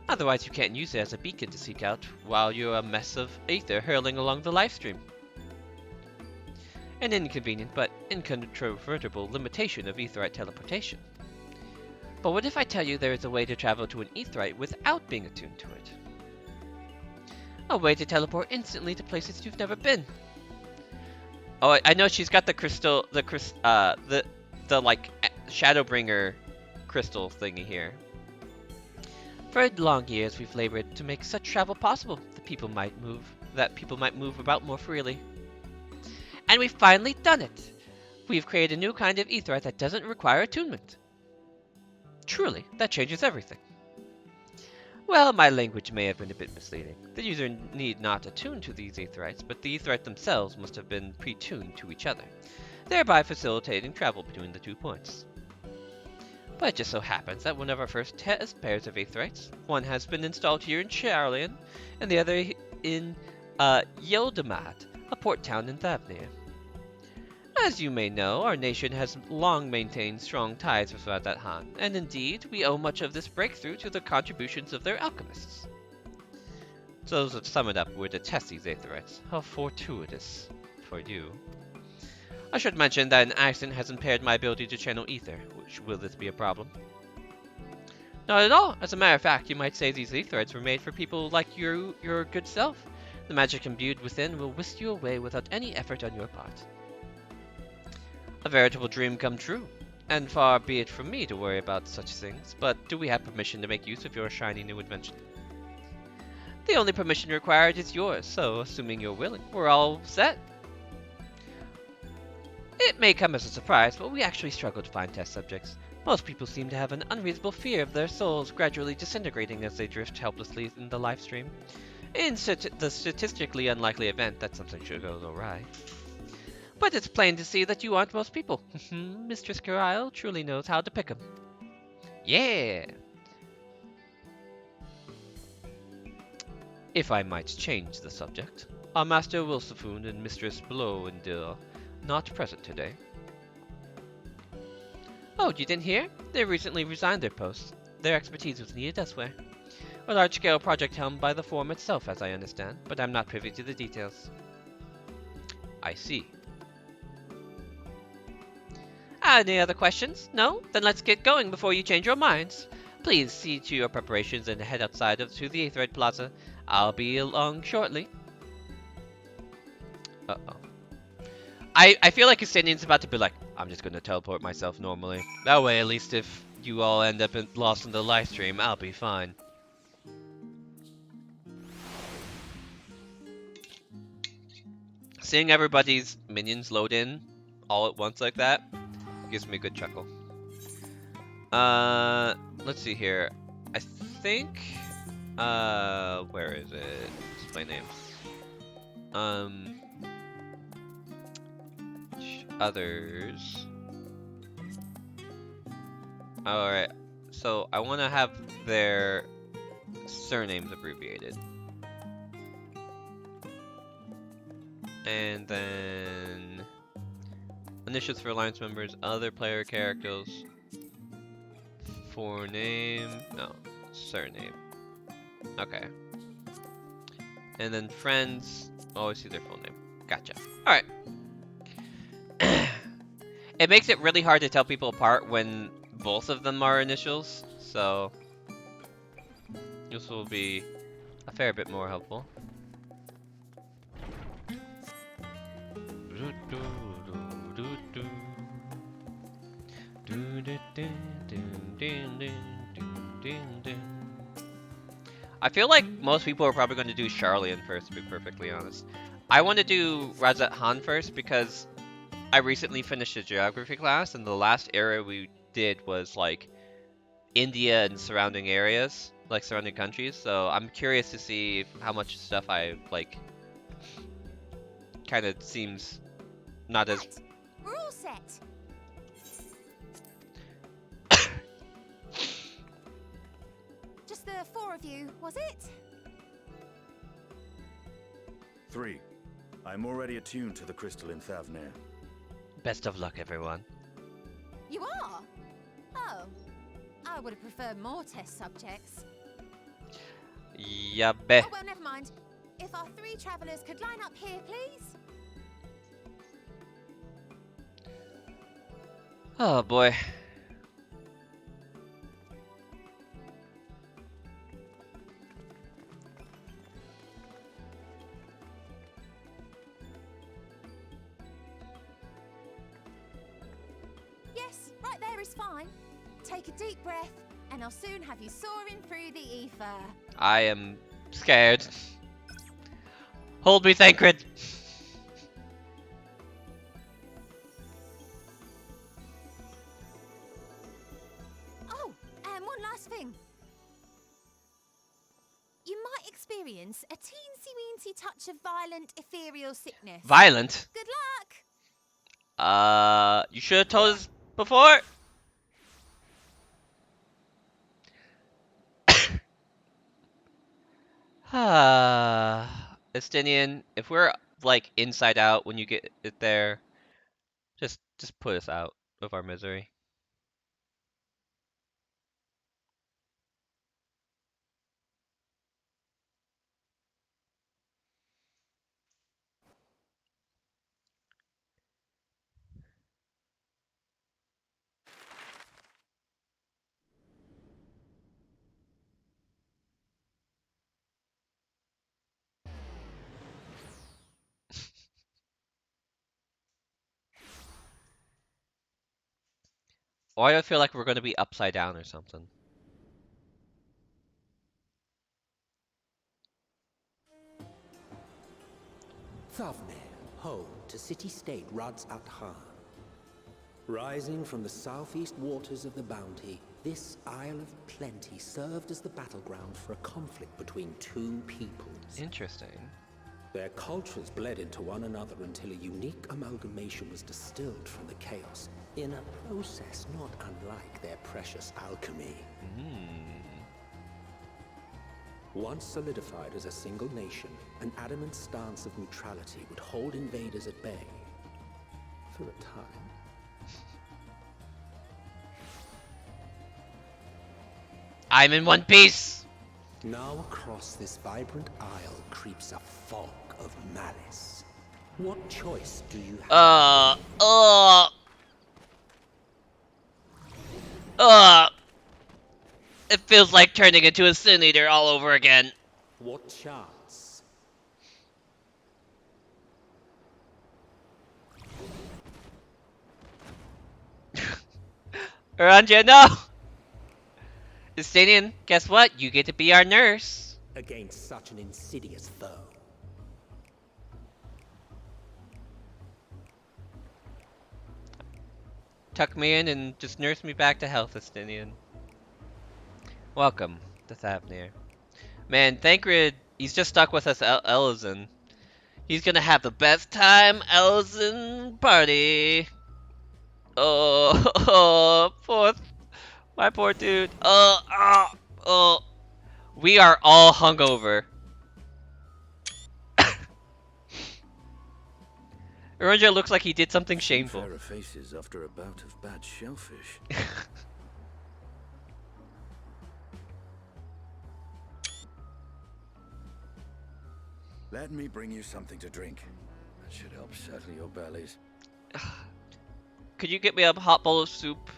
Otherwise you can't use it as a beacon to seek out while you're a mess of aether hurling along the lifestream. An inconvenient but incontrovertible limitation of aetheryte teleportation. But what if I tell you there is a way to travel to an aetheryte without being attuned to it? A way to teleport instantly to places you've never been. Oh, I know she's got the crystal, the like Shadowbringer crystal thingy here. For long years, we've labored to make such travel possible that people might move about more freely. And we've finally done it. We've created a new kind of aetheryte that doesn't require attunement. Truly, that changes everything. Well, my language may have been a bit misleading. The user need not attune to these aetherytes, but the aetherytes themselves must have been pre-tuned to each other, thereby facilitating travel between the 2 points. But it just so happens that one of our first test pairs of aetherytes, one has been installed here in Charlian, and the other in Yildimat, a port town in Thavnir. As you may know, our nation has long maintained strong ties with Radat-Han, and indeed, we owe much of this breakthrough to the contributions of their alchemists. So to sum it up, we're to test these aetherytes. How fortuitous for you. I should mention that an accident has impaired my ability to channel ether, which will this be a problem? Not at all. As a matter of fact, you might say these aetherytes were made for people like your good self. The magic imbued within will whisk you away without any effort on your part. A veritable dream come true, and far be it from me to worry about such things, but do we have permission to make use of your shiny new invention? The only permission required is yours, so assuming you're willing, we're all set. It may come as a surprise, but we actually struggle to find test subjects. Most people seem to have an unreasonable fear of their souls gradually disintegrating as they drift helplessly in the live stream. In the statistically unlikely event that something should go awry. But it's plain to see that you aren't most people. Mistress Kiriel truly knows how to pick 'em. Yeah! If I might change the subject, our Master Wilsafund and Mistress Blowendir not present today. Oh, you didn't hear? They recently resigned their posts. Their expertise was needed elsewhere. A large-scale project helmed by the Forum itself, as I understand, but I'm not privy to the details. I see. Any other questions? No? Then let's get going before you change your minds. Please see to your preparations and head outside to the Aetheryte Plaza. I'll be along shortly. Uh-oh. I feel like Justinian's about to be like, I'm just gonna teleport myself normally. That way, at least if you all end up lost in the live stream, I'll be fine. Seeing everybody's minions load in all at once like that gives me a good chuckle. Let's see here. I think, where is it? Display names. Others. Alright, so I want to have their surnames abbreviated. And then initials for alliance members, other player characters, forename, no, surname. Okay. And then friends, always see their full name. Gotcha. Alright. It makes it really hard to tell people apart when both of them are initials, so this will be a fair bit more helpful. I feel like most people are probably going to do Charlian first, to be perfectly honest. I want to do Radat-Han first because I recently finished a geography class, and the last area we did was like India and surrounding areas, like surrounding countries. So I'm curious to see how much stuff I like. Kind of seems not as. We're all set. Just the 4 of you, was it? 3. I'm already attuned to the crystal in Thavnir. Best of luck, everyone. You are? Oh. I would have preferred more test subjects. Yeah, Oh, well, never mind. If our 3 travelers could line up here, please. Oh boy. air is fine. Take a deep breath, and I'll soon have you soaring through the ether. I am scared. Hold me, Thancred. Oh, and one last thing. You might experience a teensy-weensy touch of violent ethereal sickness. Violent? Good luck! You should have told us before. Estinian, if we're like inside out when you get it there, just put us out of our misery. Why do I feel like we're gonna be upside down or something? Thavnir, home to city-state Rads at Han. Rising from the southeast waters of the Bounty, this Isle of Plenty served as the battleground for a conflict between two peoples. Interesting. Their cultures bled into one another until a unique amalgamation was distilled from the chaos, in a process not unlike their precious alchemy. Once solidified as a single nation, an adamant stance of neutrality would hold invaders at bay for a time. I'm in one piece! Now across this vibrant isle creeps a fog of malice. What choice do you have? It feels like turning into a Sin Eater all over again. What chance? Aranja, no! Estinian, guess what? You get to be our nurse. Against such an insidious foe. Tuck me in and just nurse me back to health, Estinian. Welcome to Thavnir. Man, Thancred, he's just stuck with us, Elizin. He's gonna have the best time, Elizin party. Oh, my poor dude. We are all hungover. Aranja looks like he did something shameful. Fairer faces after a bout of bad shellfish. Let me bring you something to drink. That should help settle your bellies. Could you get me a hot bowl of soup?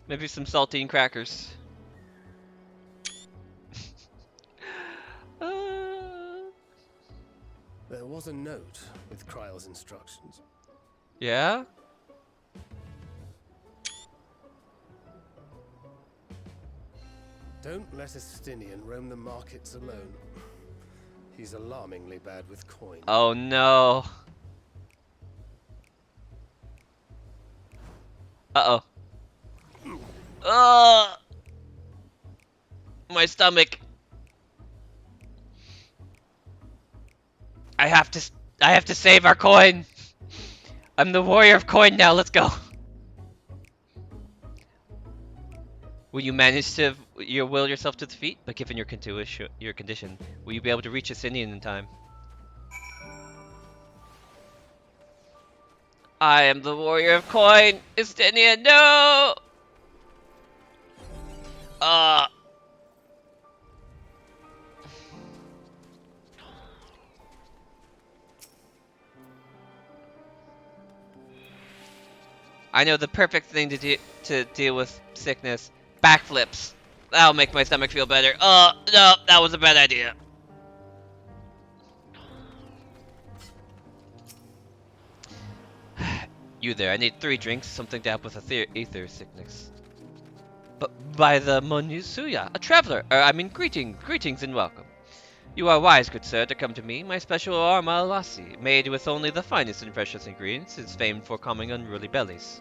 Maybe some saltine crackers. There was a note with Kryle's instructions. Yeah? Don't let Estinian roam the markets alone. He's alarmingly bad with coin. Oh no. Uh-oh. My stomach. I have to save our coin. I'm the warrior of coin now. Let's go. Will you manage to will yourself to defeat? But given your condition, will you be able to reach Asinian in time? I am the warrior of coin. Estinian, no! I know the perfect thing to deal with sickness. Backflips. That'll make my stomach feel better. No, that was a bad idea. You there, I need 3 drinks, something to help with the ether sickness. But by the Monusuya, a traveler, greetings and welcome. You are wise, good sir, to come to me. My special arma lassi, made with only the finest and freshest ingredients, is famed for calming unruly bellies.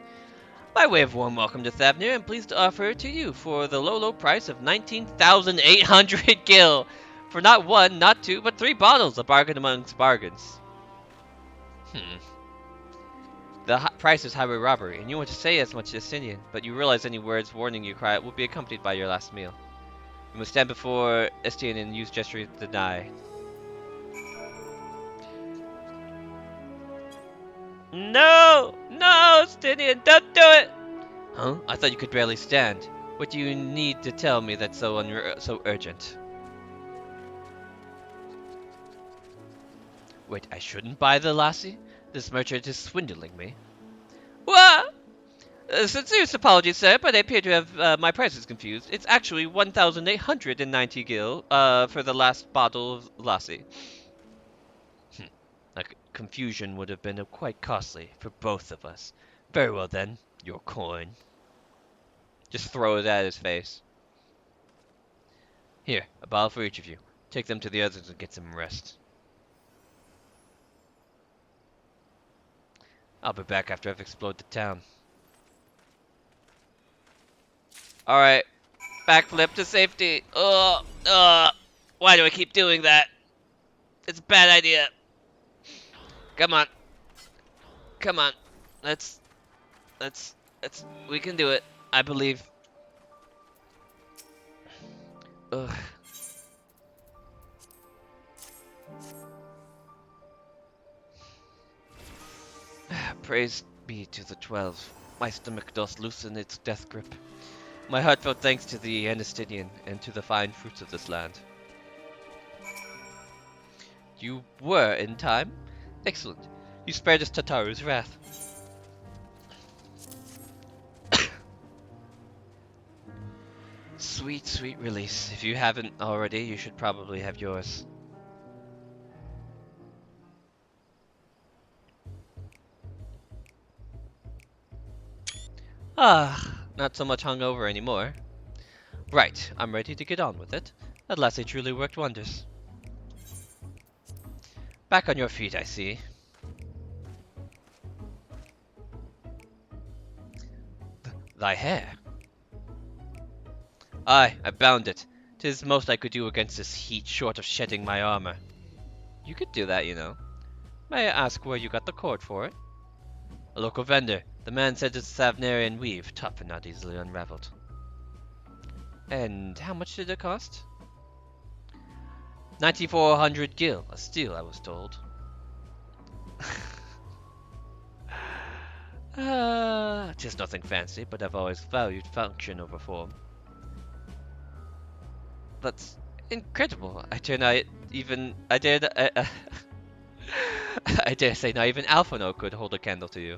By way of warm welcome to Thavnir, I'm pleased to offer it to you for the low price of 19,800 gil. For not 1, not 2, but 3 bottles, a bargain amongst bargains. The price is highway robbery, and you want to say as much as Justinian, but you realize any words warning you cry out will be accompanied by your last meal. You must stand before Estienne and use gesture to deny. No! No, Justinian, don't do it! Huh? I thought you could barely stand. What do you need to tell me that's so urgent? Wait, I shouldn't buy the lassie? This merchant is swindling me. What? Sincerest apologies, sir, but I appear to have my prices confused. It's actually 1,890 gil for the last bottle of lassie. That confusion would have been quite costly for both of us. Very well then, your coin. Just throw it at his face. Here, a bottle for each of you. Take them to the others and get some rest. I'll be back after I've explored the town. Alright, backflip to safety. Why do I keep doing that? It's a bad idea. Come on. Come on. Let's, we can do it. I believe. Ugh. Praise be to the 12. My stomach doth loosen its death grip. My heartfelt thanks to the Anastidian and to the fine fruits of this land. You were in time? Excellent. You spared us Tataru's wrath. Sweet, sweet release. If you haven't already, you should probably have yours. Not so much hungover anymore. Right, I'm ready to get on with it. That lassie truly worked wonders. Back on your feet, I see. Thy hair. Aye, I bound it. 'Tis most I could do against this heat, short of shedding my armor. You could do that, you know. May I ask where you got the cord for it? A local vendor. The man said it's Thavnarian weave, tough and not easily unraveled. And how much did it cost? 9,400 gil, a steal, I was told. 'Tis nothing fancy, but I've always valued function over form. That's incredible. I dare say not even Alphano could hold a candle to you.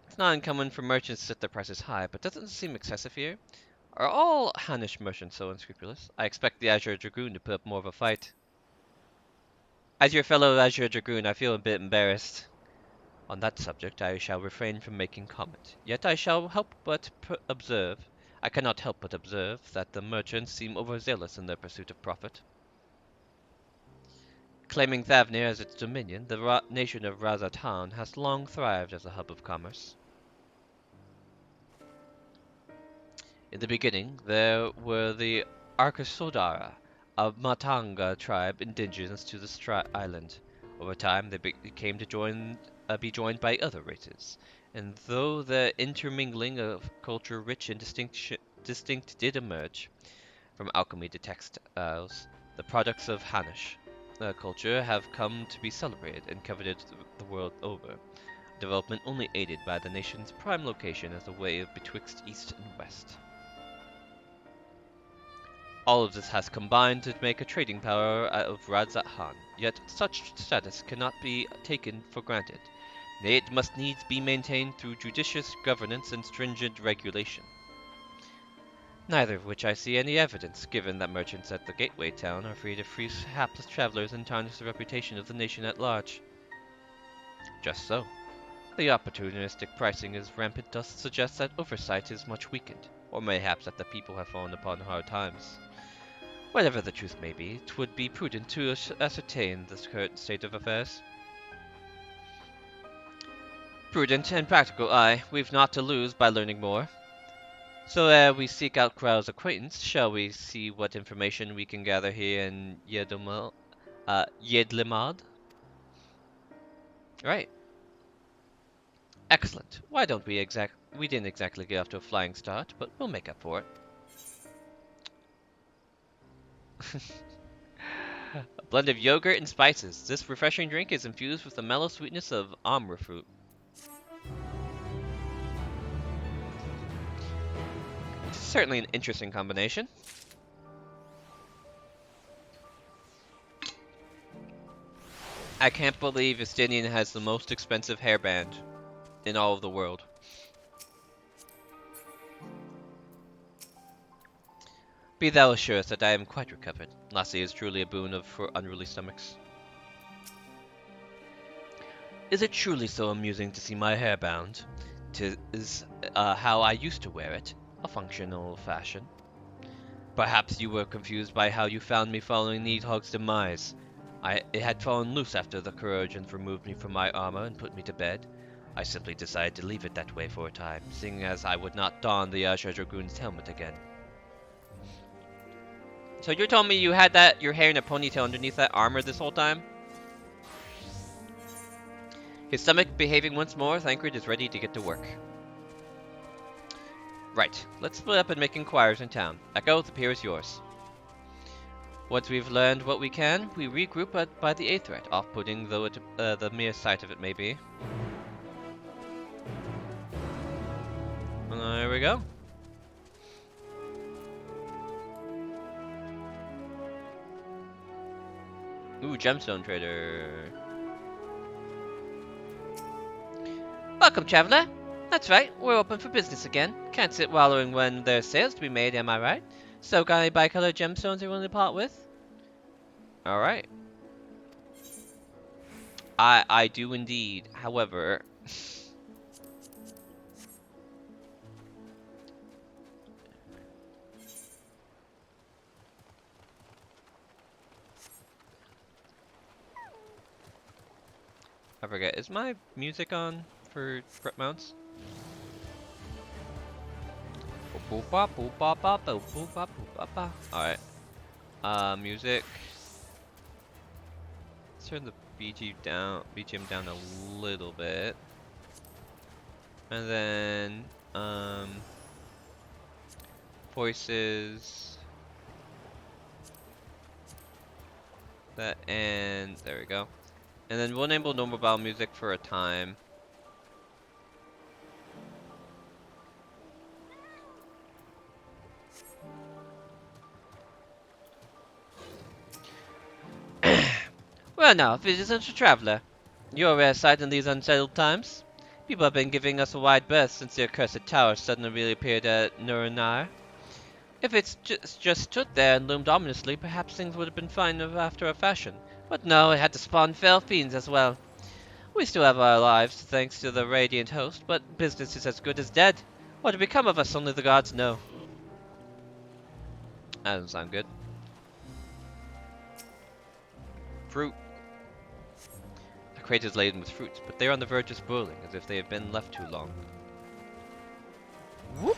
It's not uncommon for merchants to set their prices high, but doesn't it seem excessive here? Are all Hannish merchants so unscrupulous? I expect the Azure Dragoon to put up more of a fight. As your fellow Azure Dragoon, I feel a bit embarrassed. On that subject, I shall refrain from making comment. Yet I shall help but observe. I cannot help but observe that the merchants seem overzealous in their pursuit of profit. Claiming Thavnir as its dominion, the nation of Razatan has long thrived as a hub of commerce. In the beginning, there were the Arkasodara, a Matanga tribe indigenous to the island. Over time, they came to be joined by other races, and though the intermingling of culture rich and distinct did emerge, from alchemy to textiles, the products of Hannish culture have come to be celebrated and coveted the world over, a development only aided by the nation's prime location as a way betwixt east and west. All of this has combined to make a trading power of Radzat-Han, yet such status cannot be taken for granted. Nay, it must needs be maintained through judicious governance and stringent regulation. Neither of which I see any evidence, given that merchants at the gateway town are free to free hapless travelers and tarnish the reputation of the nation at large. Just so. The opportunistic pricing is rampant thus suggests that oversight is much weakened, or mayhaps that the people have fallen upon hard times. Whatever the truth may be, 'twould be prudent to ascertain the current state of affairs. Prudent and practical, aye. We've naught to lose by learning more. So ere we seek out Krau's acquaintance, shall we see what information we can gather here in Yedlimad? Right. Excellent. Why don't we didn't exactly get off to a flying start, but we'll make up for it. A blend of yogurt and spices. This refreshing drink is infused with the mellow sweetness of amra fruit. It's certainly an interesting combination. I can't believe Estinian has the most expensive hairband in all of the world. Be thou assured that I am quite recovered. Lassie is truly a boon for unruly stomachs. Is it truly so amusing to see my hair bound? 'Tis how I used to wear it, a functional fashion. Perhaps you were confused by how you found me following Needhog's demise. It had fallen loose after the Chirurgeons removed me from my armor and put me to bed. I simply decided to leave it that way for a time, seeing as I would not don the Azure Dragoon's helmet again. So you're telling me you had your hair in a ponytail underneath that armor this whole time? His stomach behaving once more, Thancred is ready to get to work. Right, let's split up and make inquiries in town. Echo, the pier is yours. Once we've learned what we can, we regroup by the Aethret, off-putting though the mere sight of it may be. There we go. Ooh, gemstone trader. Welcome, traveler. That's right, we're open for business again. Can't sit wallowing when there's sales to be made, am I right? So got any bicolored gemstones you're willing to part with? Alright. I do indeed. However, I forget, is my music on for prep mounts? Alright. Music. Let's turn the BGM down a little bit. And then, voices. That, and there we go. And then we'll enable no mobile music for a time. Well now, visitors to traveler. You're a rare sight in these unsettled times. People have been giving us a wide berth since the accursed tower suddenly reappeared at Nuranar. If it's just stood there and loomed ominously, perhaps things would have been fine after a fashion. But no, it had to spawn fell fiends as well. We still have our lives, thanks to the Radiant Host, but business is as good as dead. What to become of us, only the gods know. That doesn't sound good. Fruit. The crate is laden with fruits, but they are on the verge of spoiling, as if they have been left too long. Whoop!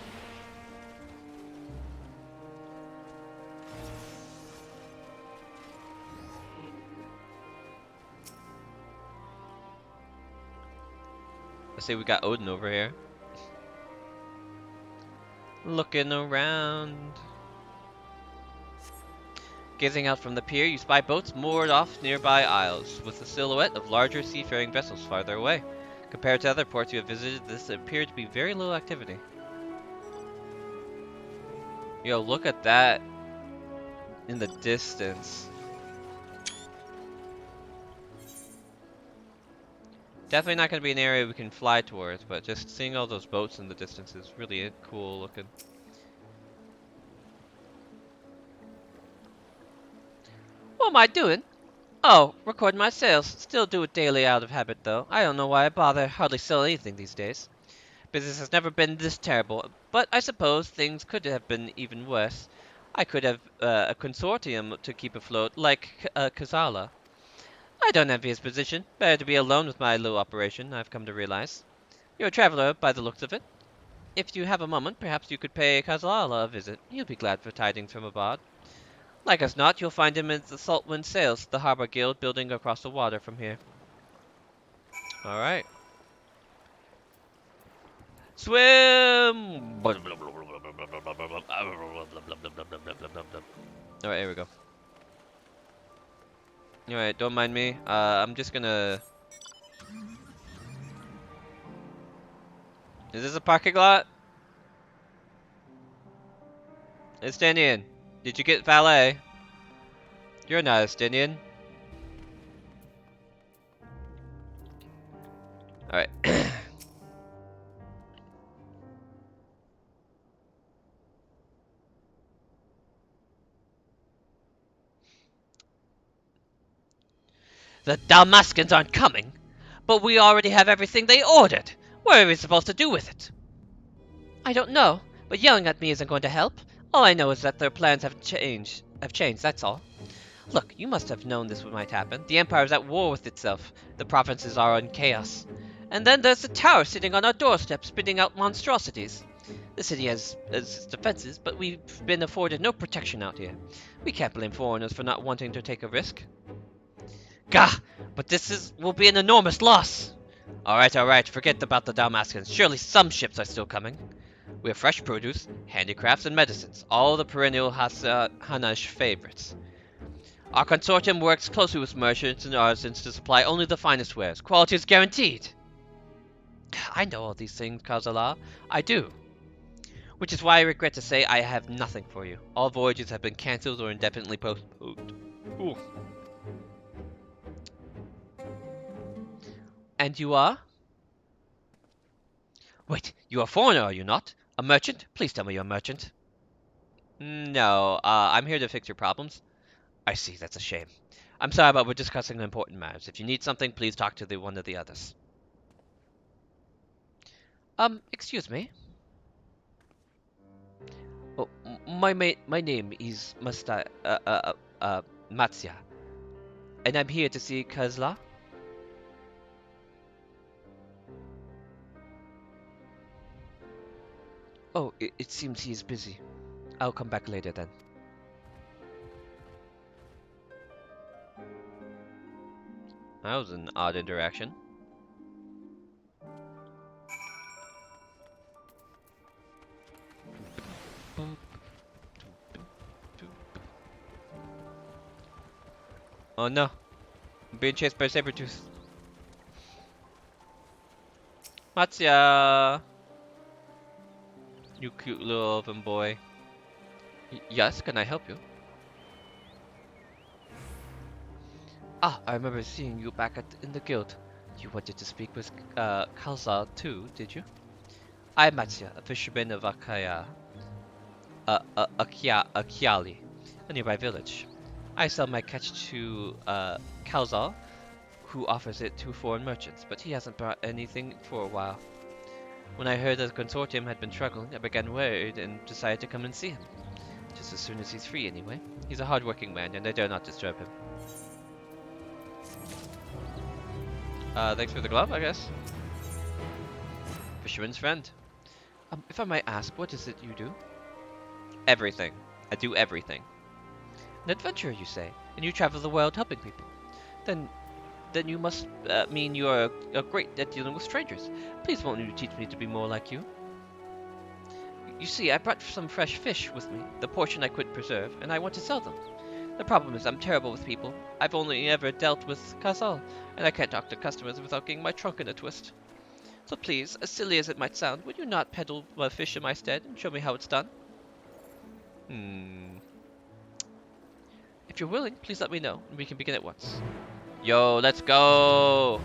I say we got Odin over here. Looking around. Gazing out from the pier, you spy boats moored off nearby isles, with the silhouette of larger seafaring vessels farther away. Compared to other ports you have visited, this appeared to be very low activity. Yo, look at that in the distance. Definitely not going to be an area we can fly towards, but just seeing all those boats in the distance is really cool looking. am I doing? Oh, record my sales. Still do it daily out of habit, though. I don't know why I bother. Hardly sell anything these days. Business has never been this terrible, but I suppose things could have been even worse. I could have a consortium to keep afloat, like Kazala. I don't envy his position. Better to be alone with my little operation, I've come to realize. You're a traveler, by the looks of it. If you have a moment, perhaps you could pay Kazala a visit. He'll be glad for tidings from abroad. Like as not, you'll find him at the Saltwind Sails, the harbor guild building across the water from here. Alright. Swim! Alright, here we go. Alright, don't mind me. I'm just gonna... Is this a parking lot? Estinian, did you get valet? You're not Estinian. Alright. The Dalmaskins aren't coming, but we already have everything they ordered. What are we supposed to do with it? I don't know, but yelling at me isn't going to help. All I know is that their plans have changed, that's all. Look, you must have known this might happen. The Empire is at war with itself. The provinces are in chaos. And then there's the tower sitting on our doorstep, spitting out monstrosities. The city has its defenses, but we've been afforded no protection out here. We can't blame foreigners for not wanting to take a risk. Gah! But will be an enormous loss! Alright, forget about the Dalmatians. Surely some ships are still coming. We have fresh produce, handicrafts, and medicines, all the perennial Hanash favorites. Our consortium works closely with merchants and artisans to supply only the finest wares. Quality is guaranteed. I know all these things, Kazala. I do. Which is why I regret to say I have nothing for you. All voyages have been cancelled or indefinitely postponed. Ooh. And you are? Wait, you are a foreigner, are you not? A merchant? Please tell me you're a merchant. No, I'm here to fix your problems. I see, that's a shame. I'm sorry, but we're discussing important matters. If you need something, please talk to one of the others. Excuse me? Oh, my name is Matsya, and I'm here to see Kazla. Oh, it seems he is busy. I'll come back later then. That was an odd interaction. Oh no, I'm being chased by Sabretooth. Matsya! You cute little elven boy. Yes, can I help you? Ah, I remember seeing you back in the guild. You wanted to speak with Kalza too, did you? I'm Matsya, a fisherman of Akiali, a nearby village. I sell my catch to Kalza, who offers it to foreign merchants, but he hasn't brought anything for a while. When I heard that the consortium had been struggling, I began worried and decided to come and see him. Just as soon as he's free, anyway. He's a hard-working man, and I dare not disturb him. Thanks for the glove, I guess. Fisherman's friend. If I might ask, what is it you do? Everything. I do everything. An adventurer, you say, and you travel the world helping people. Then you must mean you are great at dealing with strangers. Please won't you teach me to be more like you? You see, I brought some fresh fish with me, the portion I could preserve, and I want to sell them. The problem is I'm terrible with people. I've only ever dealt with Kazal, and I can't talk to customers without getting my trunk in a twist. So please, as silly as it might sound, would you not peddle my fish in my stead and show me how it's done? If you're willing, please let me know, and we can begin at once. Yo, let's go!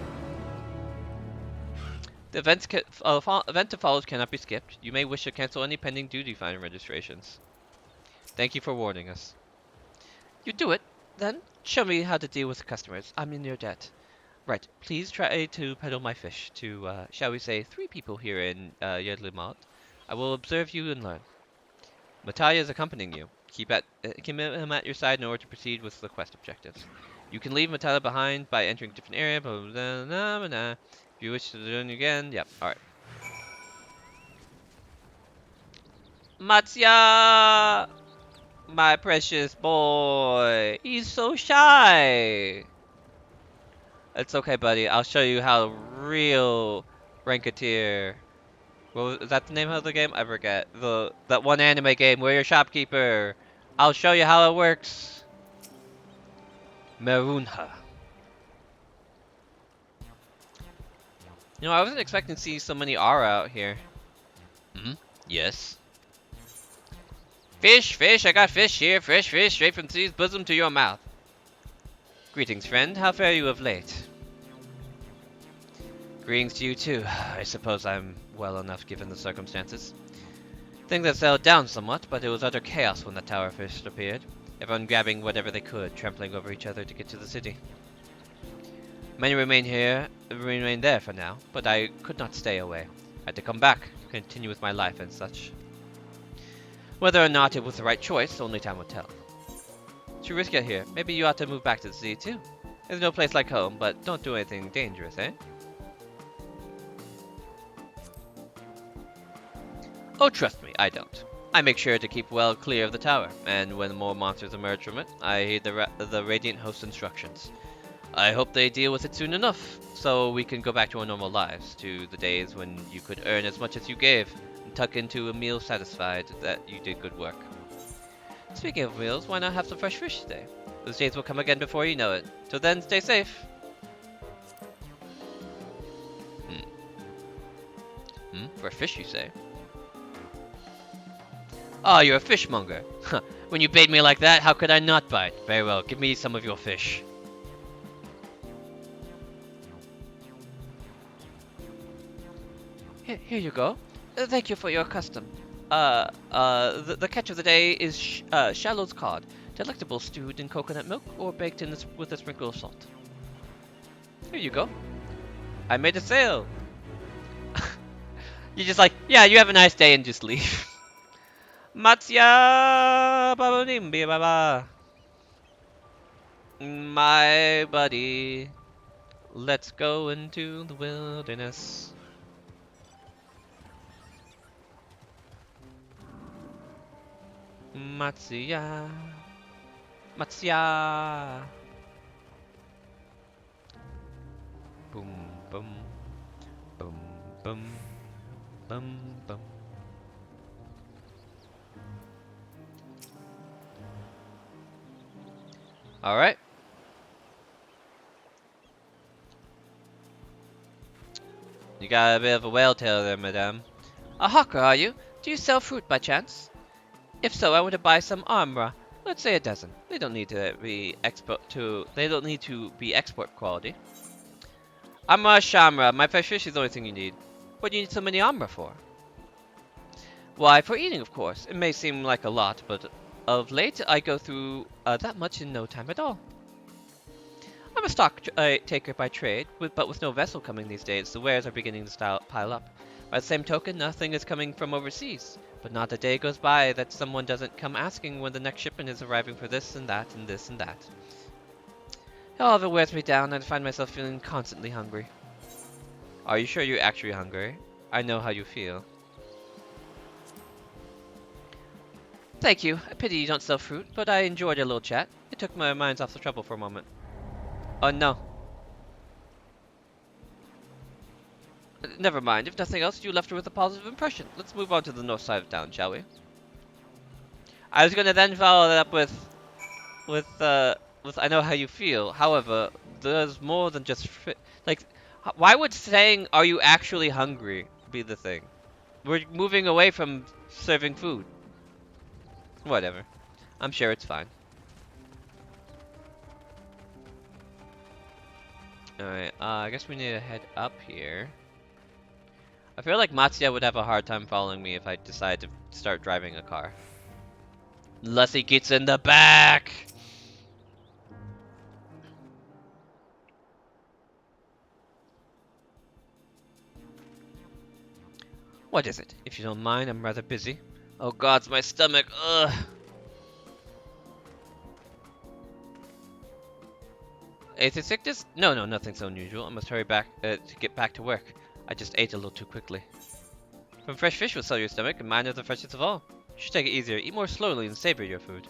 The event to follow cannot be skipped. You may wish to cancel any pending duty fine registrations. Thank you for warning us. You do it. then, show me how to deal with customers. I'm in your debt. Right, please try to peddle my fish to, shall we say, 3 people here in Yedlimod. I will observe you and learn. Matalia is accompanying you. Keep him at your side in order to proceed with the quest objectives. You can leave Matalia behind by entering a different area, blah, blah, blah, blah, blah, blah. If you wish to join again, yep, alright. Matsuya! My precious boy! He's so shy! It's okay, buddy. I'll show you how real Ranketeer. Is that the name of the game? I forget. That one anime game where you're a shopkeeper. I'll show you how it works. Merunha. You know, I wasn't expecting to see so many R out here. Hmm? Yes. Fish, fish, I got fish here. Fresh fish, straight from the sea's bosom to your mouth. Greetings, friend. How fare you of late? Greetings to you too. I suppose I'm well enough given the circumstances. Things had settled down somewhat, but it was utter chaos when the tower first appeared. Everyone grabbing whatever they could, trampling over each other to get to the city. Many remain there for now, but I could not stay away. I had to come back, continue with my life and such. Whether or not it was the right choice, only time will tell. Too risky out here. Maybe you ought to move back to the city too. There's no place like home, but don't do anything dangerous, eh? Oh, trust me, I don't. I make sure to keep well clear of the tower, and when more monsters emerge from it, I heed the Radiant Host instructions. I hope they deal with it soon enough, so we can go back to our normal lives, to the days when you could earn as much as you gave, and tuck into a meal satisfied that you did good work. Speaking of meals, why not have some fresh fish today? Those days will come again before you know it. Till then, stay safe. Fresh fish, you say? Ah, you're a fishmonger. When you bait me like that, how could I not bite? Very well, give me some of your fish. Here you go. Thank you for your custom. The catch of the day is Shallow's cod. Delectable stewed in coconut milk or baked in with a sprinkle of salt. Here you go. I made a sale. You're just like, yeah, you have a nice day and just leave. Matsuya Babonimbi Baba. My buddy. Let's go into the wilderness. Matsuya. Matsuya. Boom, boom. Boom, boom. Boom, boom. Alright. You got a bit of a whale tail there, madame. A hawker, are you? Do you sell fruit by chance? If so, I want to buy some armra. Let's say a dozen. They don't need to be export quality. Armra shamra. My fresh fish is the only thing you need. What do you need so many armra for? Why, for eating, of course. It may seem like a lot, but of late I go through that much in no time at all. I'm a stock taker by trade, but with no vessel coming these days, the wares are beginning to pile up. By the same token, nothing is coming from overseas, but not a day goes by that someone doesn't come asking when the next shipment is arriving for this and that and this and that. All of it wears me down, and I find myself feeling constantly hungry. Are you sure you're actually hungry? I know how you feel. Thank you. I pity you don't sell fruit, but I enjoyed a little chat. It took my mind off the trouble for a moment. Oh no. Never mind. If nothing else, you left her with a positive impression. Let's move on to the north side of town, shall we? I was gonna then follow that up with I know how you feel. However, there's more than just like, why would saying "Are you actually hungry" be the thing? We're moving away from serving food. Whatever. I'm sure it's fine. Alright, I guess we need to head up here. I feel like Matsuya would have a hard time following me if I decide to start driving a car. Unless he gets in the back! What is it? If you don't mind, I'm rather busy. Oh gods, my stomach. Ugh. Is it sickness? No, no, nothing so unusual. I must hurry back to get back to work. I just ate a little too quickly. From fresh fish will sell your stomach, and mine are the freshest of all. You should take it easier. Eat more slowly and savor your food.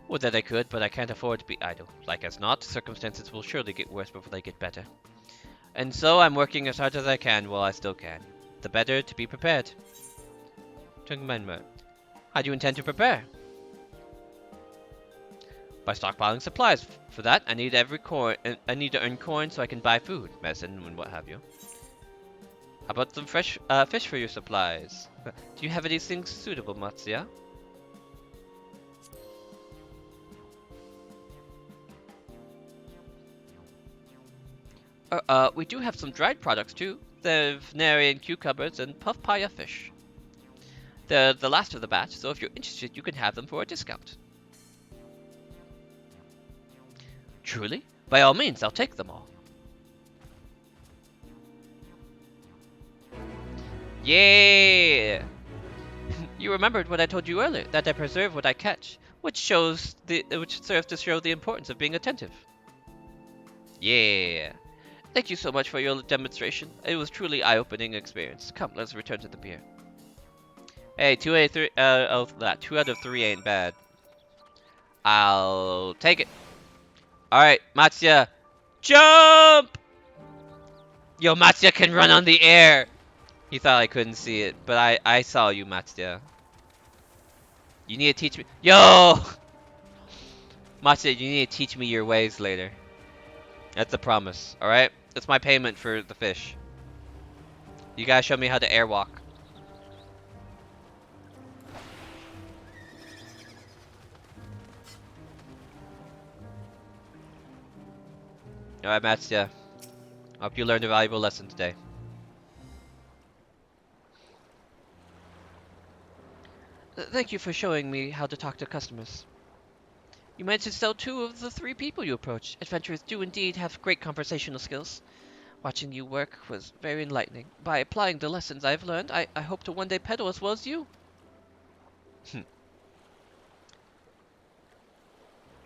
Would that I could, but I can't afford to be idle. Like as not, circumstances will surely get worse before they get better. And so I'm working as hard as I can while I still can. The better to be prepared. How do you intend to prepare? By stockpiling supplies. For that, I need every coin. I need to earn coins so I can buy food, medicine, and what have you. How about some fresh fish for your supplies? Do you have any things suitable, Matsuya? We do have some dried products too. The Venerian cucumbers and puff paya fish. They're the last of the batch, so if you're interested, you can have them for a discount. Truly? By all means, I'll take them all. Yeah! You remembered what I told you earlier, that I preserve what I catch, which serves to show the importance of being attentive. Yeah! Thank you so much for your demonstration. It was truly eye-opening experience. Come, let's return to the pier. Hey, 2 out of 3, 2 out of 3 ain't bad. I'll take it. Alright, Matsuya, jump! Yo, Matsuya can run on the air! He thought I couldn't see it, but I saw you, Matsuya. You need to teach me. Yo! Matsuya, you need to teach me your ways later. That's a promise, alright? That's my payment for the fish. You gotta show me how to airwalk. Alright, Matsuya. I hope you learned a valuable lesson today. Thank you for showing me how to talk to customers. You managed to sell 2 of the 3 people you approached. Adventurers do indeed have great conversational skills. Watching you work was very enlightening. By applying the lessons I've learned, I hope to one day peddle as well as you.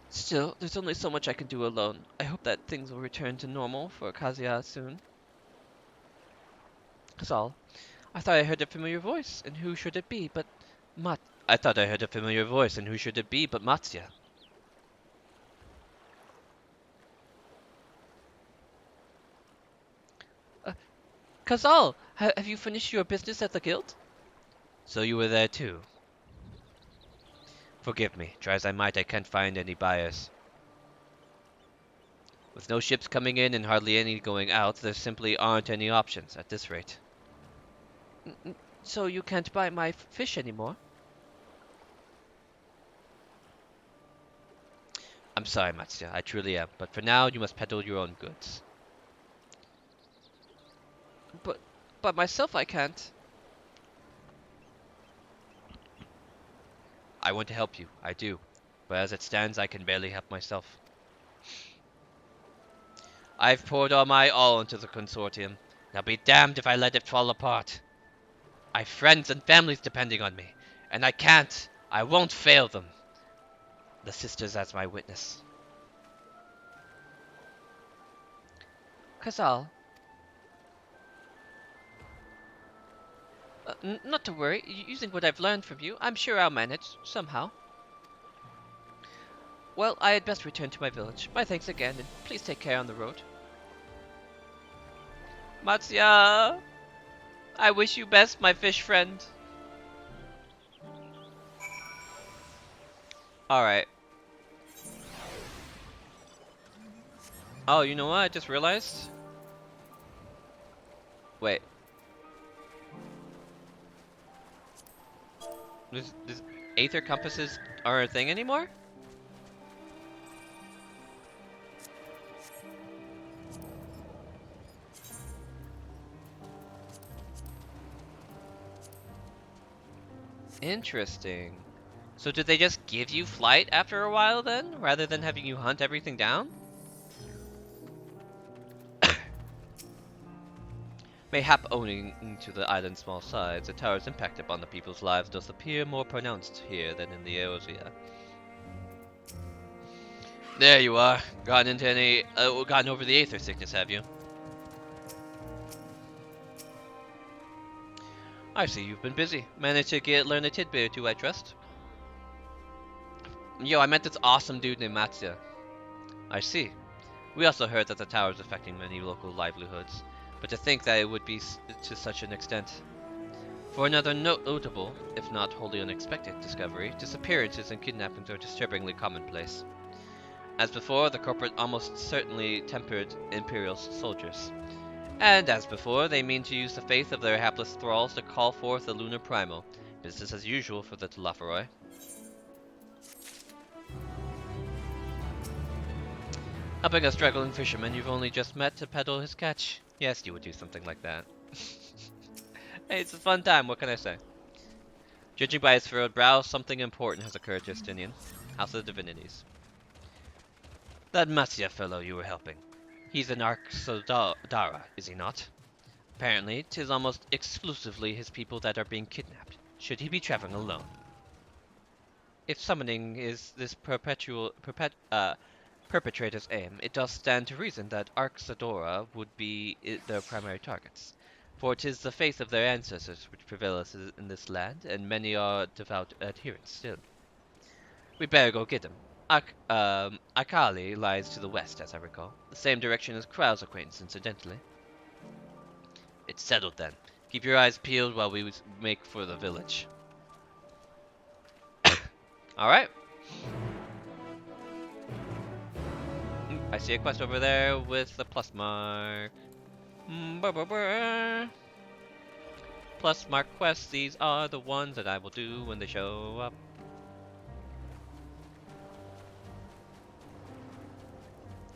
Still, there's only so much I can do alone. I hope that things will return to normal for Kazuya soon. That's all. I thought I heard a familiar voice, and who should it be but I thought I heard a familiar voice, and who should it be but Matsuya? Kazal, have you finished your business at the guild? So you were there too. Forgive me, try as I might, I can't find any buyers. With no ships coming in and hardly any going out, there simply aren't any options at this rate. So you can't buy my fish anymore? I'm sorry, Matsuya, I truly am, but for now you must peddle your own goods. But myself I can't. I want to help you, I do. But as it stands, I can barely help myself. I've poured all my all into the consortium, and I'll be damned if I let it fall apart. I've friends and families depending on me, and I won't fail them. The sisters as my witness. Kazal. Not to worry, using what I've learned from you, I'm sure I'll manage, somehow. Well, I had best return to my village. My thanks again, and please take care on the road. Matsuya! I wish you best, my fish friend. Alright. Oh, you know what? I just realized. Wait. This Aether compasses aren't a thing anymore? Interesting. So did they just give you flight after a while then, rather than having you hunt everything down? Mayhap owing to the island's small size, the tower's impact upon the people's lives does appear more pronounced here than in the Eosia. There you are. Gotten over the aether sickness, have you? I see you've been busy. Managed to learn a tidbit or two, I trust. Yo, I met this awesome dude named Matsuya. I see. We also heard that the tower is affecting many local livelihoods, but to think that it would be to such an extent. For another notable, if not wholly unexpected, discovery, disappearances and kidnappings are disturbingly commonplace. As before, the culprit almost certainly tempered Imperial soldiers. And as before, they mean to use the faith of their hapless thralls to call forth the lunar primal. Business as usual for the Telophoroi. Helping a struggling fisherman you've only just met to peddle his catch. Yes, you would do something like that. Hey, it's a fun time, what can I say? Judging by his furrowed brow, something important has occurred, Justinian. House of the Divinities. That Matsuya fellow you were helping. He's an Arxodara, is he not? Apparently, 'tis almost exclusively his people that are being kidnapped. Should he be traveling alone? If summoning is this perpetrator's aim, it does stand to reason that Arxodora would be their primary targets. For 'tis the faith of their ancestors which prevails in this land, and many are devout adherents still. We better go get him. Akali lies to the west, as I recall. The same direction as Krau's acquaintance, incidentally. It's settled then. Keep your eyes peeled while we make for the village. Alright. I see a quest over there with the plus mark. Plus mark quests, these are the ones that I will do when they show up.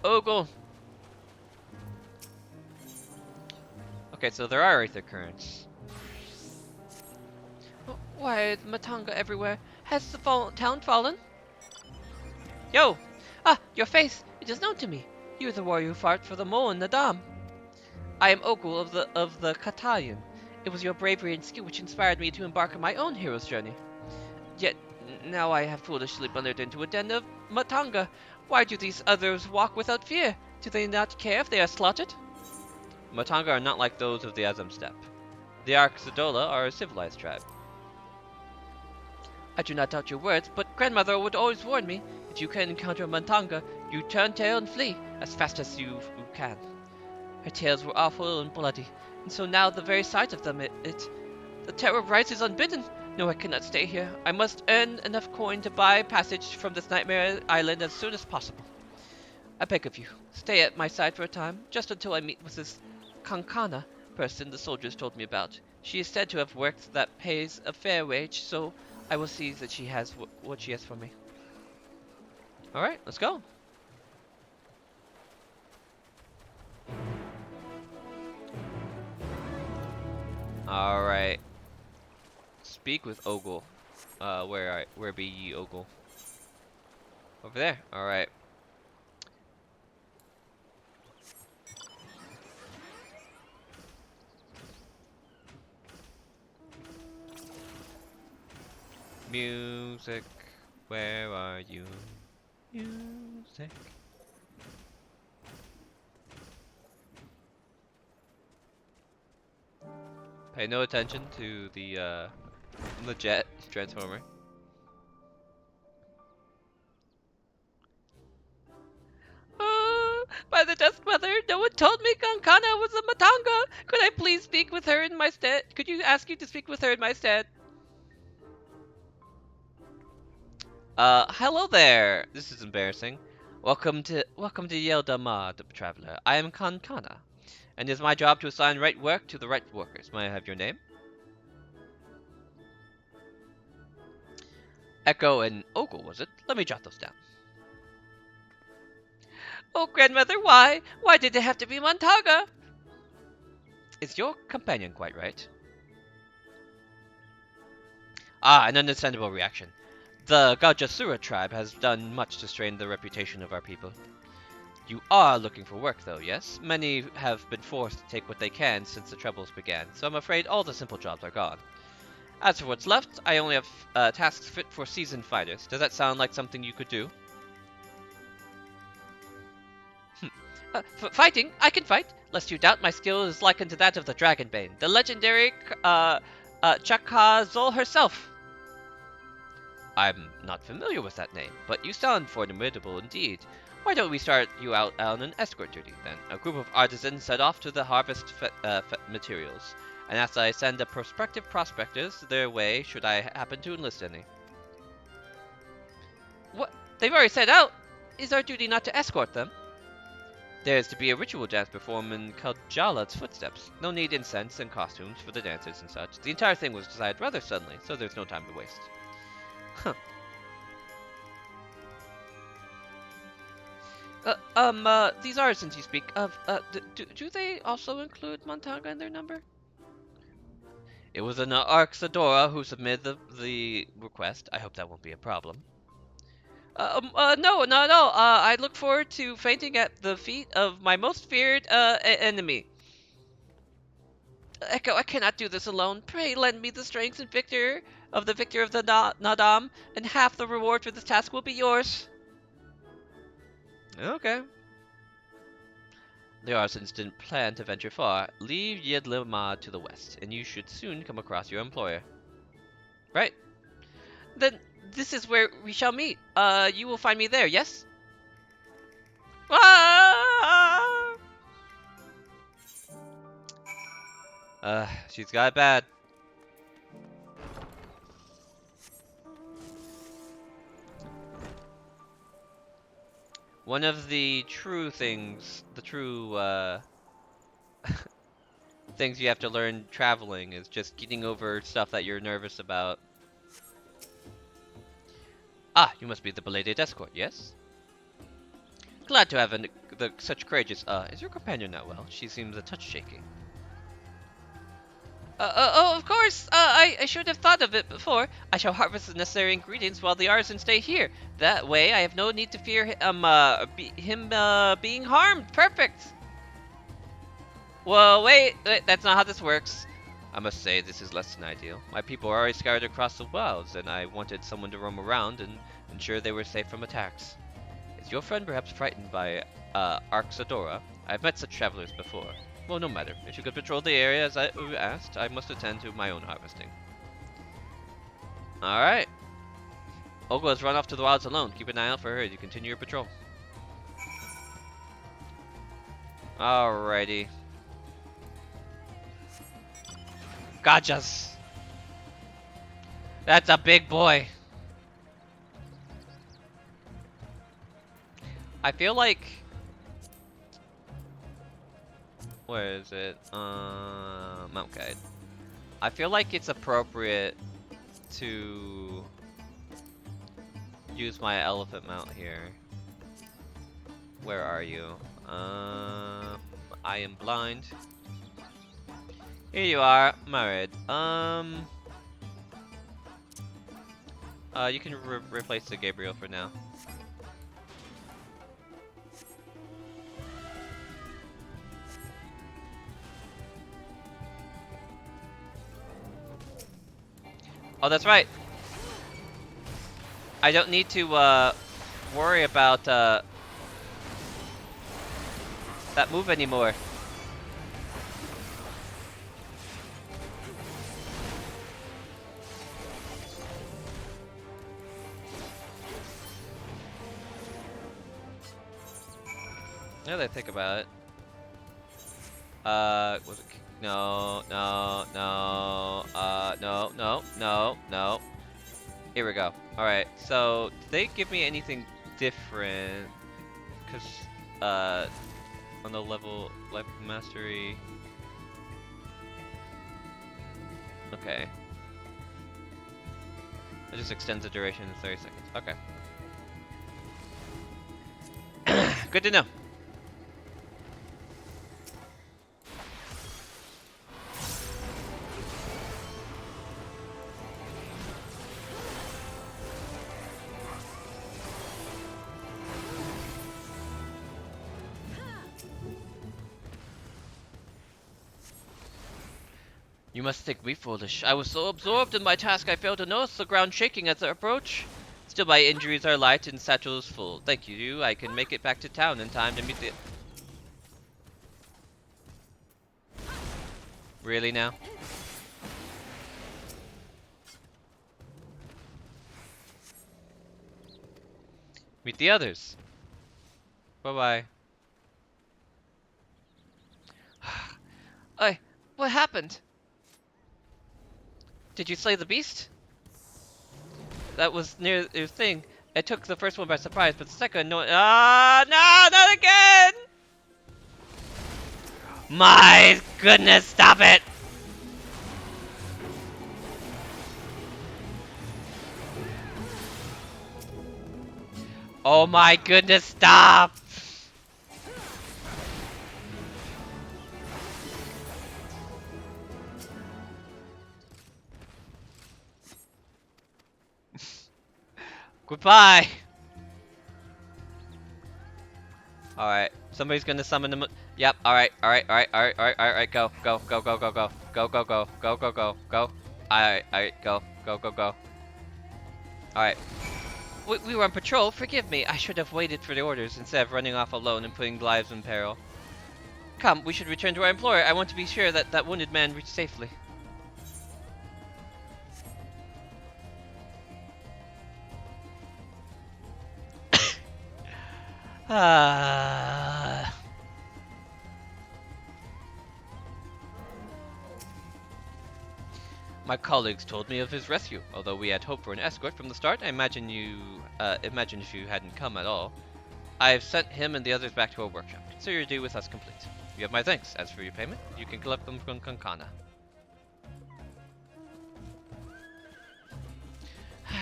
Ogle! Okay, so there are aether currents. Why, the Matanga everywhere. Has the town fallen? Yo! Ah, your face! It is known to me. You are the warrior who fought for the mole in the dam. I am Ogul of the Katayan. It was your bravery and skill which inspired me to embark on my own hero's journey. Yet now I have foolishly blundered into a den of Matanga. Why do these others walk without fear? Do they not care if they are slaughtered? Matanga are not like those of the Azam steppe. The Arxodola are a civilized tribe. I do not doubt your words, but grandmother would always warn me, if you can encounter a Matanga, you turn tail and flee, as fast as you can. Her tales were awful and bloody, and so now the very sight of them, the terror rises unbidden. No, I cannot stay here. I must earn enough coin to buy passage from this nightmare island as soon as possible. I beg of you, stay at my side for a time, just until I meet with this Kankana person the soldiers told me about. She is said to have work that pays a fair wage, so I will see that she has what she has for me. Alright, let's go. Alright. Speak with Ogle. Where be ye, Ogle? Over there. Alright. Music, where are you? Music. Pay no attention to the jet transformer. By the Dusk Mother, no one told me Kankana was a Matanga. Could I please speak with her in my stead? Could you ask you to speak with her in my stead? Hello there. This is embarrassing. Welcome to Yeldama, the traveler. I am Kankana, and it is my job to assign right work to the right workers. May I have your name? Echo and Ogle, was it? Let me jot those down. Oh, grandmother, why? Why did it have to be Montaga? Is your companion quite right? Ah, an understandable reaction. The Gaujasura tribe has done much to strain the reputation of our people. You are looking for work, though, yes? Many have been forced to take what they can since the troubles began, so I'm afraid all the simple jobs are gone. As for what's left, I only have tasks fit for seasoned fighters. Does that sound like something you could do? Fighting? I can fight. Lest you doubt, my skill is likened to that of the Dragonbane, the legendary Chakazol herself. I'm not familiar with that name, but you sound formidable indeed. Why don't we start you out on an escort duty, then? A group of artisans set off to the harvest materials, and as I send a prospective prospectors their way, should I happen to enlist any. What? They've already set out? Is our duty not to escort them? There is to be a ritual dance performed in Kaljalad's footsteps. No need incense and costumes for the dancers and such. The entire thing was decided rather suddenly, so there's no time to waste. Huh. These artisans you speak of, do they also include Montaga in their number? It was an Arxadora who submitted the request. I hope that won't be a problem. No, not at all. I look forward to fainting at the feet of my most feared, enemy. Echo, I cannot do this alone. Pray lend me the strength and victor of the Nadam, and half the reward for this task will be yours. Okay. The artisans didn't plan to venture far. Leave Yedlima to the west, and you should soon come across your employer. Right. Then this is where we shall meet. You will find me there, yes? Ah! She's got it bad. One of the true things, things you have to learn traveling is just getting over stuff that you're nervous about. Ah, you must be the belated escort, yes? Glad to have such courageous, is your companion not well? She seems a touch shaky. Oh, of course! I should have thought of it before. I shall harvest the necessary ingredients while the artisans stay here. That way, I have no need to fear him being harmed. Perfect! Well, wait, that's not how this works. I must say, this is less than ideal. My people are already scattered across the wilds, and I wanted someone to roam around and ensure they were safe from attacks. Is your friend perhaps frightened by, Arxadora? I've met such travelers before. Well, no matter. If you could patrol the area as I asked, I must attend to my own harvesting. Alright. Olga has run off to the wilds alone. Keep an eye out for her as you continue your patrol. Alrighty. Gotchas. That's a big boy. I feel like... Where is it? Mount Guide. I feel like it's appropriate to use my elephant mount here. Where are you? I am blind. Here you are, Marid. You can replace the Gabriel for now. Oh, that's right. I don't need to worry about that move anymore. Now that I think about it. Was it? No. No. Here we go. Alright, so did they give me anything different? Because, on the level, life mastery. Okay. It just extends the duration to 30 seconds. Okay. Good to know. You must think me foolish. I was so absorbed in my task I failed to notice the ground shaking as I approach. Still, my injuries are light and satchel is full. Thank you. I can make it back to town in time to meet the... Really now? Meet the others. Bye-bye. What happened? Did you slay the beast? That was near the thing. It took the first one by surprise, but the second, no. Ah, no, not again! My goodness, stop it! Oh my goodness, stop! Goodbye! Alright, somebody's gonna summon them. Yep, alright, go, go, go, go, go, go, go, go, go, go, go, go, go. Alright, go, go, go, go. Alright. We were on patrol, forgive me. I should have waited for the orders instead of running off alone and putting lives in peril. Come, we should return to our employer. I want to be sure that that wounded man reached safely. Ah. My colleagues told me of his rescue. Although we had hoped for an escort from the start, I imagine if you hadn't come at all. I have sent him and the others back to our workshop. Consider your due with us complete. You have my thanks. As for your payment, you can collect them from Kankana.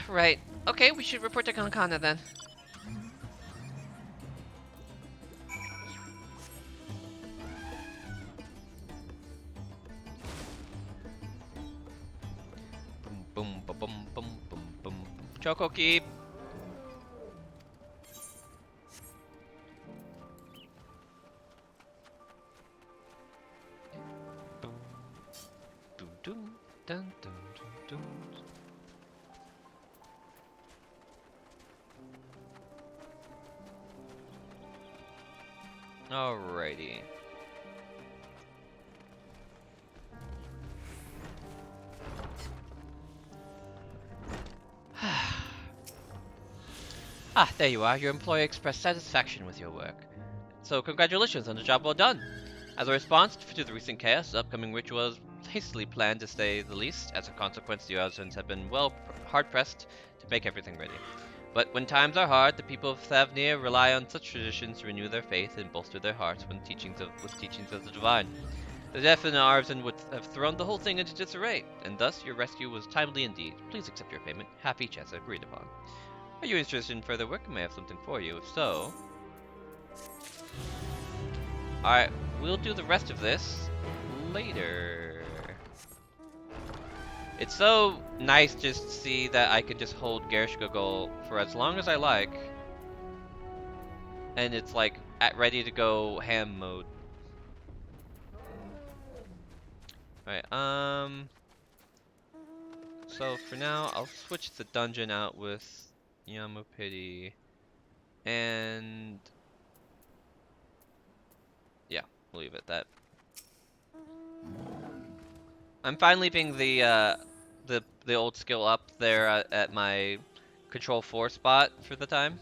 Right. Okay, we should report to Kankana then. Boom, boom, boom, boom, boom, boom. Choco keep. Boom, boom, boom, dun, dun, dun, dun. Alrighty. Ah, there you are. Your employer expressed satisfaction with your work. So congratulations on the job well done. As a response to the recent chaos, the upcoming ritual is hastily planned to say the least. As a consequence, the Orzans have been hard-pressed to make everything ready. But when times are hard, the people of Thavnir rely on such traditions to renew their faith and bolster their hearts with teachings of the divine. The death of an Arvan would have thrown the whole thing into disarray, and thus your rescue was timely indeed. Please accept your payment, half each as agreed upon. Are you interested in further work? I may have something for you. If so... Alright, we'll do the rest of this later. It's so nice just to see that I can just hold Gershgogol for as long as I like. And it's like at ready to go ham mode. Alright, so for now, I'll switch the dungeon out with Yamapiti. And yeah, we'll leave it at that. I'm fine leaving the old skill up there at my control 4 spot for the time.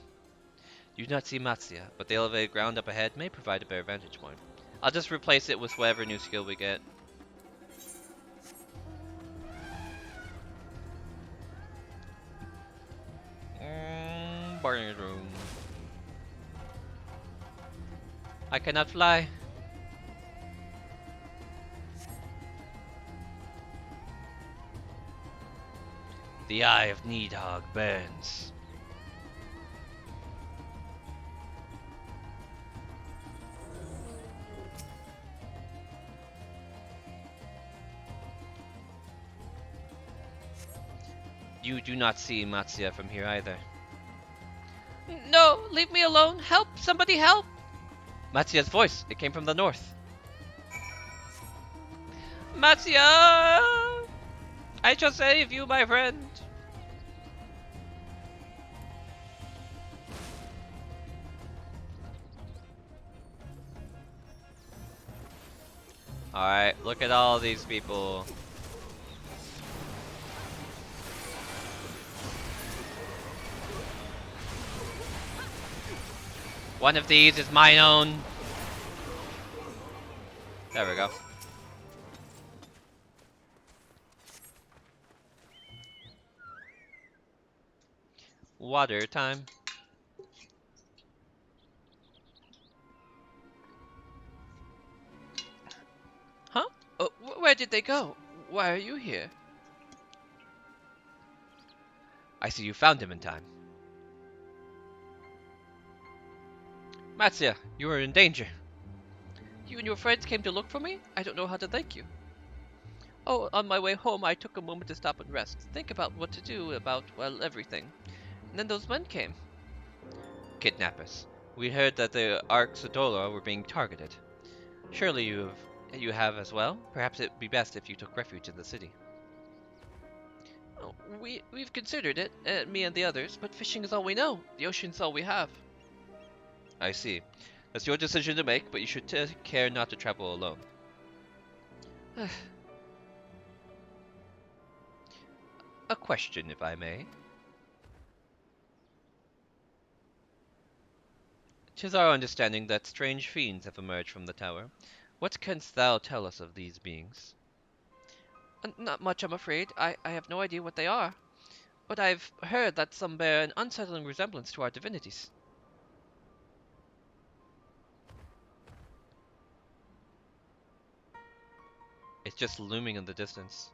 You do not see Matsuya, but the elevated ground up ahead may provide a better vantage point. I'll just replace it with whatever new skill we get. Barney room. I cannot fly. The eye of Needhog burns. You do not see Matsuya from here either. No, leave me alone. Help! Somebody help! Matsuya's voice, it came from the north. Matsuya! I shall save you, my friend. Alright, look at all these people. One of these is mine own. There we go. Water time. Huh? Where did they go? Why are you here? I see you found him in time. Matsuya, you are in danger. You and your friends came to look for me? I don't know how to thank you. Oh, on my way home, I took a moment to stop and rest. Think about what to do about, well, everything. And then those men came. Kidnappers. We heard that the Arxadola were being targeted. Surely you have as well? Perhaps it'd be best if you took refuge in the city. Oh, we've considered it, me and the others, but fishing is all we know. The ocean's all we have. I see. That's your decision to make, but you should take care not to travel alone. A question, if I may. 'Tis our understanding that strange fiends have emerged from the tower. What canst thou tell us of these beings? Not much, I'm afraid. I have no idea what they are. But I've heard that some bear an unsettling resemblance to our divinities. It's just looming in the distance.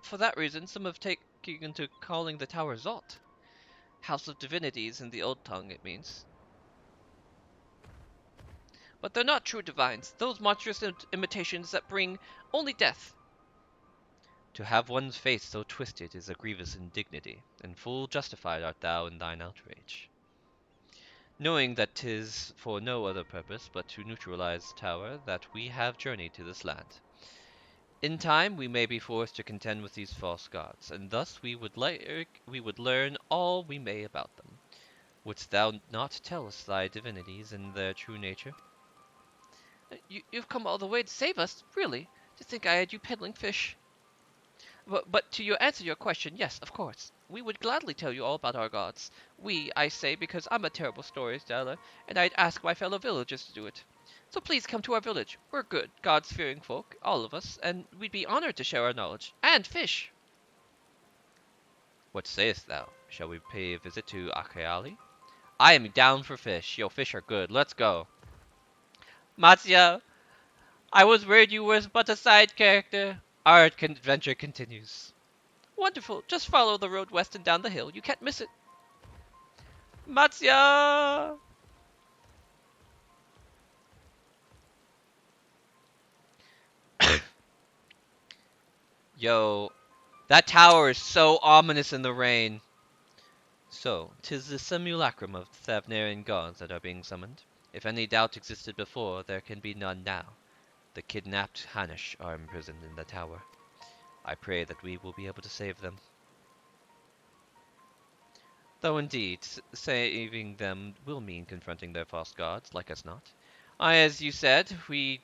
For that reason, some have taken to calling the tower Zot. House of Divinities in the old tongue, it means. But they're not true divines, those monstrous imitations that bring only death. To have one's face so twisted is a grievous indignity, and full justified art thou in thine outrage. Knowing that 'tis for no other purpose but to neutralize the tower that we have journeyed to this land. In time we may be forced to contend with these false gods, and thus we would learn all we may about them. Wouldst thou not tell us thy divinities and their true nature? You've come all the way to save us, really? To think I had you peddling fish. But to answer your question, yes, of course. We would gladly tell you all about our gods. We, I say, because I'm a terrible storyteller, and I'd ask my fellow villagers to do it. So please come to our village. We're good, gods-fearing folk, all of us, and we'd be honored to share our knowledge. And fish! What sayest thou? Shall we pay a visit to Akeali? I am down for fish. Yo, fish are good. Let's go. Matsuya, I was worried you were but a side character. Our adventure continues. Wonderful. Just follow the road west and down the hill. You can't miss it. Matsuya! Yo, that tower is so ominous in the rain. So, 'tis the simulacrum of the Thavnarian gods that are being summoned. If any doubt existed before, there can be none now. The kidnapped Hanish are imprisoned in the tower. I pray that we will be able to save them. Though indeed, saving them will mean confronting their false gods, like us not. As you said, we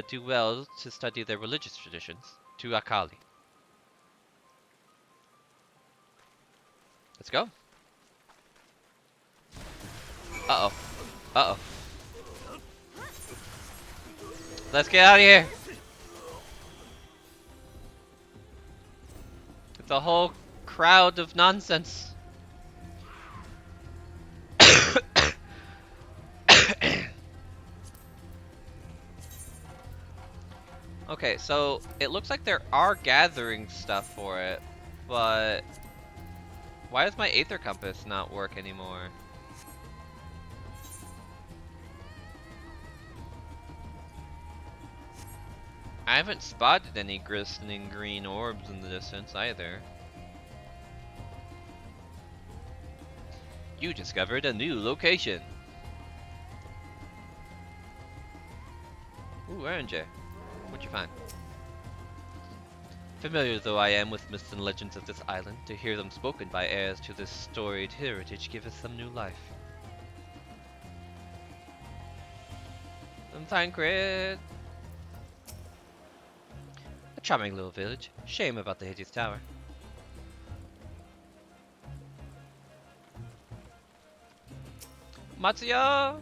do well to study their religious traditions. To Akali. Let's go. Uh-oh. Uh-oh. Let's get out of here. It's a whole crowd of nonsense. Okay, so it looks like there are gathering stuff for it, but why does my Aether Compass not work anymore? I haven't spotted any glistening green orbs in the distance either. You discovered a new location. Ooh, RNJ. What'd you find? Familiar though I am with myths and legends of this island, to hear them spoken by heirs to this storied heritage giveth them new life. And Thancred! A charming little village. Shame about the hideous tower. Matsuya!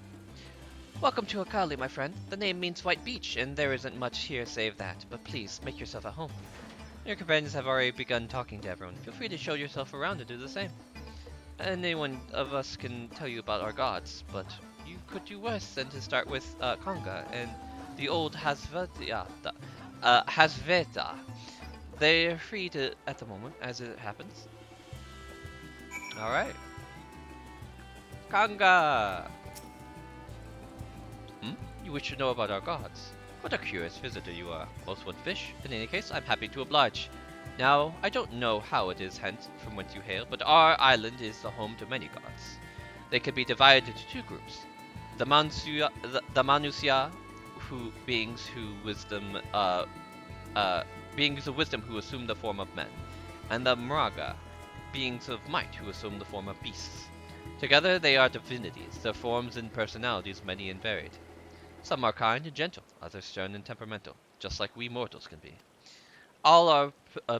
Welcome to Akali, my friend. The name means white beach, and there isn't much here save that, but please, make yourself at home. Your companions have already begun talking to everyone. Feel free to show yourself around and do the same. Any one of us can tell you about our gods, but you could do worse than to start with Kanga and the old Hasveta. They're free to at the moment, as it happens. Alright. Kanga! Hmm? You wish to know about our gods? What a curious visitor you are. Most want fish. In any case, I'm happy to oblige. Now, I don't know how it is hence from whence you hail, but our island is the home to many gods. They can be divided into two groups. The Manusya, who beings of wisdom who assume the form of men, and the Mraga, beings of might who assume the form of beasts. Together they are divinities, their forms and personalities many and varied. Some are kind and gentle, others stern and temperamental, just like we mortals can be. All are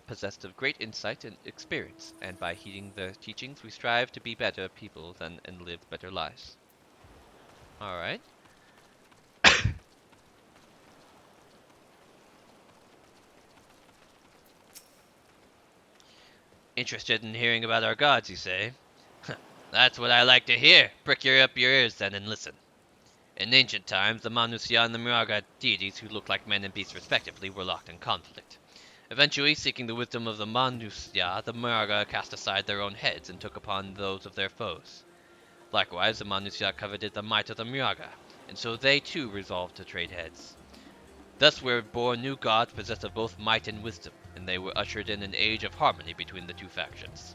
possessed of great insight and experience, and by heeding their teachings, we strive to be better people and live better lives. Alright. Interested in hearing about our gods, you say? That's what I like to hear. Prick up your ears then and listen. In ancient times, the Manusya and the Miraga deities who look like men and beasts respectively were locked in conflict. Eventually, seeking the wisdom of the Manusya, the Miraga cast aside their own heads and took upon those of their foes. Likewise, the Manusya coveted the might of the Miraga, and so they too resolved to trade heads. Thus were born new gods possessed of both might and wisdom, and they were ushered in an age of harmony between the two factions.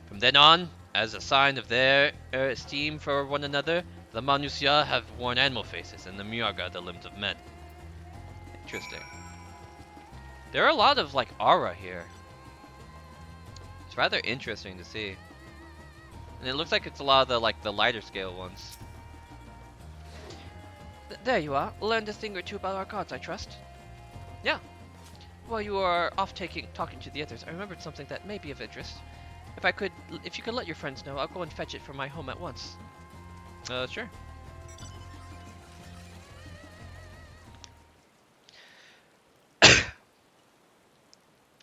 From then on, as a sign of their esteem for one another, the Manusya have worn animal faces and the Miraga the limbs of men. Interesting. There are a lot of like aura here. It's rather interesting to see. And it looks like it's a lot of the lighter scale ones. There you are. Learned a thing or two about our gods, I trust. Yeah. While you are off talking to the others, I remembered something that may be of interest. If you could let your friends know, I'll go and fetch it from my home at once. Sure.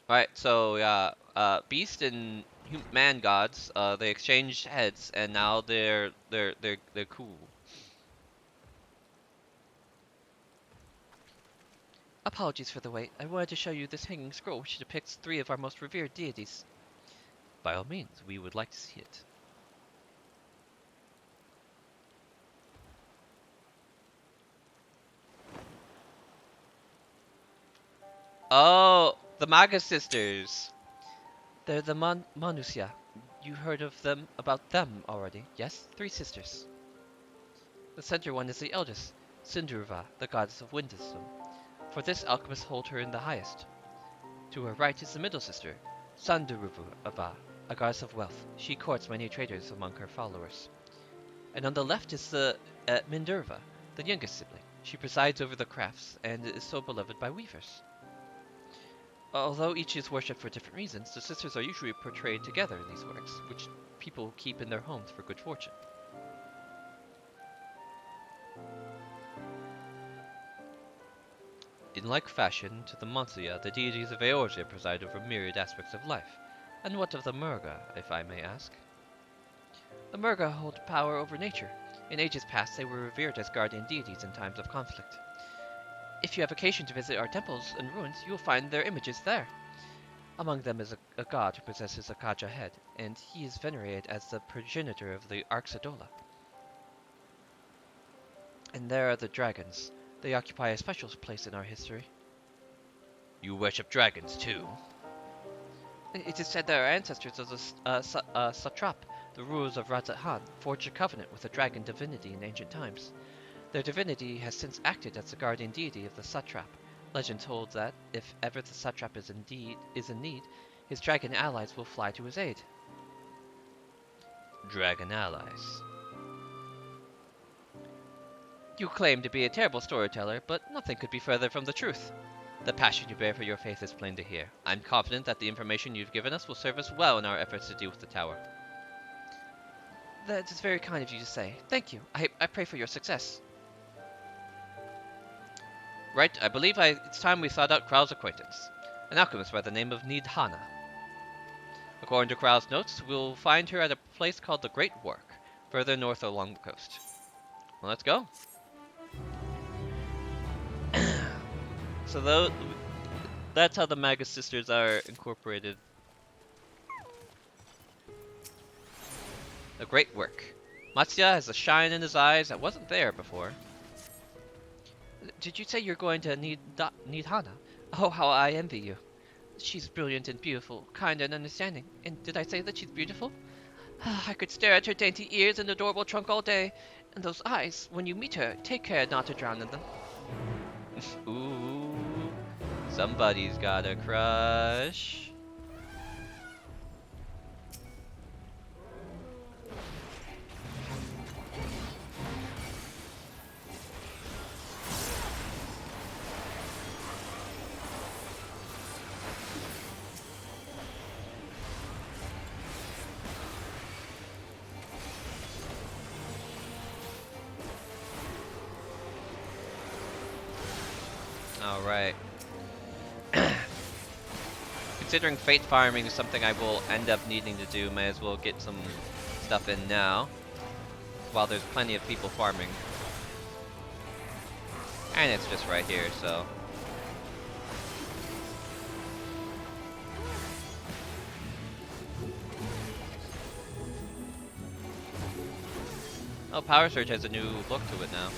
Alright, so yeah, beast and man gods, they exchanged heads, and now they're cool. Apologies for the wait. I wanted to show you this hanging scroll which depicts 3 of our most revered deities. By all means, we would like to see it. Oh, the Maga sisters. They're the Manusya. You heard about them already, yes? 3 sisters. The center one is the eldest, Sindurva, the goddess of wisdom. For this, alchemists hold her in the highest. To her right is the middle sister, Sandurva, a goddess of wealth. She courts many traders among her followers. And on the left is the Mindurva, the youngest sibling. She presides over the crafts and is so beloved by weavers. Although each is worshipped for different reasons, the sisters are usually portrayed together in these works, which people keep in their homes for good fortune. In like fashion to the Mansuya, the deities of Eorzea preside over myriad aspects of life. And what of the Murga, if I may ask? The Murga hold power over nature. In ages past, they were revered as guardian deities in times of conflict. If you have occasion to visit our temples and ruins, you will find their images there. Among them is a god who possesses a Kaja head, and he is venerated as the progenitor of the Arxadola. And there are the dragons. They occupy a special place in our history. You worship dragons too? It is said that our ancestors of the Satrap, the rulers of Razat Han, forged a covenant with a dragon divinity in ancient times. Their divinity has since acted as the guardian deity of the Satrap, Legend holds that if ever the satrap is in need, his dragon allies will fly to his aid. Dragon allies. You claim to be a terrible storyteller, but nothing could be further from the truth. The passion you bear for your faith is plain to hear. I'm confident that the information you've given us will serve us well in our efforts to deal with the tower. That is very kind of you to say. Thank you. I pray for your success. Right, I believe it's time we sought out Krau's acquaintance, an alchemist by the name of Nidhana. According to Krau's notes, we'll find her at a place called the Great Work, further north along the coast. Well, let's go. So that's how the Magus sisters are incorporated. A great work. Matsuya has a shine in his eyes that wasn't there before. Did you say you're going to need Hana? Oh, how I envy you. She's brilliant and beautiful, kind and understanding. And did I say that she's beautiful? I could stare at her dainty ears and adorable trunk all day. And those eyes, when you meet her, take care not to drown in them. Ooh, somebody's got a crush. Alright. Considering fate farming is something I will end up needing to do, may as well get some stuff in now, while there's plenty of people farming. And it's just right here, so... Oh, Power Surge has a new look to it now.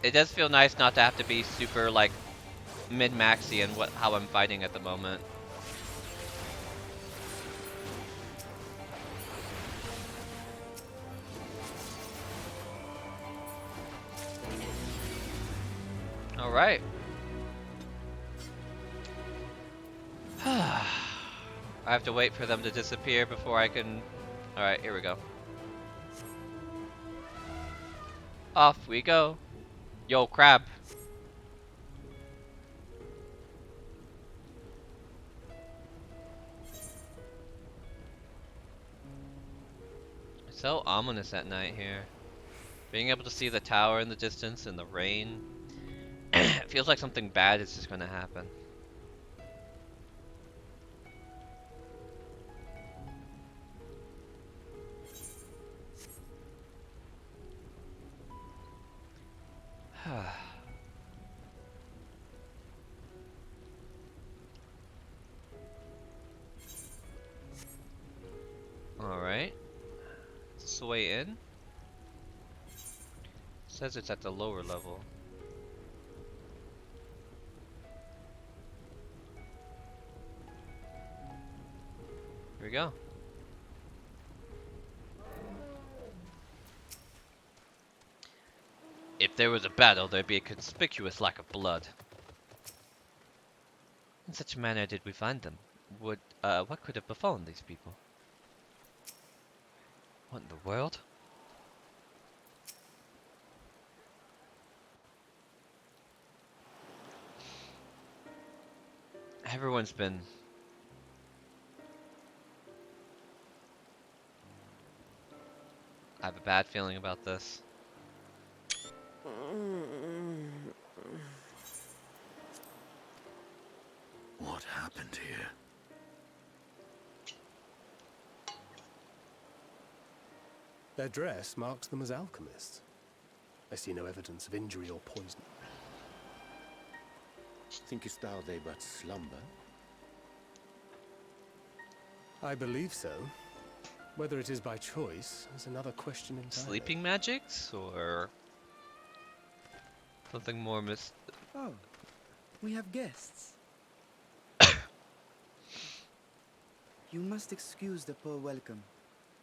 It does feel nice not to have to be super, like, mid-maxy in how I'm fighting at the moment. Alright. I have to wait for them to disappear before I can... Alright, here we go. Off we go. Yo, crab. It's so ominous at night here. Being able to see the tower in the distance and the rain. It feels like something bad is just gonna happen. Alright. Is this the way in? It says it's at the lower level. Here we go. If there was a battle, there'd be a conspicuous lack of blood. In such a manner did we find them. What could have befallen these people? What in the world? Everyone's been... I have a bad feeling about this. What happened here? Their dress marks them as alchemists. I see no evidence of injury or poison. Thinkest thou they but slumber? I believe so. Whether it is by choice is another question entirely. Sleeping magics or something more Oh, we have guests. You must excuse the poor welcome.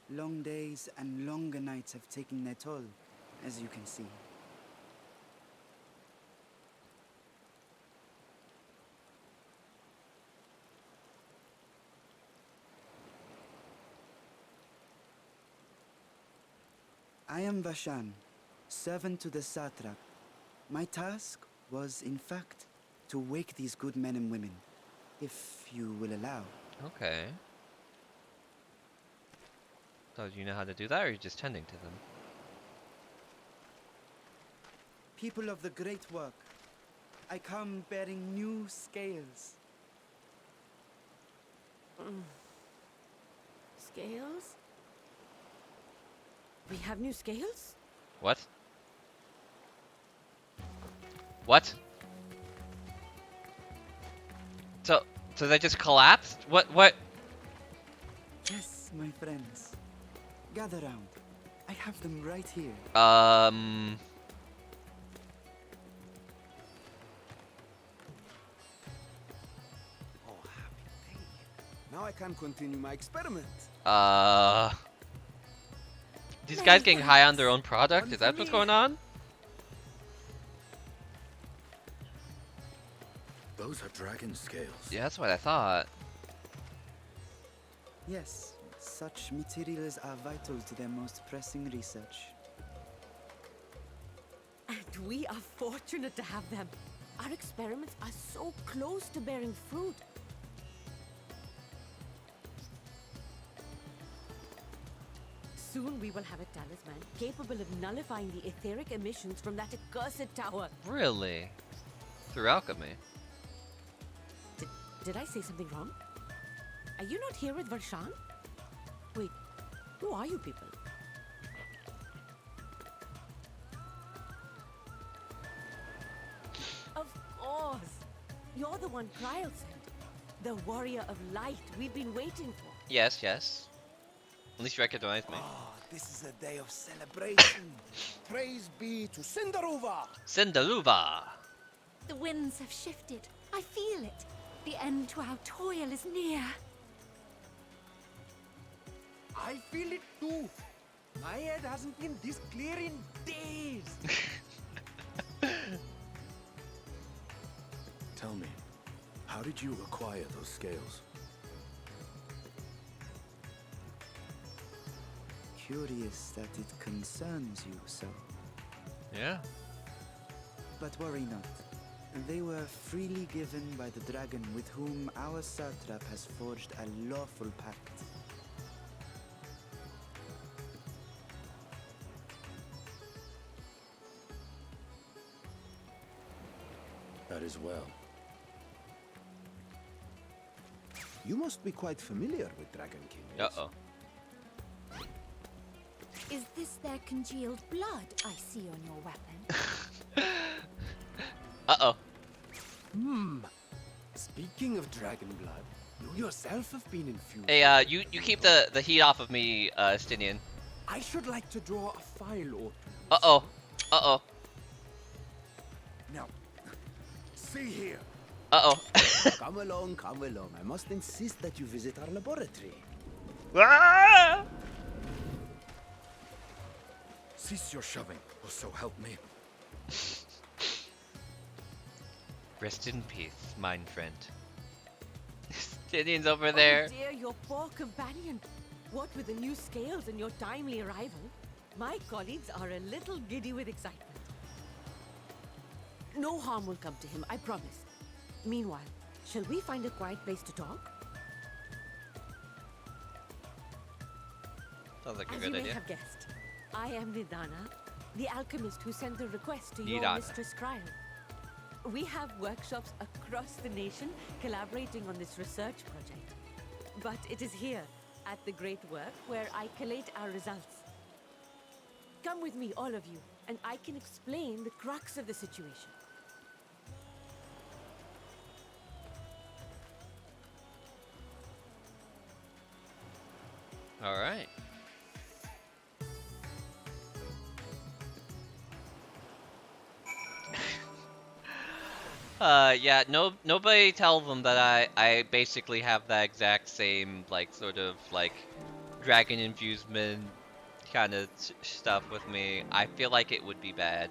Long days and longer nights have taken their toll, as you can see. I am Vashan, servant to the satrap. My task was, in fact, to wake these good men and women, if you will allow. Okay. So do you know how to do that, or are you just tending to them? People of the great work, I come bearing new scales. Scales? We have new scales? What? What? So they just collapsed? What? Yes, my friends. Gather round. I have them right here. Oh, happy day. Now I can continue my experiment. These guys getting high on their own product? Is that what's going on? Those are dragon scales. Yeah, that's what I thought. Yes, such materials are vital to their most pressing research. And we are fortunate to have them. Our experiments are so close to bearing fruit. Soon we will have a talisman capable of nullifying the etheric emissions from that accursed tower. Really? Through alchemy? Did I say something wrong? Are you not here with Varshan? Wait, who are you people? Of course! You're the one Kryl sent. The warrior of light we've been waiting for. Yes, yes. At least you recognize me. Ah, this is a day of celebration. Praise be to Cinderuva! Cinderuva! The winds have shifted. I feel it. The end to our toil is near. I feel it too. My head hasn't been this clear in days. Tell me, how did you acquire those scales? Curious that it concerns you so. Yeah. But worry not. They were freely given by the dragon with whom our satrap has forged a lawful pact. That is well. You must be quite familiar with Dragon King. Uh-oh. Is this their congealed blood I see on your weapon? Uh-oh. Speaking of dragon blood, you yourself have been infused. Hey, you keep the heat off of me, Stinian. I should like to draw a file or two. Uh-oh. Uh-oh. Now, see here. Uh-oh. Come along, come along. I must insist that you visit our laboratory. Ah! Cease your shoving, or so help me. Rest in peace, mine friend. Stinian's over there. Oh dear, your poor companion. What with the new scales and your timely arrival, my colleagues are a little giddy with excitement. No harm will come to him, I promise. Meanwhile, shall we find a quiet place to talk? Sounds like a As good you may idea. have guessed, I am Nidana, the alchemist who sent the request to your Nidana. mistress Kryl. We have workshops across the nation collaborating on this research project. But it is here, at the Great Work, where I collate our results. Come with me, all of you, and I can explain the crux of the situation. Alright. Yeah, nobody tell them that I basically have that exact same, like, sort of, like, dragon infusement kind of stuff with me. I feel like it would be bad.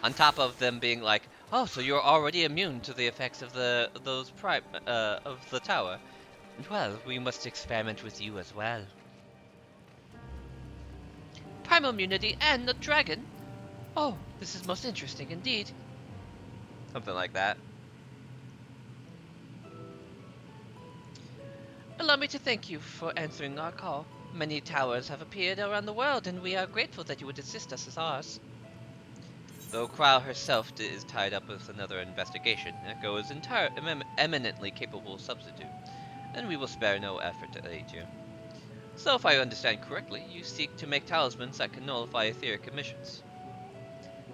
On top of them being like, oh, so you're already immune to the effects of of the tower. Well, we must experiment with you as well. Primal immunity and the dragon? Oh, this is most interesting indeed. Something like that. Allow me to thank you for answering our call. Many towers have appeared around the world, and we are grateful that you would assist us as ours. Though Crow herself is tied up with another investigation, Echo is eminently capable substitute, and we will spare no effort to aid you. So if I understand correctly, you seek to make talismans that can nullify etheric emissions.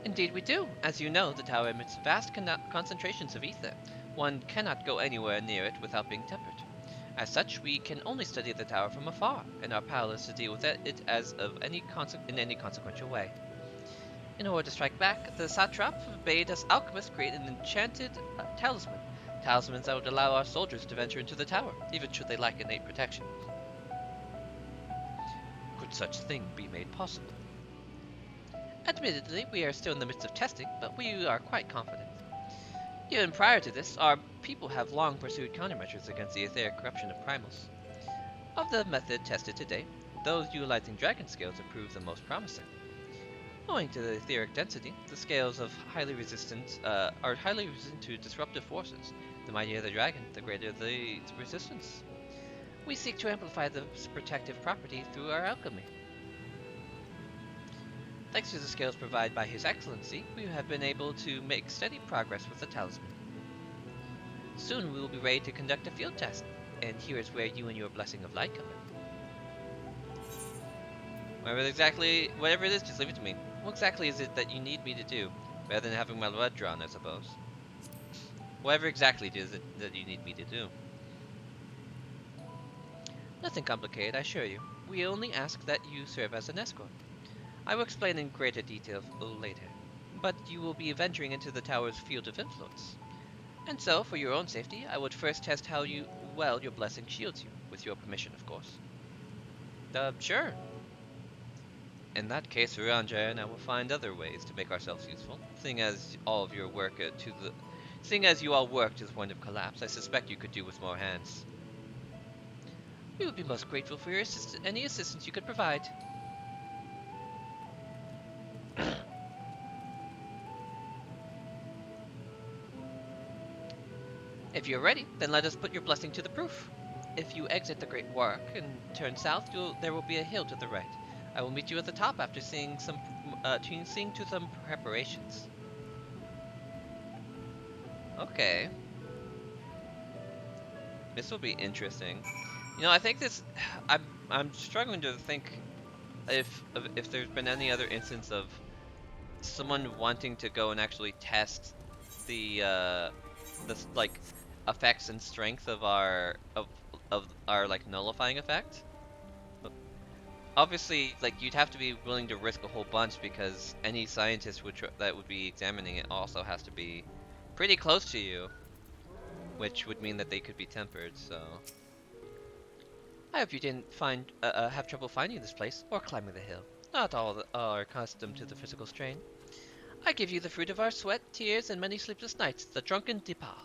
Indeed we do. As you know, the tower emits vast concentrations of ether. One cannot go anywhere near it without being tempered. As such, we can only study the tower from afar, and are powerless to deal with it in any consequential way. In order to strike back, the satrap bade us alchemists create an enchanted talisman. Talismans that would allow our soldiers to venture into the tower, even should they lack innate protection. Could such thing be made possible? Admittedly, we are still in the midst of testing, but we are quite confident. Even prior to this, our people have long pursued countermeasures against the etheric corruption of primals. Of the method tested to date, those utilizing dragon scales have proved the most promising. Owing to the etheric density, the scales are highly resistant to disruptive forces. The mightier the dragon, the greater the resistance. We seek to amplify this protective property through our alchemy. Thanks to the scales provided by His Excellency, we have been able to make steady progress with the talisman. Soon we will be ready to conduct a field test, and here is where you and your blessing of light come in. Whatever it is, just leave it to me. What exactly is it that you need me to do, rather than having my blood drawn, I suppose? Whatever exactly it is that you need me to do. Nothing complicated, I assure you. We only ask that you serve as an escort. I will explain in greater detail later, but you will be venturing into the tower's field of influence. And so, for your own safety, I would first test how well your blessing shields you, with your permission, of course. Sure. In that case, Uranja and I will find other ways to make ourselves useful, seeing as you all work to the point of collapse. I suspect you could do with more hands. We would be most grateful for any assistance you could provide. If you're ready, then let us put your blessing to the proof. If you exit the Great Work and turn south, there will be a hill to the right. I will meet you at the top after seeing to some preparations. Okay. This will be interesting. You know, I think this. I'm struggling to think if there's been any other instance of someone wanting to go and actually test the like effects and strength of our like nullifying effect. Obviously, like you'd have to be willing to risk a whole bunch because any scientist that would be examining it also has to be pretty close to you, which would mean that they could be tempered. So I hope you didn't have trouble finding this place or climbing the hill. Not all are accustomed to the physical strain. I give you the fruit of our sweat, tears, and many sleepless nights, the drunken Dipa.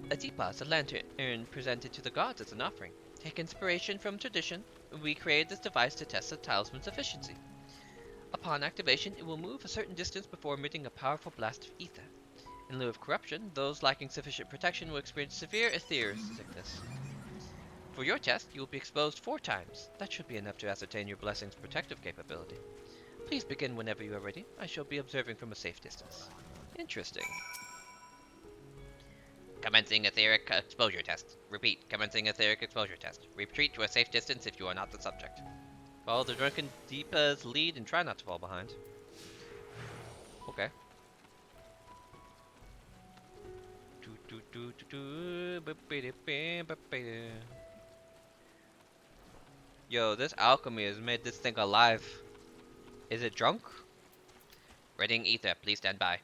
A Dipa is a lantern presented to the gods as an offering. Take inspiration from tradition, we created this device to test the talisman's efficiency. Upon activation, it will move a certain distance before emitting a powerful blast of ether. In lieu of corruption, those lacking sufficient protection will experience severe ether sickness. For your test, you will be exposed 4 times. That should be enough to ascertain your blessing's protective capability. Please begin whenever you are ready. I shall be observing from a safe distance. Interesting. Commencing etheric exposure test. Repeat, commencing etheric exposure test. Retreat to a safe distance if you are not the subject. Follow the drunken Deepa's lead and try not to fall behind. Okay. Yo, this alchemy has made this thing alive. Is it drunk? Reading ether, please stand by.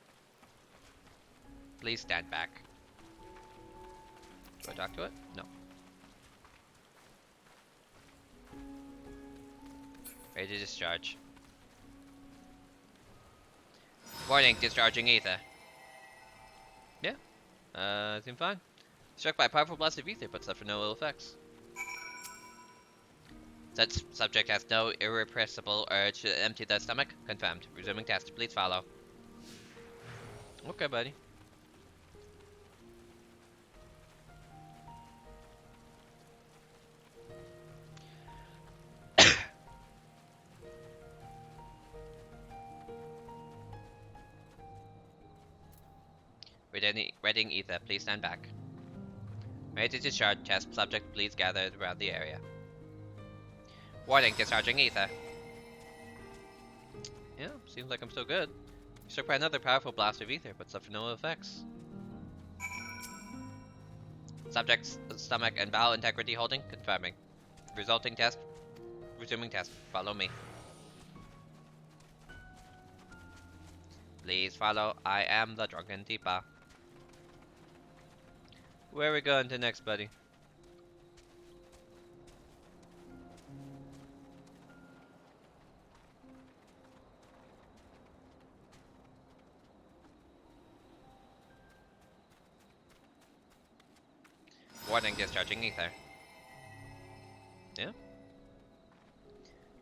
Please stand back. Do I talk to it? No. Ready to discharge. Warning, discharging ether. Yeah, seemed fine. Struck by a powerful blast of ether, but suffered no ill effects. Such subject has no irrepressible urge to empty the stomach. Confirmed. Resuming test. Please follow. Okay, buddy. Reading ether. Please stand back. Ready to discharge. Test subject. Please gather around the area. Warning, discharging ether. Yeah, seems like I'm still good. Struck by another powerful blast of ether, but suffered no effects. Subject's stomach and bowel integrity holding. Confirming. Resulting test. Resuming test. Follow me. Please follow. I am the drunken Tipa. Where are we going to next, buddy? Warning, discharging ether. Yeah.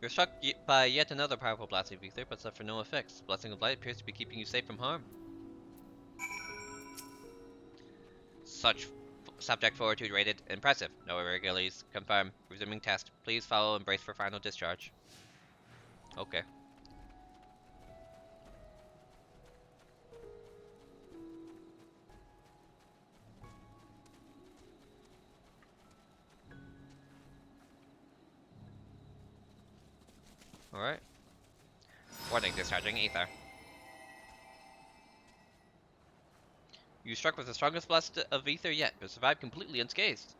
You're struck by yet another powerful blast of ether, but suffer no effects. The blessing of light appears to be keeping you safe from harm. Such subject fortitude rated impressive. No irregularities. Confirm. Resuming test. Please follow and brace for final discharge. Okay. Alright. Warning, discharging ether. You struck with the strongest blast of ether yet, but survived completely unscathed.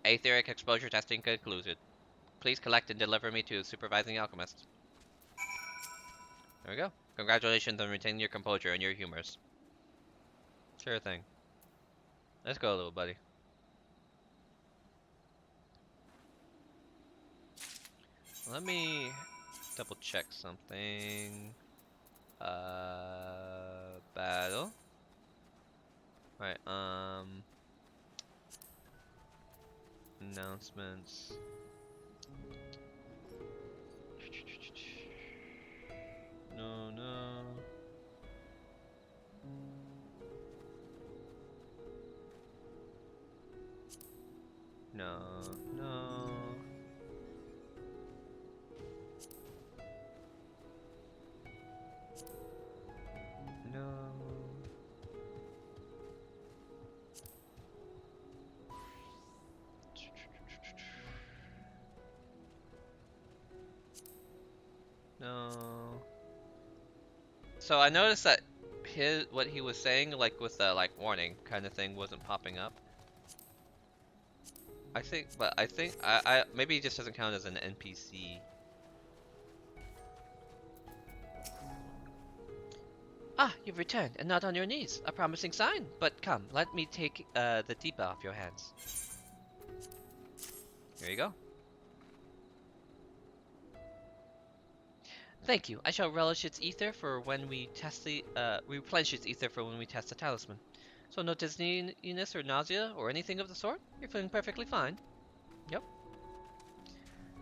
Aetheric exposure testing concluded. Please collect and deliver me to supervising alchemist. There we go. Congratulations on retaining your composure and your humors. Sure thing. Let's go, little buddy. Let me double check something. Battle. Right, announcements. No, no. No, no. No. No. So I noticed that what he was saying, like with the warning kind of thing, wasn't popping up. I think maybe it just doesn't count as an NPC. Ah, you've returned, and not on your knees. A promising sign. But come, let me take the Deepa off your hands. Here you go. Thank you. I shall relish its ether for when we test the replenish its ether for when we test the talisman. So no dizziness or nausea or anything of the sort? You're feeling perfectly fine. Yep.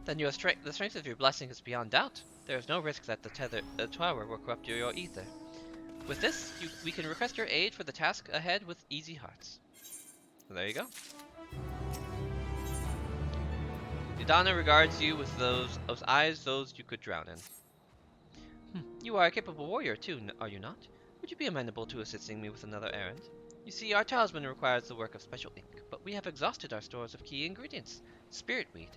Then the strength of your blessing is beyond doubt. There is no risk that the tower will corrupt your ether. With this, we can request your aid for the task ahead with easy hearts. So there you go. Idana regards you with those eyes you could drown in. You are a capable warrior too, are you not? Would you be amenable to assisting me with another errand? You see, our talisman requires the work of special ink, but we have exhausted our stores of key ingredients. Spirit weed.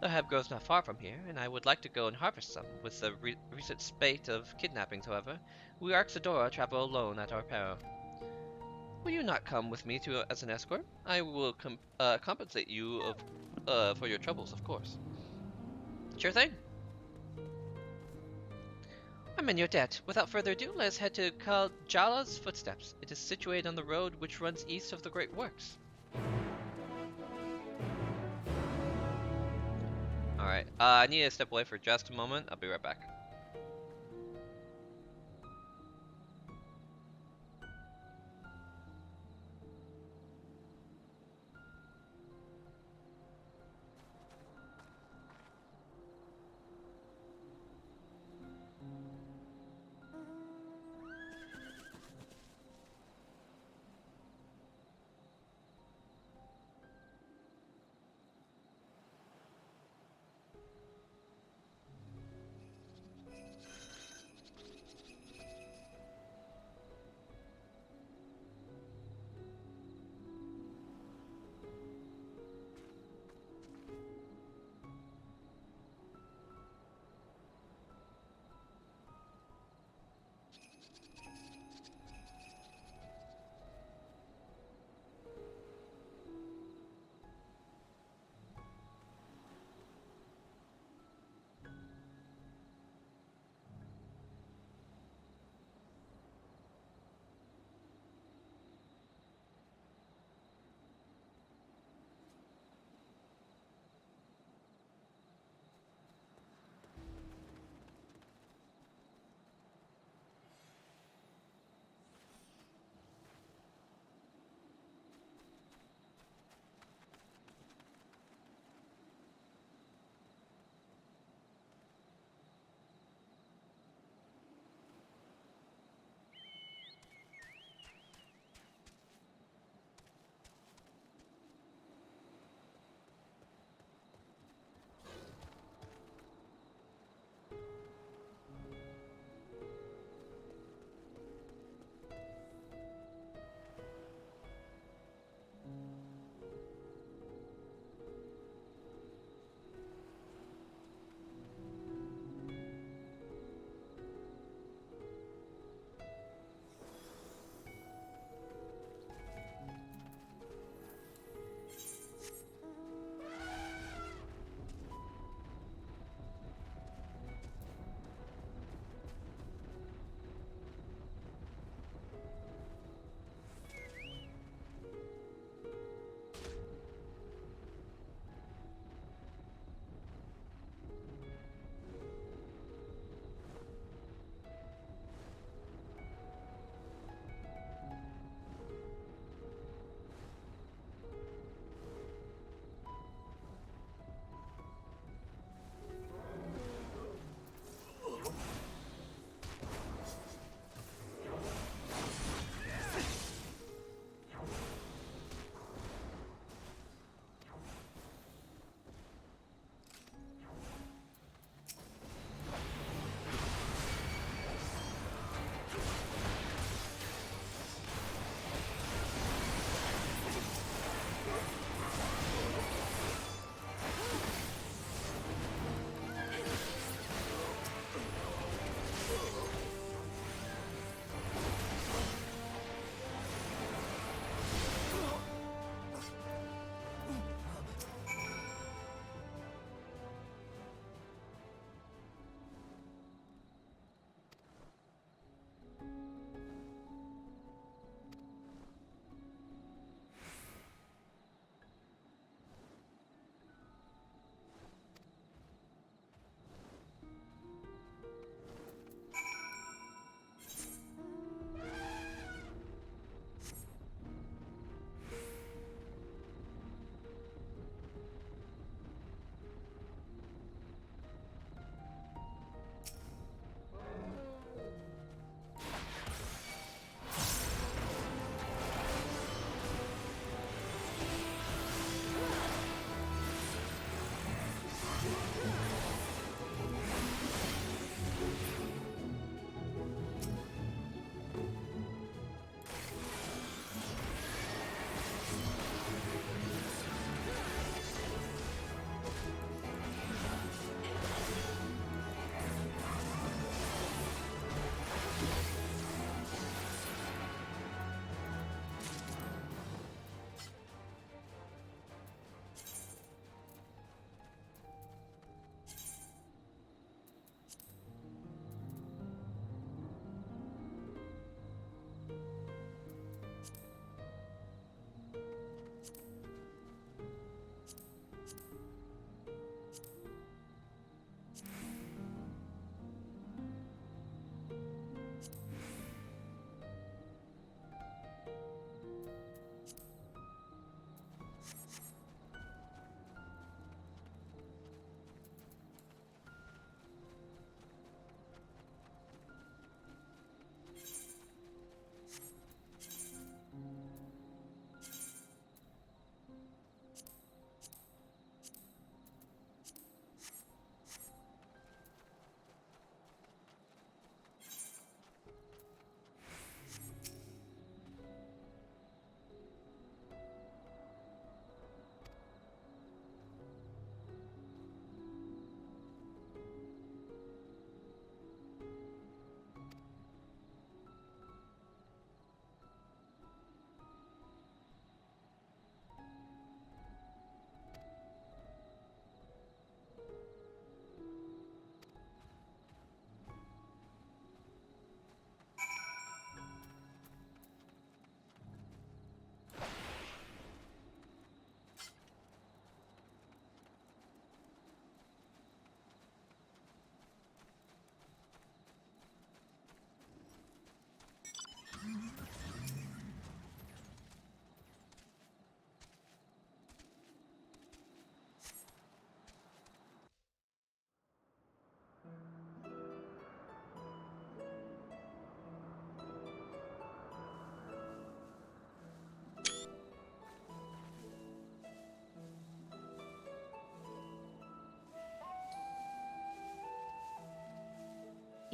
The herb grows not far from here, and I would like to go and harvest some. With the recent spate of kidnappings, however, we Arxadora travel alone at our peril. Will you not come with me as an escort? I will compensate you for your troubles, of course. Sure thing. I'm in your debt. Without further ado, let us head to Kaljala's footsteps. It is situated on the road which runs east of the Great Works. Alright, I need to step away for just a moment. I'll be right back.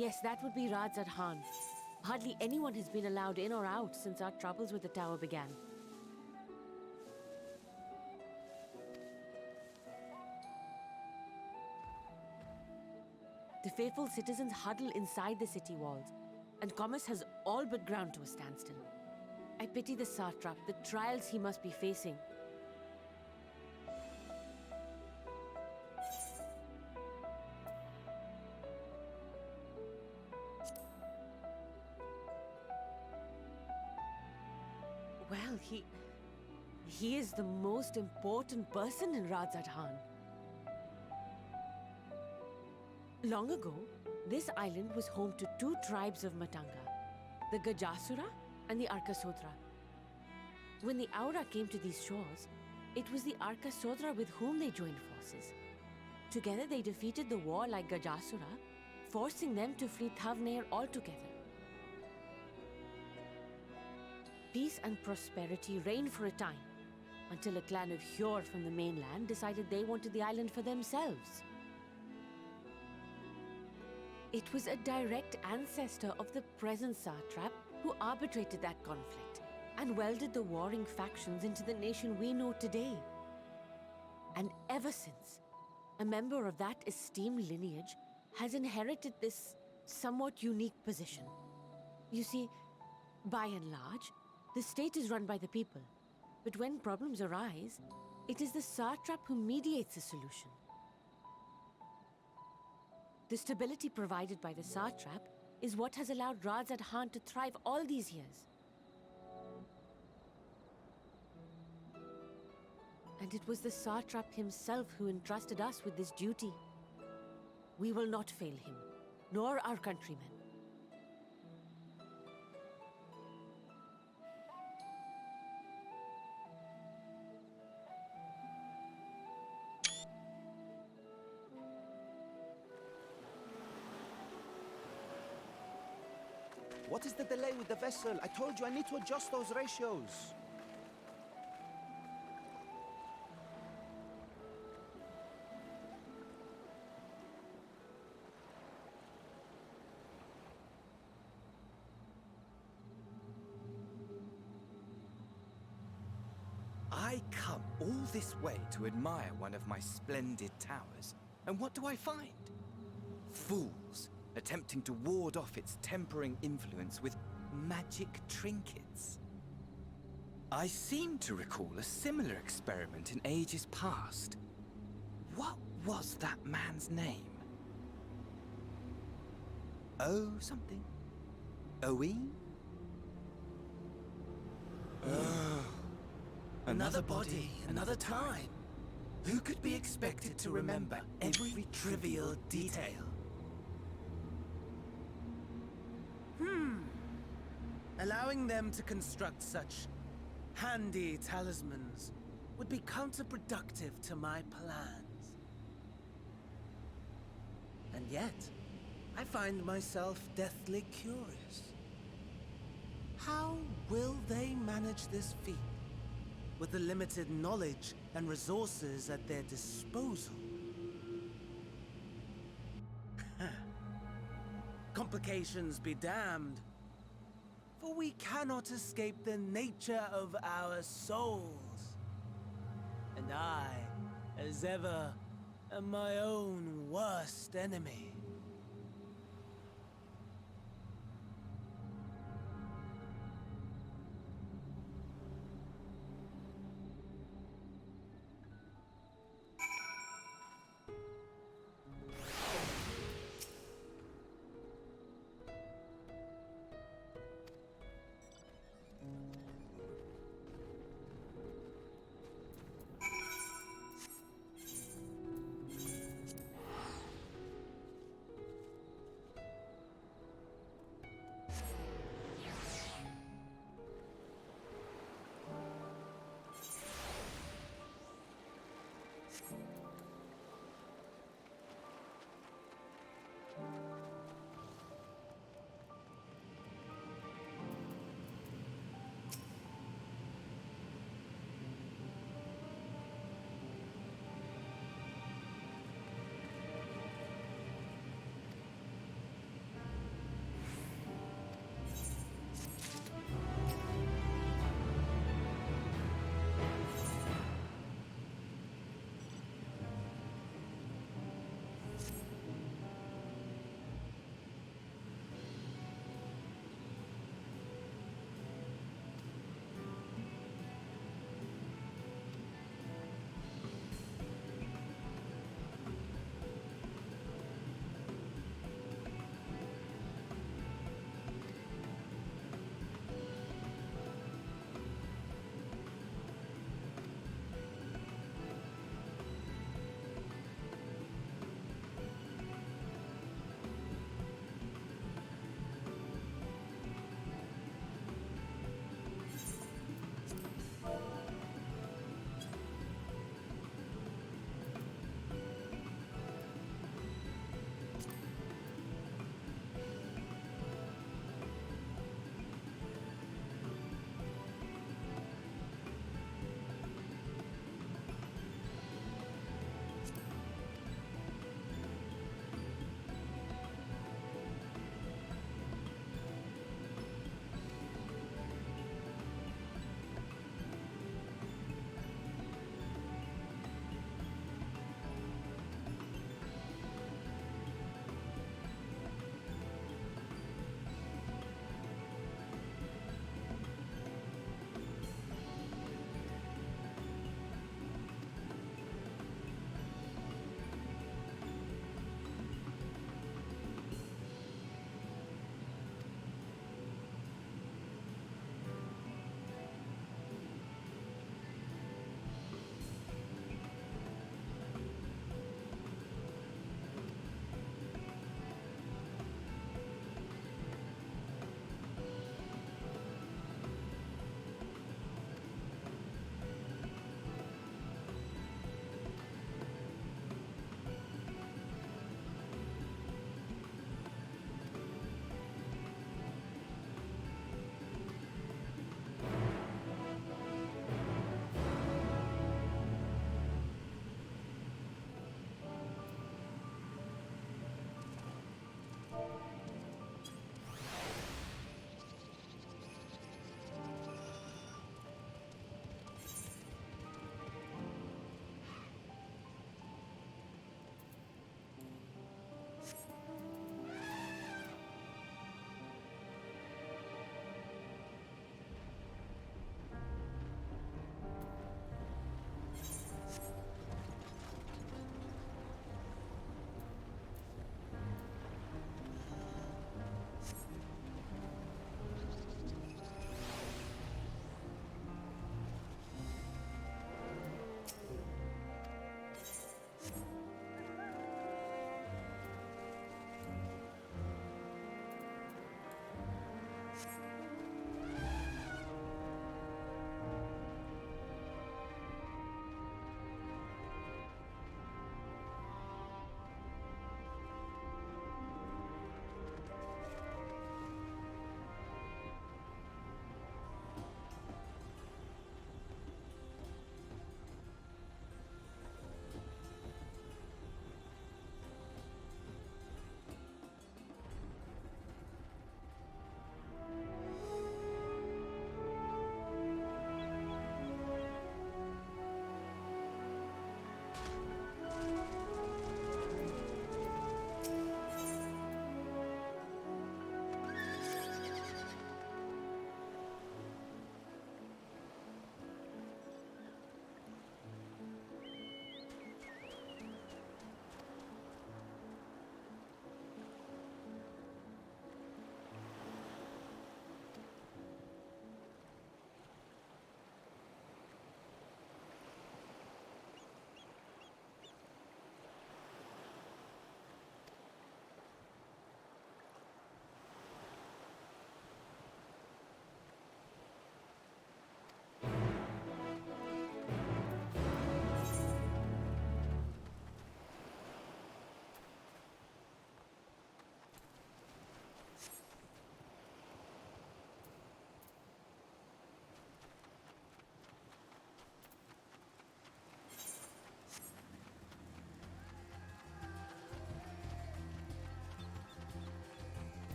Yes, that would be Radzat Han. Hardly anyone has been allowed in or out since our troubles with the tower began. The faithful citizens huddle inside the city walls, and commerce has all but ground to a standstill. I pity the satrap, the trials he must be facing. Well, he is the most important person in Radzat Han. Long ago, this island was home to two tribes of Matanga, the Gajasura and the Arkasodra. When the Aura came to these shores, it was the Arkasodra with whom they joined forces. Together they defeated the warlike Gajasura, forcing them to flee Thavnair altogether. Peace and prosperity reigned for a time, until a clan of Hjor from the mainland decided they wanted the island for themselves. It was a direct ancestor of the present satrap who arbitrated that conflict and welded the warring factions into the nation we know today. And ever since, a member of that esteemed lineage has inherited this somewhat unique position. You see, by and large, the state is run by the people, but when problems arise, it is the satrap who mediates a solution. The stability provided by the satrap is what has allowed Radzat Han to thrive all these years. And it was the satrap himself who entrusted us with this duty. We will not fail him, nor our countrymen. What is the delay with the vessel? I told you I need to adjust those ratios. I come all this way to admire one of my splendid towers, and what do I find? Fools attempting to ward off its tempering influence with magic trinkets. I seem to recall a similar experiment in ages past. What was that man's name? Oh, something. Owen? Another body, another time. Who could be expected to remember every trivial detail? Allowing them to construct such handy talismans would be counterproductive to my plans. And yet, I find myself deathly curious. How will they manage this feat with the limited knowledge and resources at their disposal? Complications be damned, for we cannot escape the nature of our souls. And I, as ever, am my own worst enemy.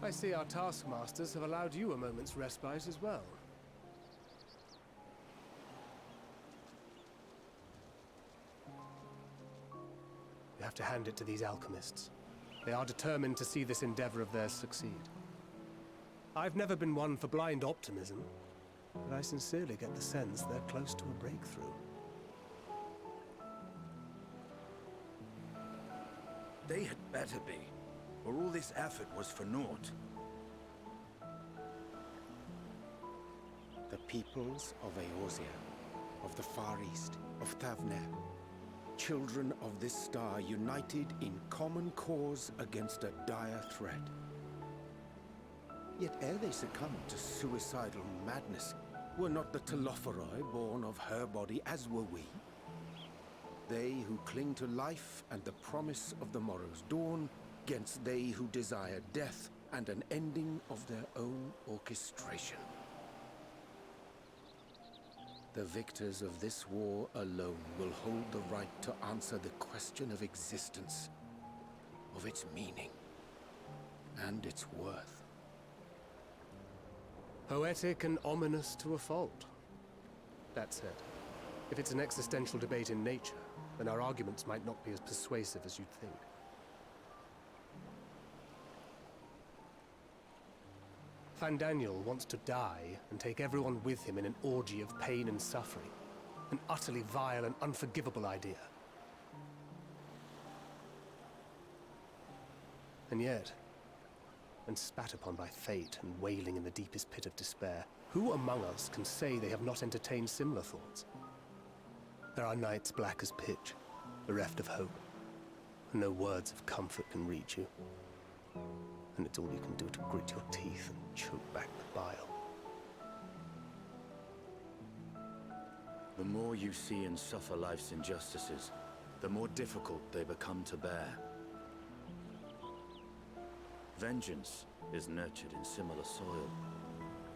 I see our taskmasters have allowed you a moment's respite as well. You have to hand it to these alchemists. They are determined to see this endeavor of theirs succeed. I've never been one for blind optimism, but I sincerely get the sense they're close to a breakthrough. They had better be, or all this effort was for naught. The peoples of Eorzea, of the Far East, of Thavner, children of this star united in common cause against a dire threat. Yet ere they succumbed to suicidal madness, were not the Telophoroi born of her body as were we? They who cling to life and the promise of the morrow's dawn, against they who desire death and an ending of their own orchestration. The victors of this war alone will hold the right to answer the question of existence, of its meaning, and its worth. Poetic and ominous to a fault. That said, if it's an existential debate in nature, then our arguments might not be as persuasive as you'd think. Fandaniel wants to die and take everyone with him in an orgy of pain and suffering. An utterly vile and unforgivable idea. And yet, when spat upon by fate and wailing in the deepest pit of despair, who among us can say they have not entertained similar thoughts? There are nights black as pitch, bereft of hope, and no words of comfort can reach you. And it's all you can do to grit your teeth and choke back the bile. The more you see and suffer life's injustices, the more difficult they become to bear. Vengeance is nurtured in similar soil.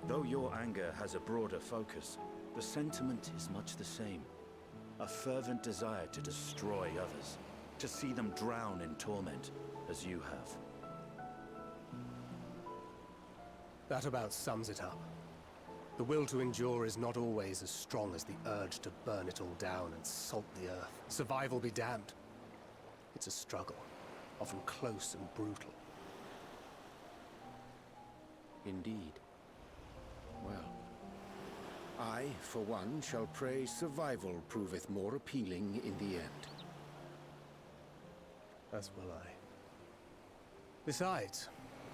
Though your anger has a broader focus, the sentiment is much the same. A fervent desire to destroy others, to see them drown in torment, as you have. That about sums it up. The will to endure is not always as strong as the urge to burn it all down and salt the earth. Survival be damned. It's a struggle, often close and brutal. Indeed. Well, I, for one, shall pray survival proveth more appealing in the end. As will I. Besides,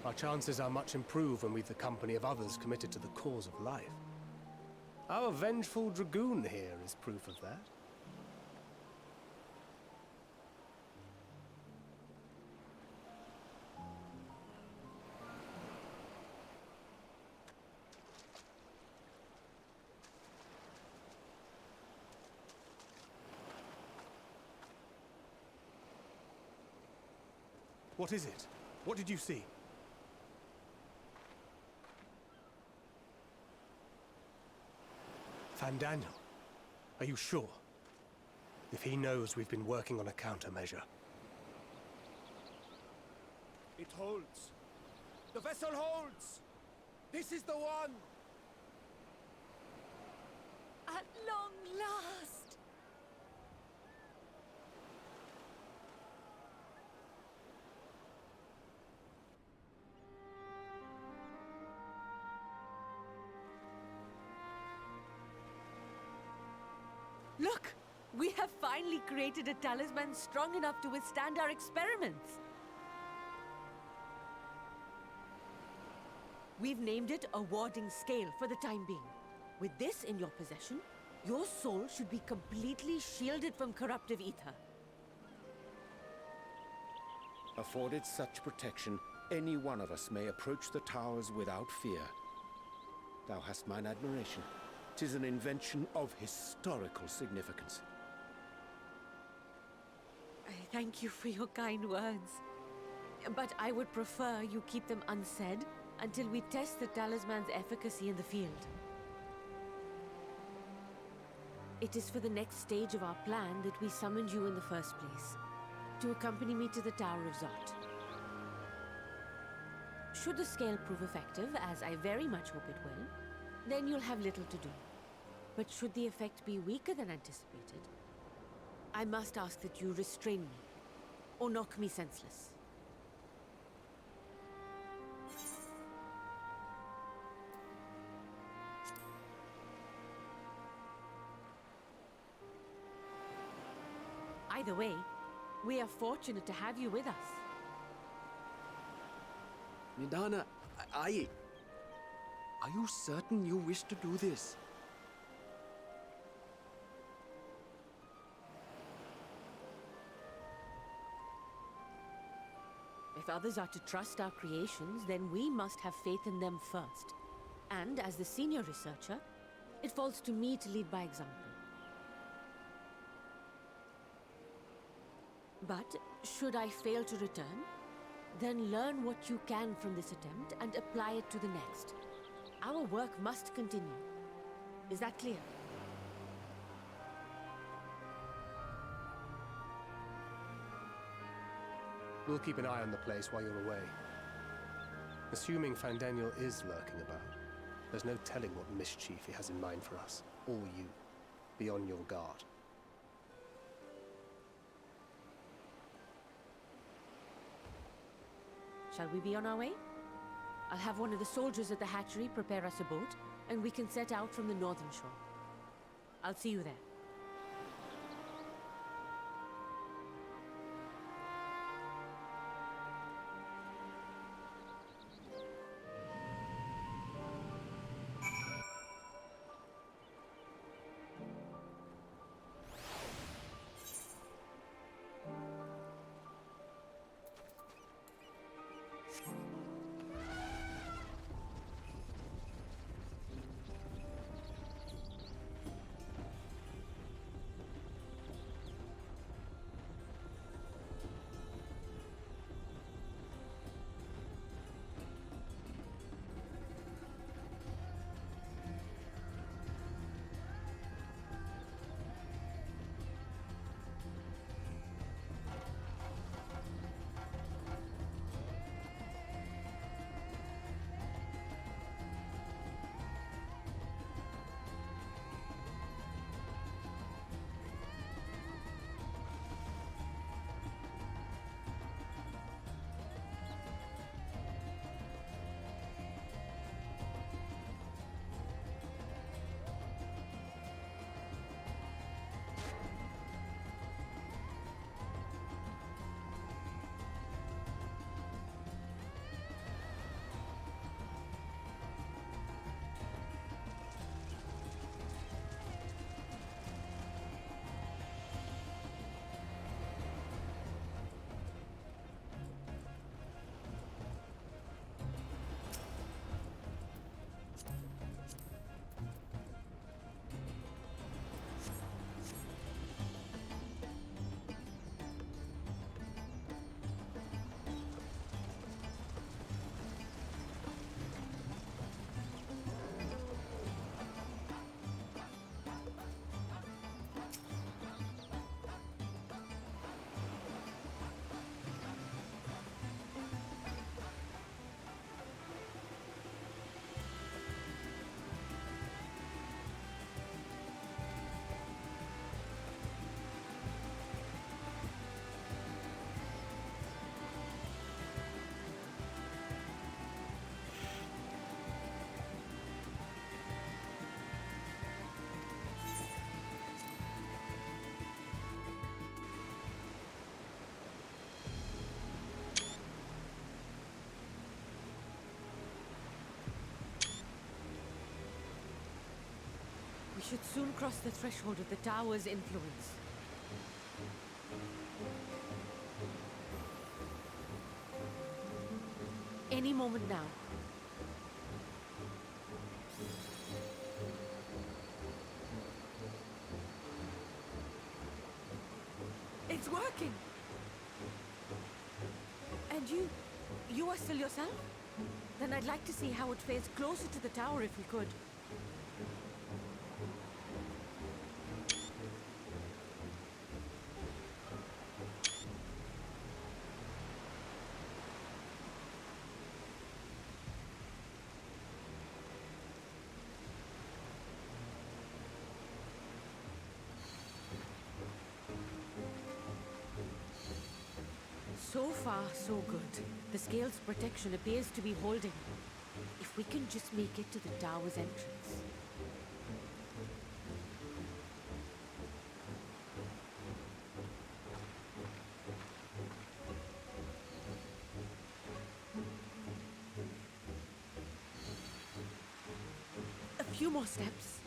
our chances are much improved when we've the company of others committed to the cause of life. Our vengeful dragoon here is proof of that. What is it? What did you see? Fandaniel, are you sure? If he knows we've been working on a countermeasure. It holds. The vessel holds! This is the one! At long last! Look! We have finally created a talisman strong enough to withstand our experiments! We've named it a warding scale for the time being. With this in your possession, your soul should be completely shielded from corruptive ether. Afforded such protection, any one of us may approach the towers without fear. Thou hast mine admiration. 'Tis an invention of historical significance. I thank you for your kind words. But I would prefer you keep them unsaid until we test the talisman's efficacy in the field. It is for the next stage of our plan that we summoned you in the first place, to accompany me to the Tower of Zot. Should the scale prove effective, as I very much hope it will, then you'll have little to do. But should the effect be weaker than anticipated, I must ask that you restrain me, or knock me senseless. Either way, we are fortunate to have you with us. Midana, are you certain you wish to do this? If others are to trust our creations, then we must have faith in them first. And as the senior researcher, it falls to me to lead by example. But should I fail to return, then learn what you can from this attempt and apply it to the next. Our work must continue. Is that clear? We'll keep an eye on the place while you're away. Assuming Fandaniel is lurking about, there's no telling what mischief he has in mind for us, or you. Be on your guard. Shall we be on our way? I'll have one of the soldiers at the hatchery prepare us a boat, and we can set out from the northern shore. I'll see you there. We should soon cross the threshold of the tower's influence. Any moment now. It's working! And you are still yourself? Then I'd like to see how it fares closer to the tower if we could. So far, so good. The scale's protection appears to be holding. If we can just make it to the tower's entrance. A few more steps.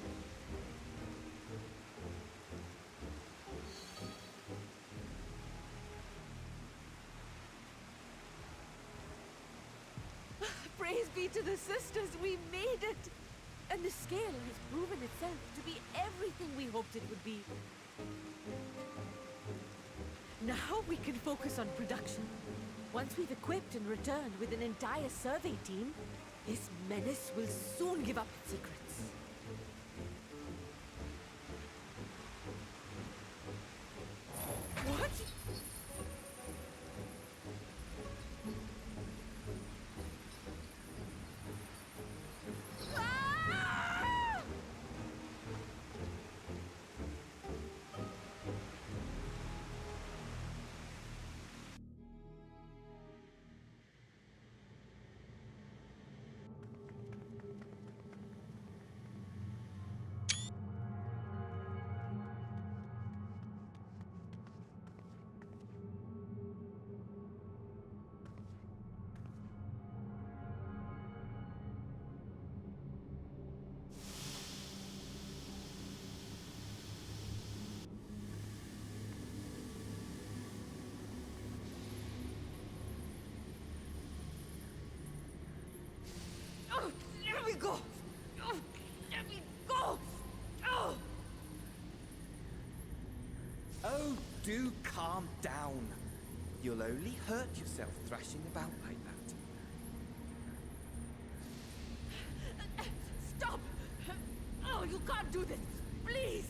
Praise be to the sisters, we made it! And the scale has proven itself to be everything we hoped it would be. Now we can focus on production. Once we've equipped and returned with an entire survey team, this menace will soon give up its secrets. What? Oh, let me go! Oh, let me go! Oh! Oh, do calm down. You'll only hurt yourself thrashing about like that. Stop! Oh, you can't do this! Please!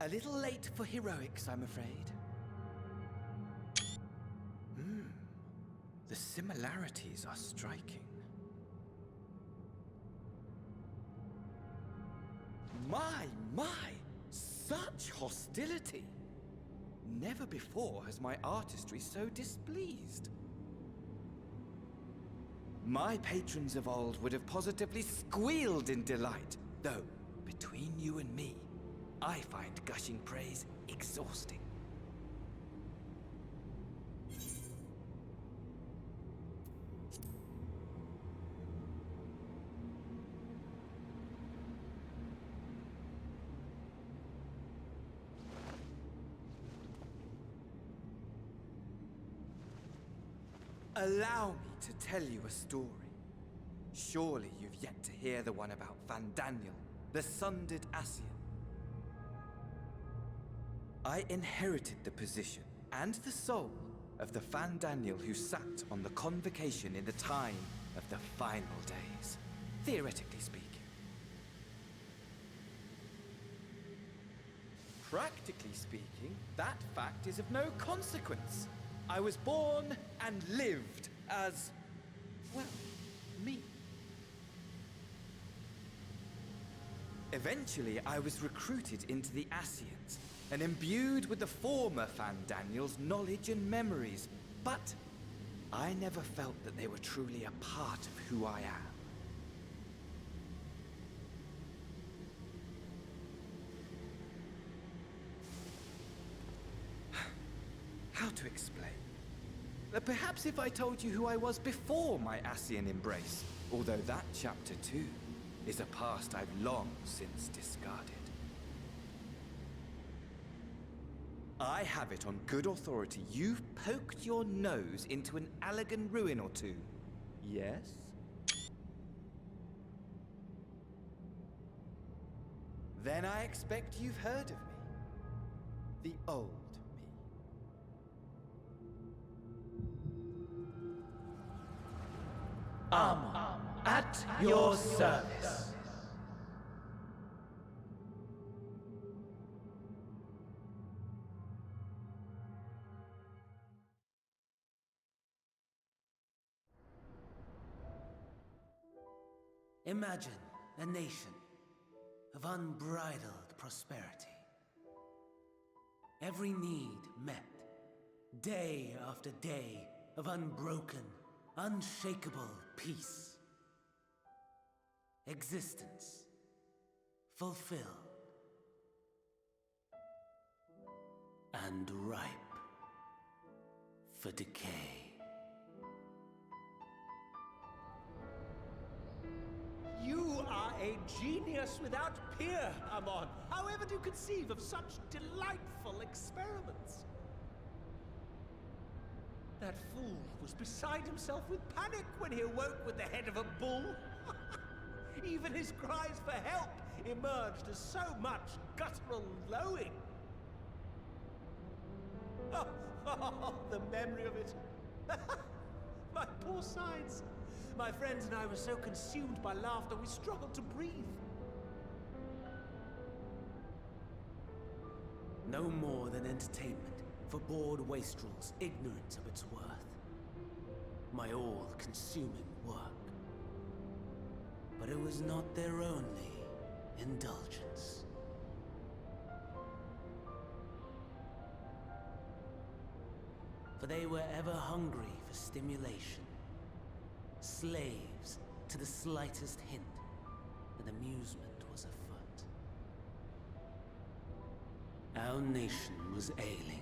A little late for heroics, I'm afraid. The similarities are striking. My! Such hostility! Never before has my artistry so displeased. My patrons of old would have positively squealed in delight, though, between you and me, I find gushing praise exhausting. Allow me to tell you a story. Surely you've yet to hear the one about Van Daniel, the sundered Ascian. I inherited the position and the soul of the Van Daniel who sat on the convocation in the time of the final days, theoretically speaking. Practically speaking, that fact is of no consequence. I was born and lived as, well, me. Eventually, I was recruited into the Ascians and imbued with the former Van Daniel's knowledge and memories, but I never felt that they were truly a part of who I am. How to explain? Perhaps if I told you who I was before my Ascian embrace, although that chapter too is a past I've long since discarded. I have it on good authority you've poked your nose into an Allegan ruin or two. Yes? Then I expect you've heard of me. The old me. Amon, at your service. Imagine a nation of unbridled prosperity. Every need met, day after day of unbroken, unshakable peace. Existence fulfilled and ripe for decay. You are a genius without peer, Amon. However do you conceive of such delightful experiments? That fool was beside himself with panic when he awoke with the head of a bull. Even his cries for help emerged as so much guttural lowing. Oh, the memory of it. My poor sides. My friends and I were so consumed by laughter we struggled to breathe. No more than entertainment for bored wastrels ignorant of its worth. My all-consuming work. But it was not their only indulgence. For they were ever hungry for stimulation. Slaves to the slightest hint that amusement was afoot. Our nation was ailing,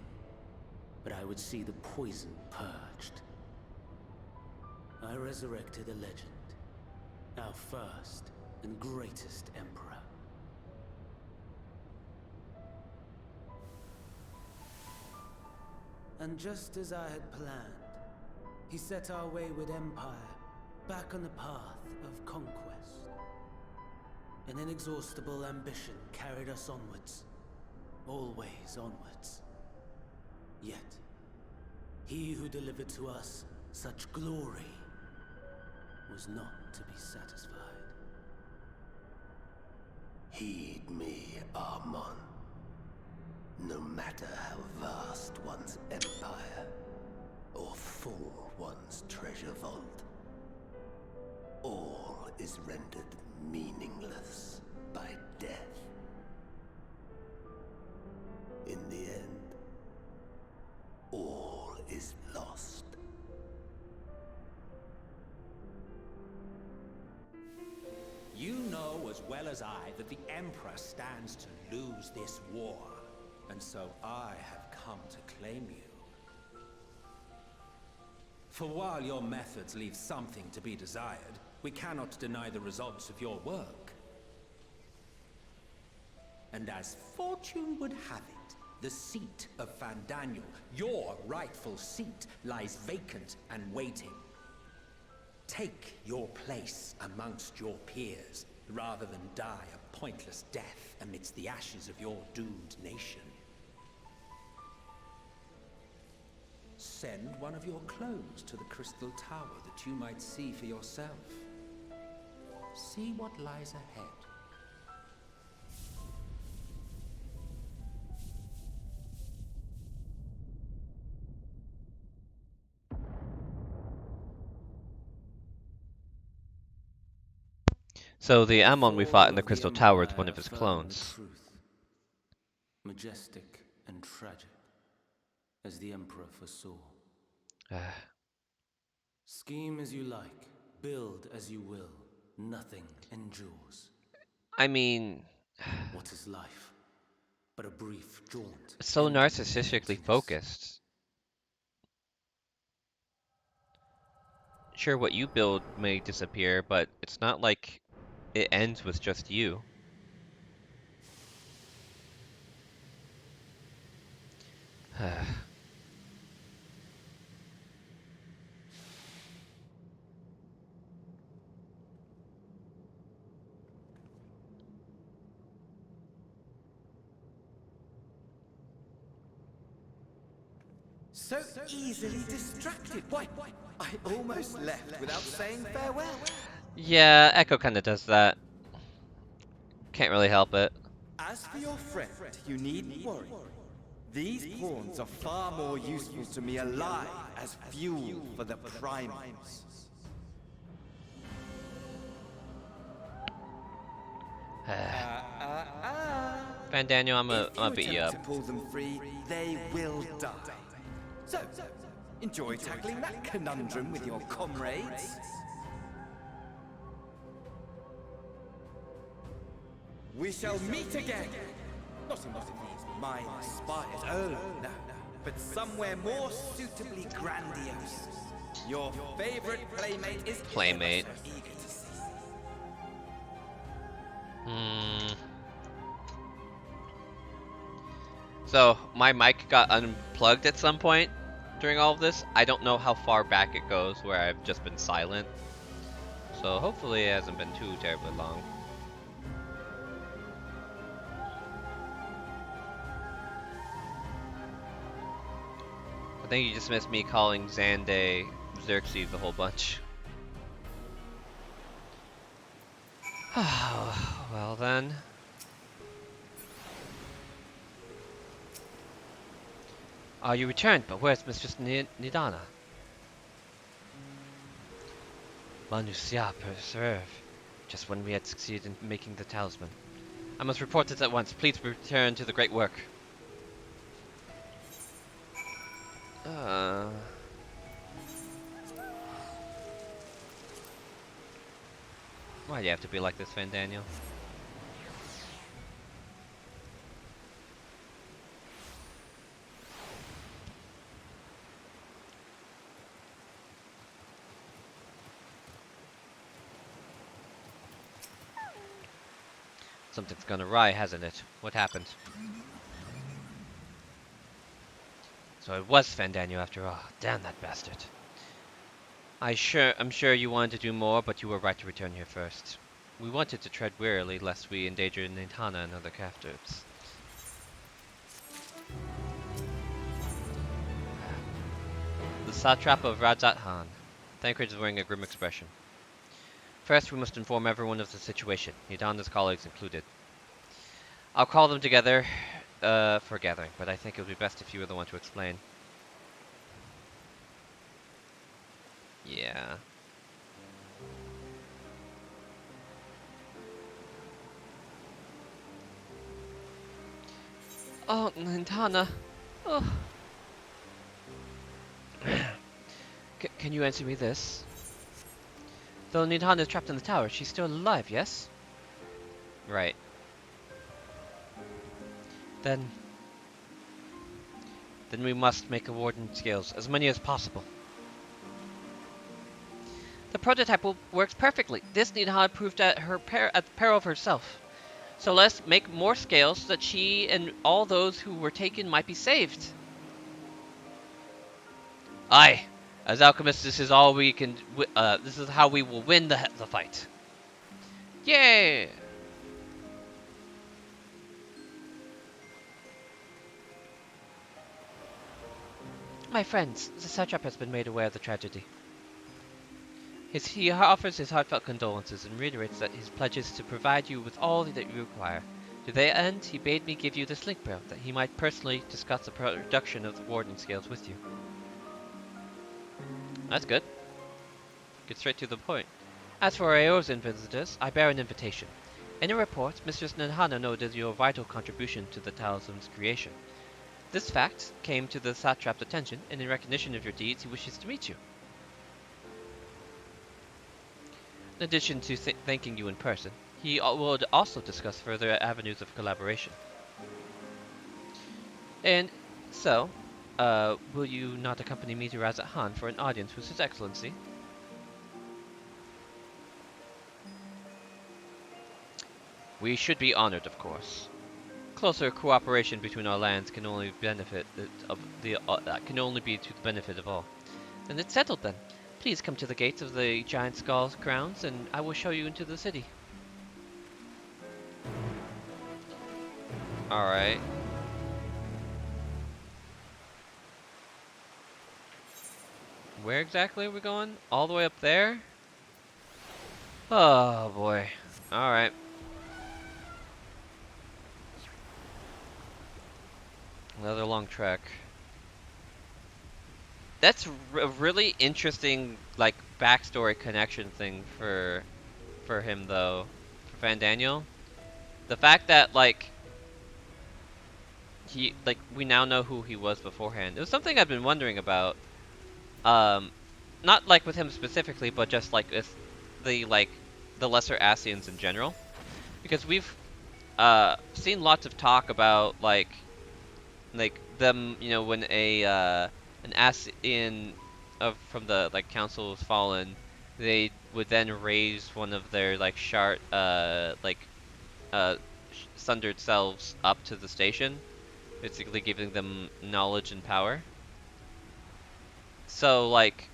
but I would see the poison purged. I resurrected a legend, our first and greatest emperor. And just as I had planned, he set our wayward empire back on the path of conquest. An inexhaustible ambition carried us onwards, always onwards. Yet, he who delivered to us such glory was not to be satisfied. Heed me, Amon. No matter how vast one's empire, or full one's treasure vault, all is rendered meaningless by death. In the end, all is lost. You know as well as I that the Emperor stands to lose this war, and so I have come to claim you. For while your methods leave something to be desired, we cannot deny the results of your work. And as fortune would have it, the seat of Fandaniel, your rightful seat, lies vacant and waiting. Take your place amongst your peers, rather than die a pointless death amidst the ashes of your doomed nation. Send one of your clones to the Crystal Tower that you might see for yourself. See what lies ahead. So the Amon we fought in the Fall of Crystal Tower is one Empire of his affirmed the clones. truth, majestic and tragic, as the Emperor foresaw. Scheme as you like, build as you will, nothing endures. I mean, What is life but a brief jaunt so ending in narcissistically emptiness? focused. Sure, what you build may disappear, but it's not like it ends with just you. So easily distracted. Why, I almost left without saying farewell. Yeah, Echo kind of does that. Can't really help it. As for your friend, you needn't worry. These pawns are far more useful to me alive as fuel for the primals. Van Daniel, I'm If gonna you beat you attempt up. to pull them free, they will die. So, enjoy tackling that conundrum with your comrades. We shall meet again. Not in one of these mine spires, oh no, but somewhere more suitably grandiose. Your favorite playmate is Playmate. ever so eager to see. So, my mic got unplugged at some point during all of this. I don't know how far back it goes where I've just been silent. So, hopefully it hasn't been too terribly long. I think you just missed me calling Xande Xerxes a whole bunch. Well then. You returned, but where's Mistress Nidana? Manusia preserve. Just when we had succeeded in making the talisman. I must report this at once. Please return to the great work. Why do you have to be like this, Van Daniel? Something's gone awry, hasn't it? What happened? So it was Van Daniel after all. Damn that bastard. I'm sure you wanted to do more, but you were right to return here first. We wanted to tread warily lest we endanger Nintana and other captives. The satrap of Rajat-Han. Thancred is wearing a grim expression. First, we must inform everyone of the situation, Nidana's colleagues included. I'll call them together for a gathering, but I think it would be best if you were the one to explain. Yeah. Oh, Nintana. Oh. Can you answer me this? Though Nidana is trapped in the tower, she's still alive, yes? Right. Then we must make a warden scales, as many as possible. The prototype works perfectly. This Nidana proved at the peril of herself. So let's make more scales so that she and all those who were taken might be saved. Aye, as alchemists, this is all we can. This is how we will win the fight. Yay! My friends, the satrap has been made aware of the tragedy. He offers his heartfelt condolences and reiterates that his pledges to provide you with all that you require. To that end, he bade me give you this link braille, that he might personally discuss the production of the warden scales with you. That's good. Get straight to the point. As for Aeor's visitors, I bear an invitation. In a report, Mistress Nidana noted your vital contribution to the talisman's creation. This fact came to the satrap's attention, and in recognition of your deeds, he wishes to meet you. In addition to thanking you in person, he will also discuss further avenues of collaboration. And so, will you not accompany me to Rajat-Han for an audience with His Excellency? We should be honored, of course. Closer cooperation between our lands can only be to the benefit of all. And it's settled then. Please come to the gates of the Giant Skull's grounds, and I will show you into the city. Alright. Where exactly are we going? All the way up there? Oh boy. Alright. Another long trek. That's a really interesting, like, backstory connection thing for him, though. For Fandaniel. The fact that, like, we now know who he was beforehand. It was something I've been wondering about. Um, not, like, with him specifically, but just, like, with the lesser Asians in general. Because we've, seen lots of talk about, like them, you know, when an ASEAN from the like council was fallen, they would then raise one of their like uh sundered selves up to the station, basically giving them knowledge and power. So like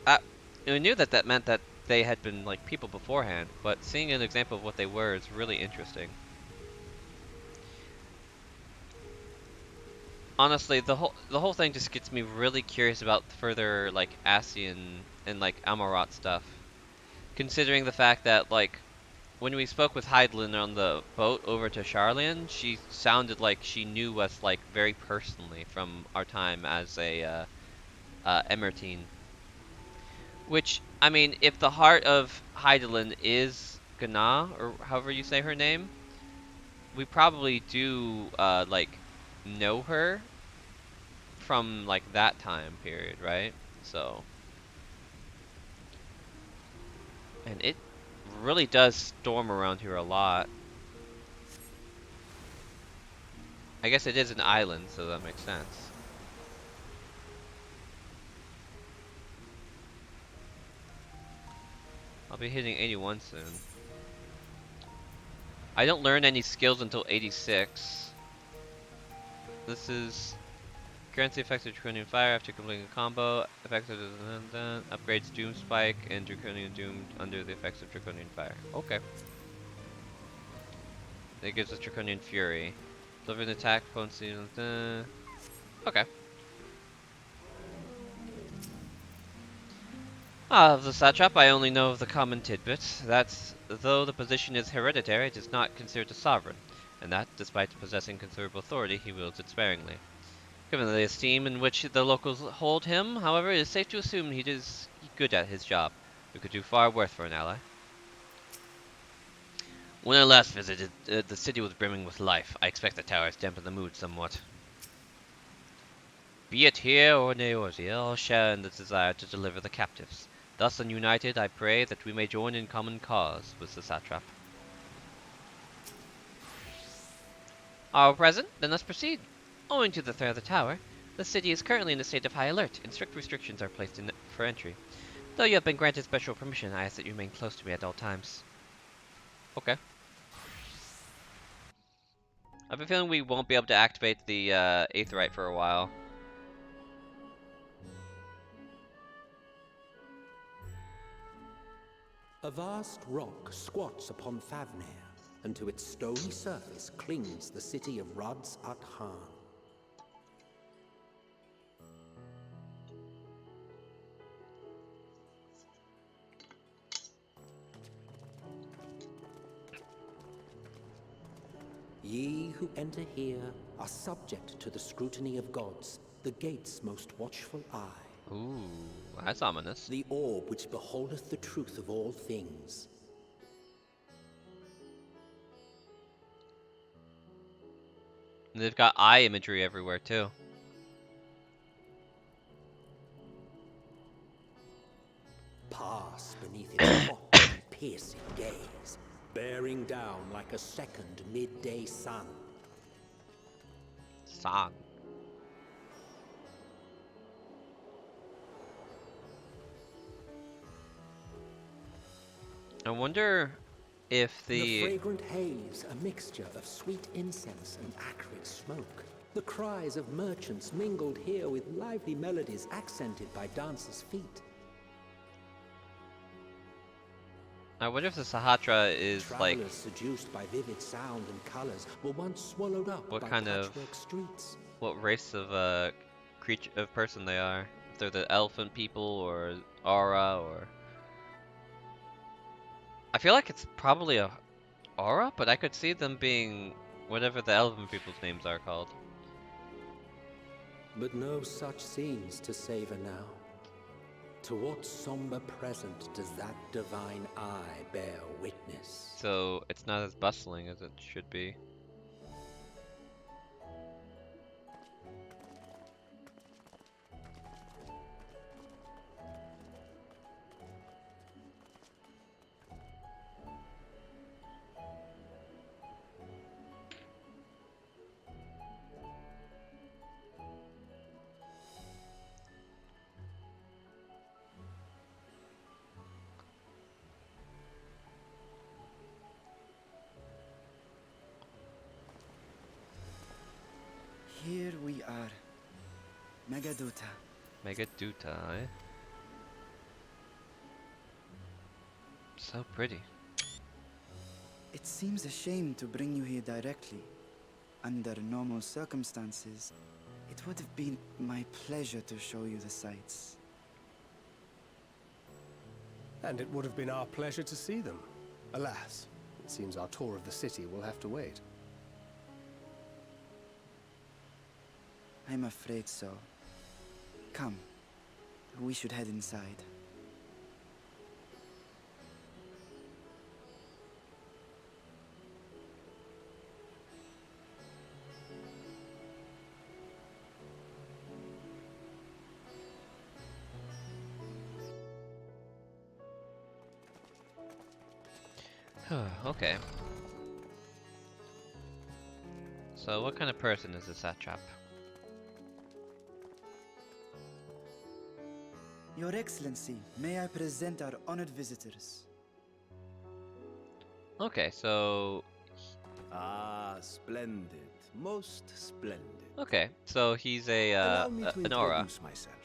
I, I knew that that meant that they had been like people beforehand, but seeing an example of what they were is really interesting. Honestly, the whole thing just gets me really curious about further like ASEAN and like Amarat stuff. Considering the fact that like when we spoke with Heidelin on the boat over to Charlian, she sounded like she knew us like very personally from our time as a Emertine. Which I mean, if the heart of Heidelin is Gana or however you say her name, we probably do like know her from like that time period, right? So, and it really does storm around here a lot. I guess it is an island, so that makes sense. I'll be hitting 81 soon. I don't learn any skills until 86. This is currency effects of Draconian Fire after completing a combo. Effects of upgrades Doom Spike and Draconian Doom under the effects of Draconian Fire. Okay. It gives us Draconian Fury. Deliver an attack, potency. Okay. Of the satrap, I only know of the common tidbit, that though the position is hereditary, it is not considered a sovereign, and that, despite possessing considerable authority, he wields it sparingly. Given the esteem in which the locals hold him, however, it is safe to assume he is good at his job. We could do far worse for an ally. When I last visited, the city was brimming with life. I expect the towers dampen the mood somewhat. Be it here or Neosia, all share in the desire to deliver the captives. Thus united, I pray that we may join in common cause with the satrap. All present? Then let's proceed. Owing to the threat of the tower, the city is currently in a state of high alert, and strict restrictions are placed for entry. Though you have been granted special permission, I ask that you remain close to me at all times. Okay. I have a feeling we won't be able to activate the Aetheryte for a while. A vast rock squats upon Favnir, and to its stony surface clings the city of Rods at Han. Ye who enter here are subject to the scrutiny of gods, the gate's most watchful eye. Ooh, that's ominous. The orb which beholdeth the truth of all things. And they've got eye imagery everywhere too. Pass beneath its hot and piercing gaze, bearing down like a second midday sun. Song. I wonder if The fragrant haze, a mixture of sweet incense and acrid smoke. The cries of merchants mingled here with lively melodies accented by dancers' feet. I wonder if the Sahatra is Travelers like seduced by vivid sound and colors were once swallowed up what by kind of patchwork streets. what race of creature of person they are. if they're the elephant people or Aura or... I feel like it's probably a Aura, but I could see them being whatever the elephant people's names are called. But no such scenes to savor now. To what somber present does that divine eye bear witness? So it's not as bustling as it should be. Here we are. Megaduta. Megaduta, eh? So pretty. It seems a shame to bring you here directly. Under normal circumstances, it would have been my pleasure to show you the sights. And it would have been our pleasure to see them. Alas, it seems our tour of the city will have to wait. I'm afraid so. Come, we should head inside. Okay. So what kind of person is this satrap? Your Excellency, may I present our honored visitors? Okay, so... Ah, splendid. Most splendid. Okay, so he's a, Allow me to an aura. introduce myself.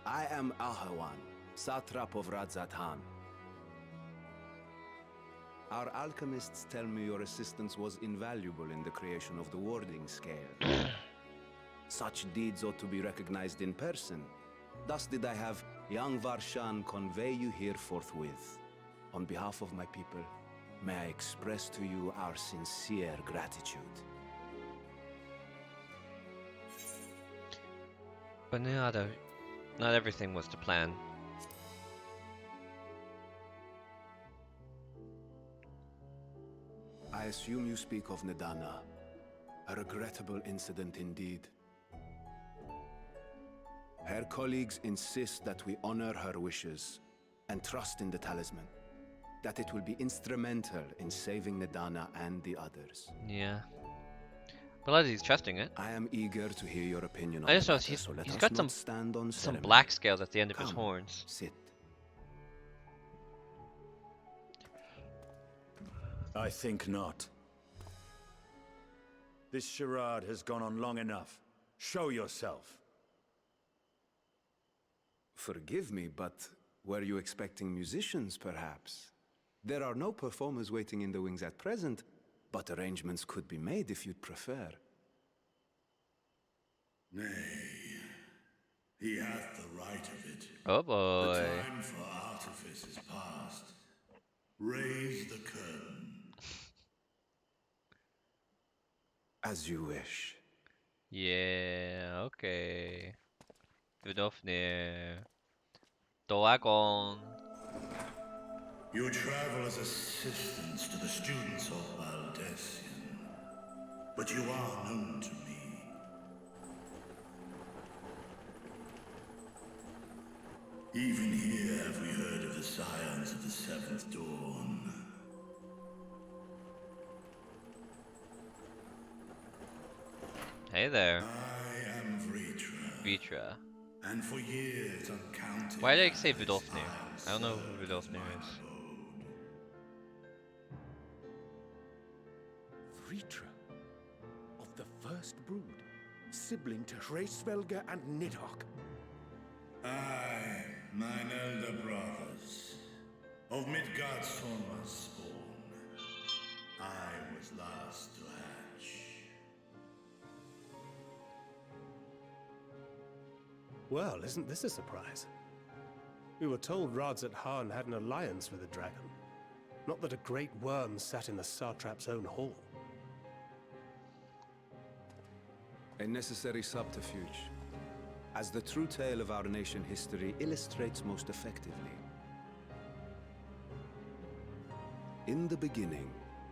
I am Ahawan, satrap of Radzatan. Our alchemists tell me your assistance was invaluable in the creation of the warding scale. Such deeds ought to be recognized in person. Thus did I have young Varshan convey you here forthwith. On behalf of my people, may I express to you our sincere gratitude. But not everything was to plan. I assume you speak of Nidana. A regrettable incident indeed. Her colleagues insist that we honor her wishes and trust in the talisman. That it will be instrumental in saving Nidana and the others. Yeah. But he's trusting it. I am eager to hear your opinion on I just the noticed matter, so let he's us got not stand on some ceremony. black scales at the end of his Come, horns. sit. I think not. This charade has gone on long enough. Show yourself. Forgive me, but were you expecting musicians, perhaps? There are no performers waiting in the wings at present, but arrangements could be made if you'd prefer. Nay, he hath the right of it. Oh boy. The time for artifice is past. Raise the curtain. As you wish. Yeah, okay. Vidofnir. Doagon. You travel as assistants to the students of Valdesian, but you are known to me. Even here have we heard of the scions of the Seventh Dawn. Hey there. I am Vritra. Vitra. And for years uncounted. Why did I say Vidofnir? I don't know who Vidofnir is. Vritra, of the first brood, sibling to Hraesvelga and Nidhogg. I, mine elder brothers, of Midgard's Sorma's spawn, I was last to hatch. Well, isn't this a surprise? We were told Radzat Khan had an alliance with a dragon. Not that a great worm sat in the satrap's own hall. A necessary subterfuge, as the true tale of our nation history illustrates most effectively. In the beginning,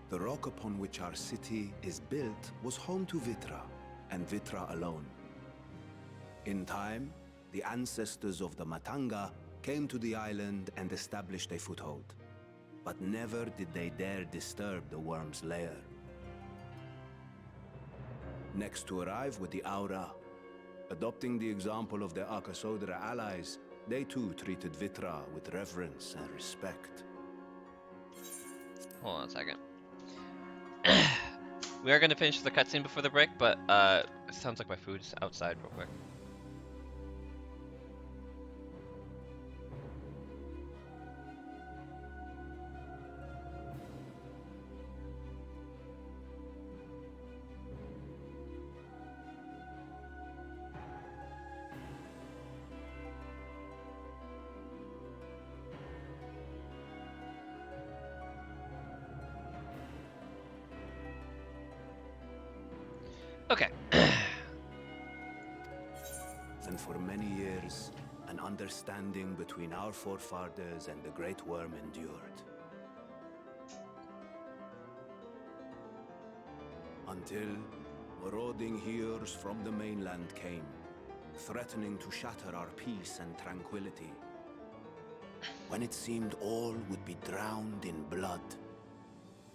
the rock upon which our city is built was home to Vitra, and Vitra alone. In time, the ancestors of the Matanga came to the island and established a foothold. But never did they dare disturb the worm's lair. Next to arrive with the Aura, adopting the example of their Akasodra allies, they too treated Vitra with reverence and respect. Hold on a second. We are gonna finish the cutscene before the break, but it sounds like my food's outside real quick. Okay. And for many years, an understanding between our forefathers and the Great Worm endured. Until marauding heroes from the mainland came, threatening to shatter our peace and tranquility. When it seemed all would be drowned in blood,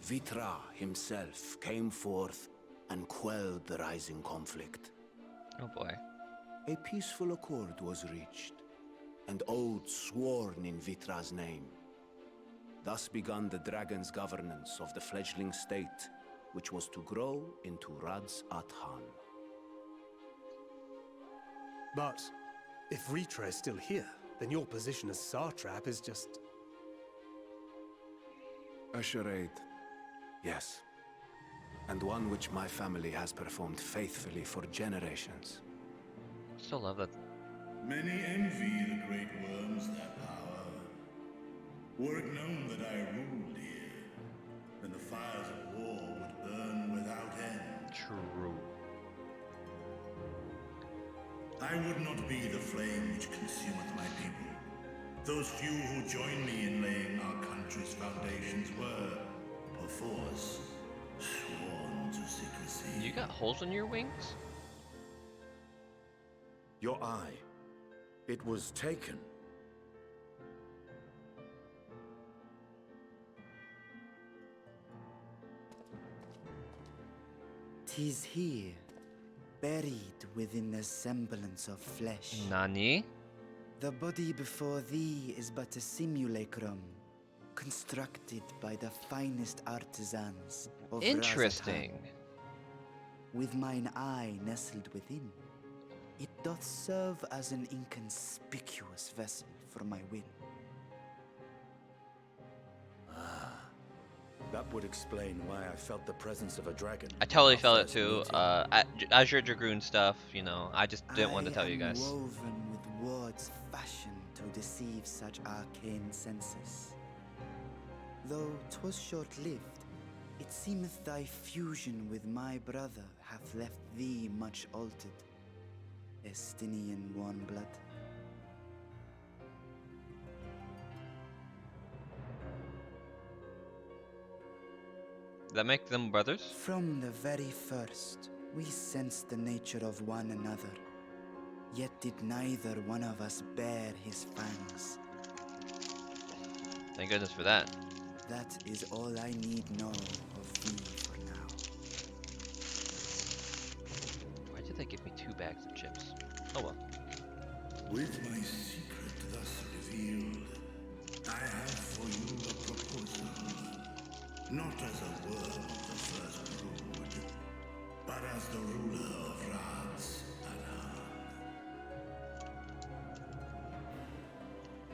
Vitra himself came forth and quelled the rising conflict. Oh boy. A peaceful accord was reached, and oaths sworn in Vitra's name. Thus began the dragon's governance of the fledgling state, which was to grow into Radzat Khan. But if Vitra is still here, then your position as satrap is just... A charade, yes. And one which my family has performed faithfully for generations. Still love that. Many envy the great worms their power. Were it known that I ruled here, then the fires of war would burn without end. True. I would not be the flame which consumeth my people. Those few who joined me in laying our country's foundations were, perforce, sworn to secrecy. You got holes in your wings? Your eye. It was taken. Tis here, buried within the semblance of flesh. Nani? The body before thee is but a simulacrum, constructed by the finest artisans of Interesting. Razatan. With mine eye nestled within, it doth serve as an inconspicuous vessel for my will. That would explain why I felt the presence of a dragon. I totally our felt it first too. meeting. Azure Dragoon stuff, you know. I just didn't want to tell you guys. I am woven with words fashioned to deceive such arcane senses. Though 'twas short-lived, it seemeth thy fusion with my brother hath left thee much altered. Estinian warm blood. That make them brothers? From the very first, we sensed the nature of one another. Yet did neither one of us bear his fangs. Thank goodness for that. That is all I need know of thee for now. Why did they give me 2 bags of chips? Oh well. With my secret thus revealed, I have for you a proposal. Not as a worm of the first brood, but as the ruler of Radzat Khan.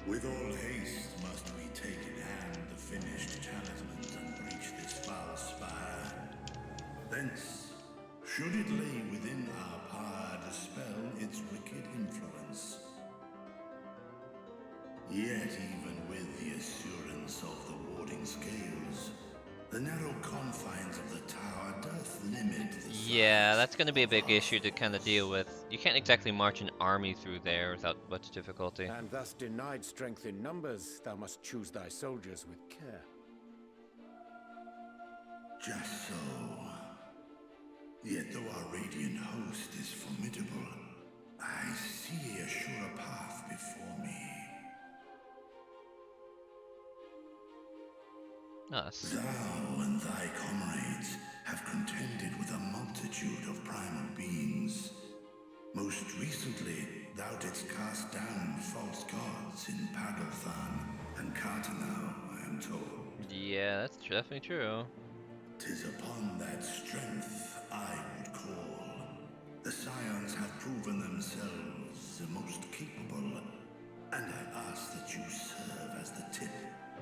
With all haste must we take in hand the finished talismans and breach this foul spire. Thence, should it lay within our powered dispel its wicked influence. Yet even with the assurance of the warding scales, the narrow confines of the tower doth limit the Yeah, that's going to be a big issue to kind of deal with. You can't exactly march an army through there without much difficulty. And thus denied strength in numbers, thou must choose thy soldiers with care. Just so. Yet though our radiant host is formidable, I see a surer path before me. Us. Thou and thy comrades have contended with a multitude of primal beings. Most recently, thou didst cast down false gods in Padothan and Cartanau, I am told. Yeah, that's definitely true. 'Tis upon that strength I would call. The Scions have proven themselves the most capable, and I ask that you serve as the tip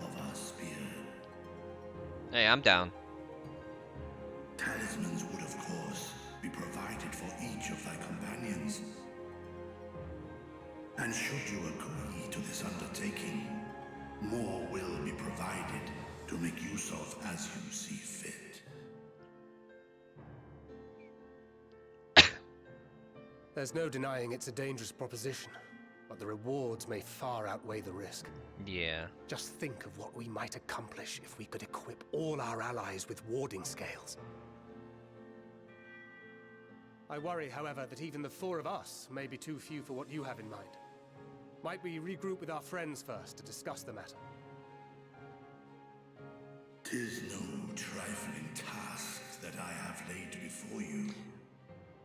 of our spear. Hey, I'm down. Talismans would, of course, be provided for each of thy companions. And should you agree to this undertaking, more will be provided to make use of as you see fit. There's no denying it's a dangerous proposition, but the rewards may far outweigh the risk. Yeah. Just think of what we might accomplish if we could equip all our allies with warding scales. I worry, however, that even the 4 of us may be too few for what you have in mind. Might we regroup with our friends first to discuss the matter? 'Tis no trifling task that I have laid before you.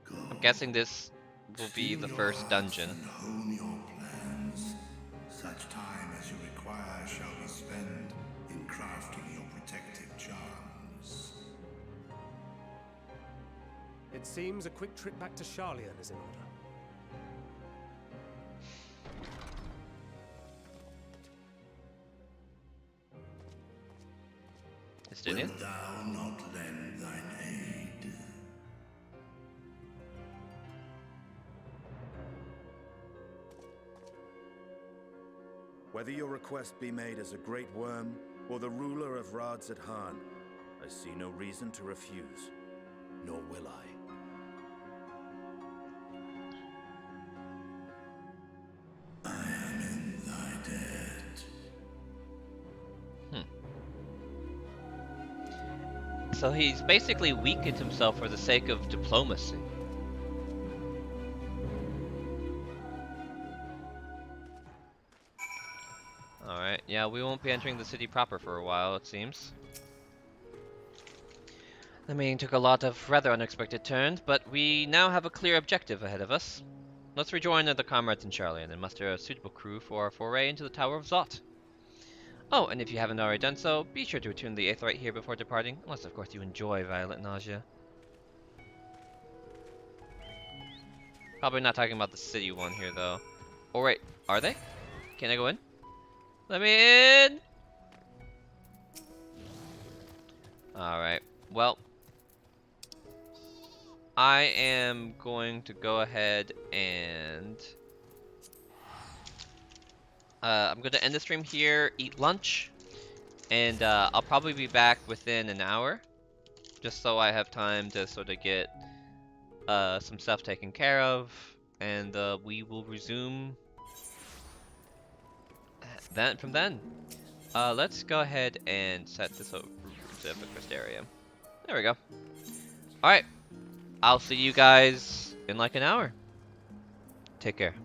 Go. I'm guessing this will be the first dungeon. And hone your plans. Such time as you require shall be spent in crafting your protective charms. It seems a quick trip back to Charlian is in order. Wilt thou not lend thine aid? Whether your request be made as a great worm or the ruler of Radz at Han, I see no reason to refuse, nor will I. I am in thy debt. So he's basically weakened himself for the sake of diplomacy. Alright, yeah, we won't be entering the city proper for a while, it seems. The meeting took a lot of rather unexpected turns, but we now have a clear objective ahead of us. Let's rejoin other comrades in Charlian and muster a suitable crew for our foray into the Tower of Zot. Oh, and if you haven't already done so, be sure to attune the 8th right here before departing, unless of course you enjoy Violet Nausea. Probably not talking about the city one here though. Oh wait, are they? Can I go in? Let me in! Alright, well. I am going to go ahead and... I'm going to end the stream here, eat lunch, and I'll probably be back within an hour, just so I have time to sort of get some stuff taken care of, and we will resume that from then. Let's go ahead and set this over to the first area. There we go. Alright, I'll see you guys in like an hour. Take care.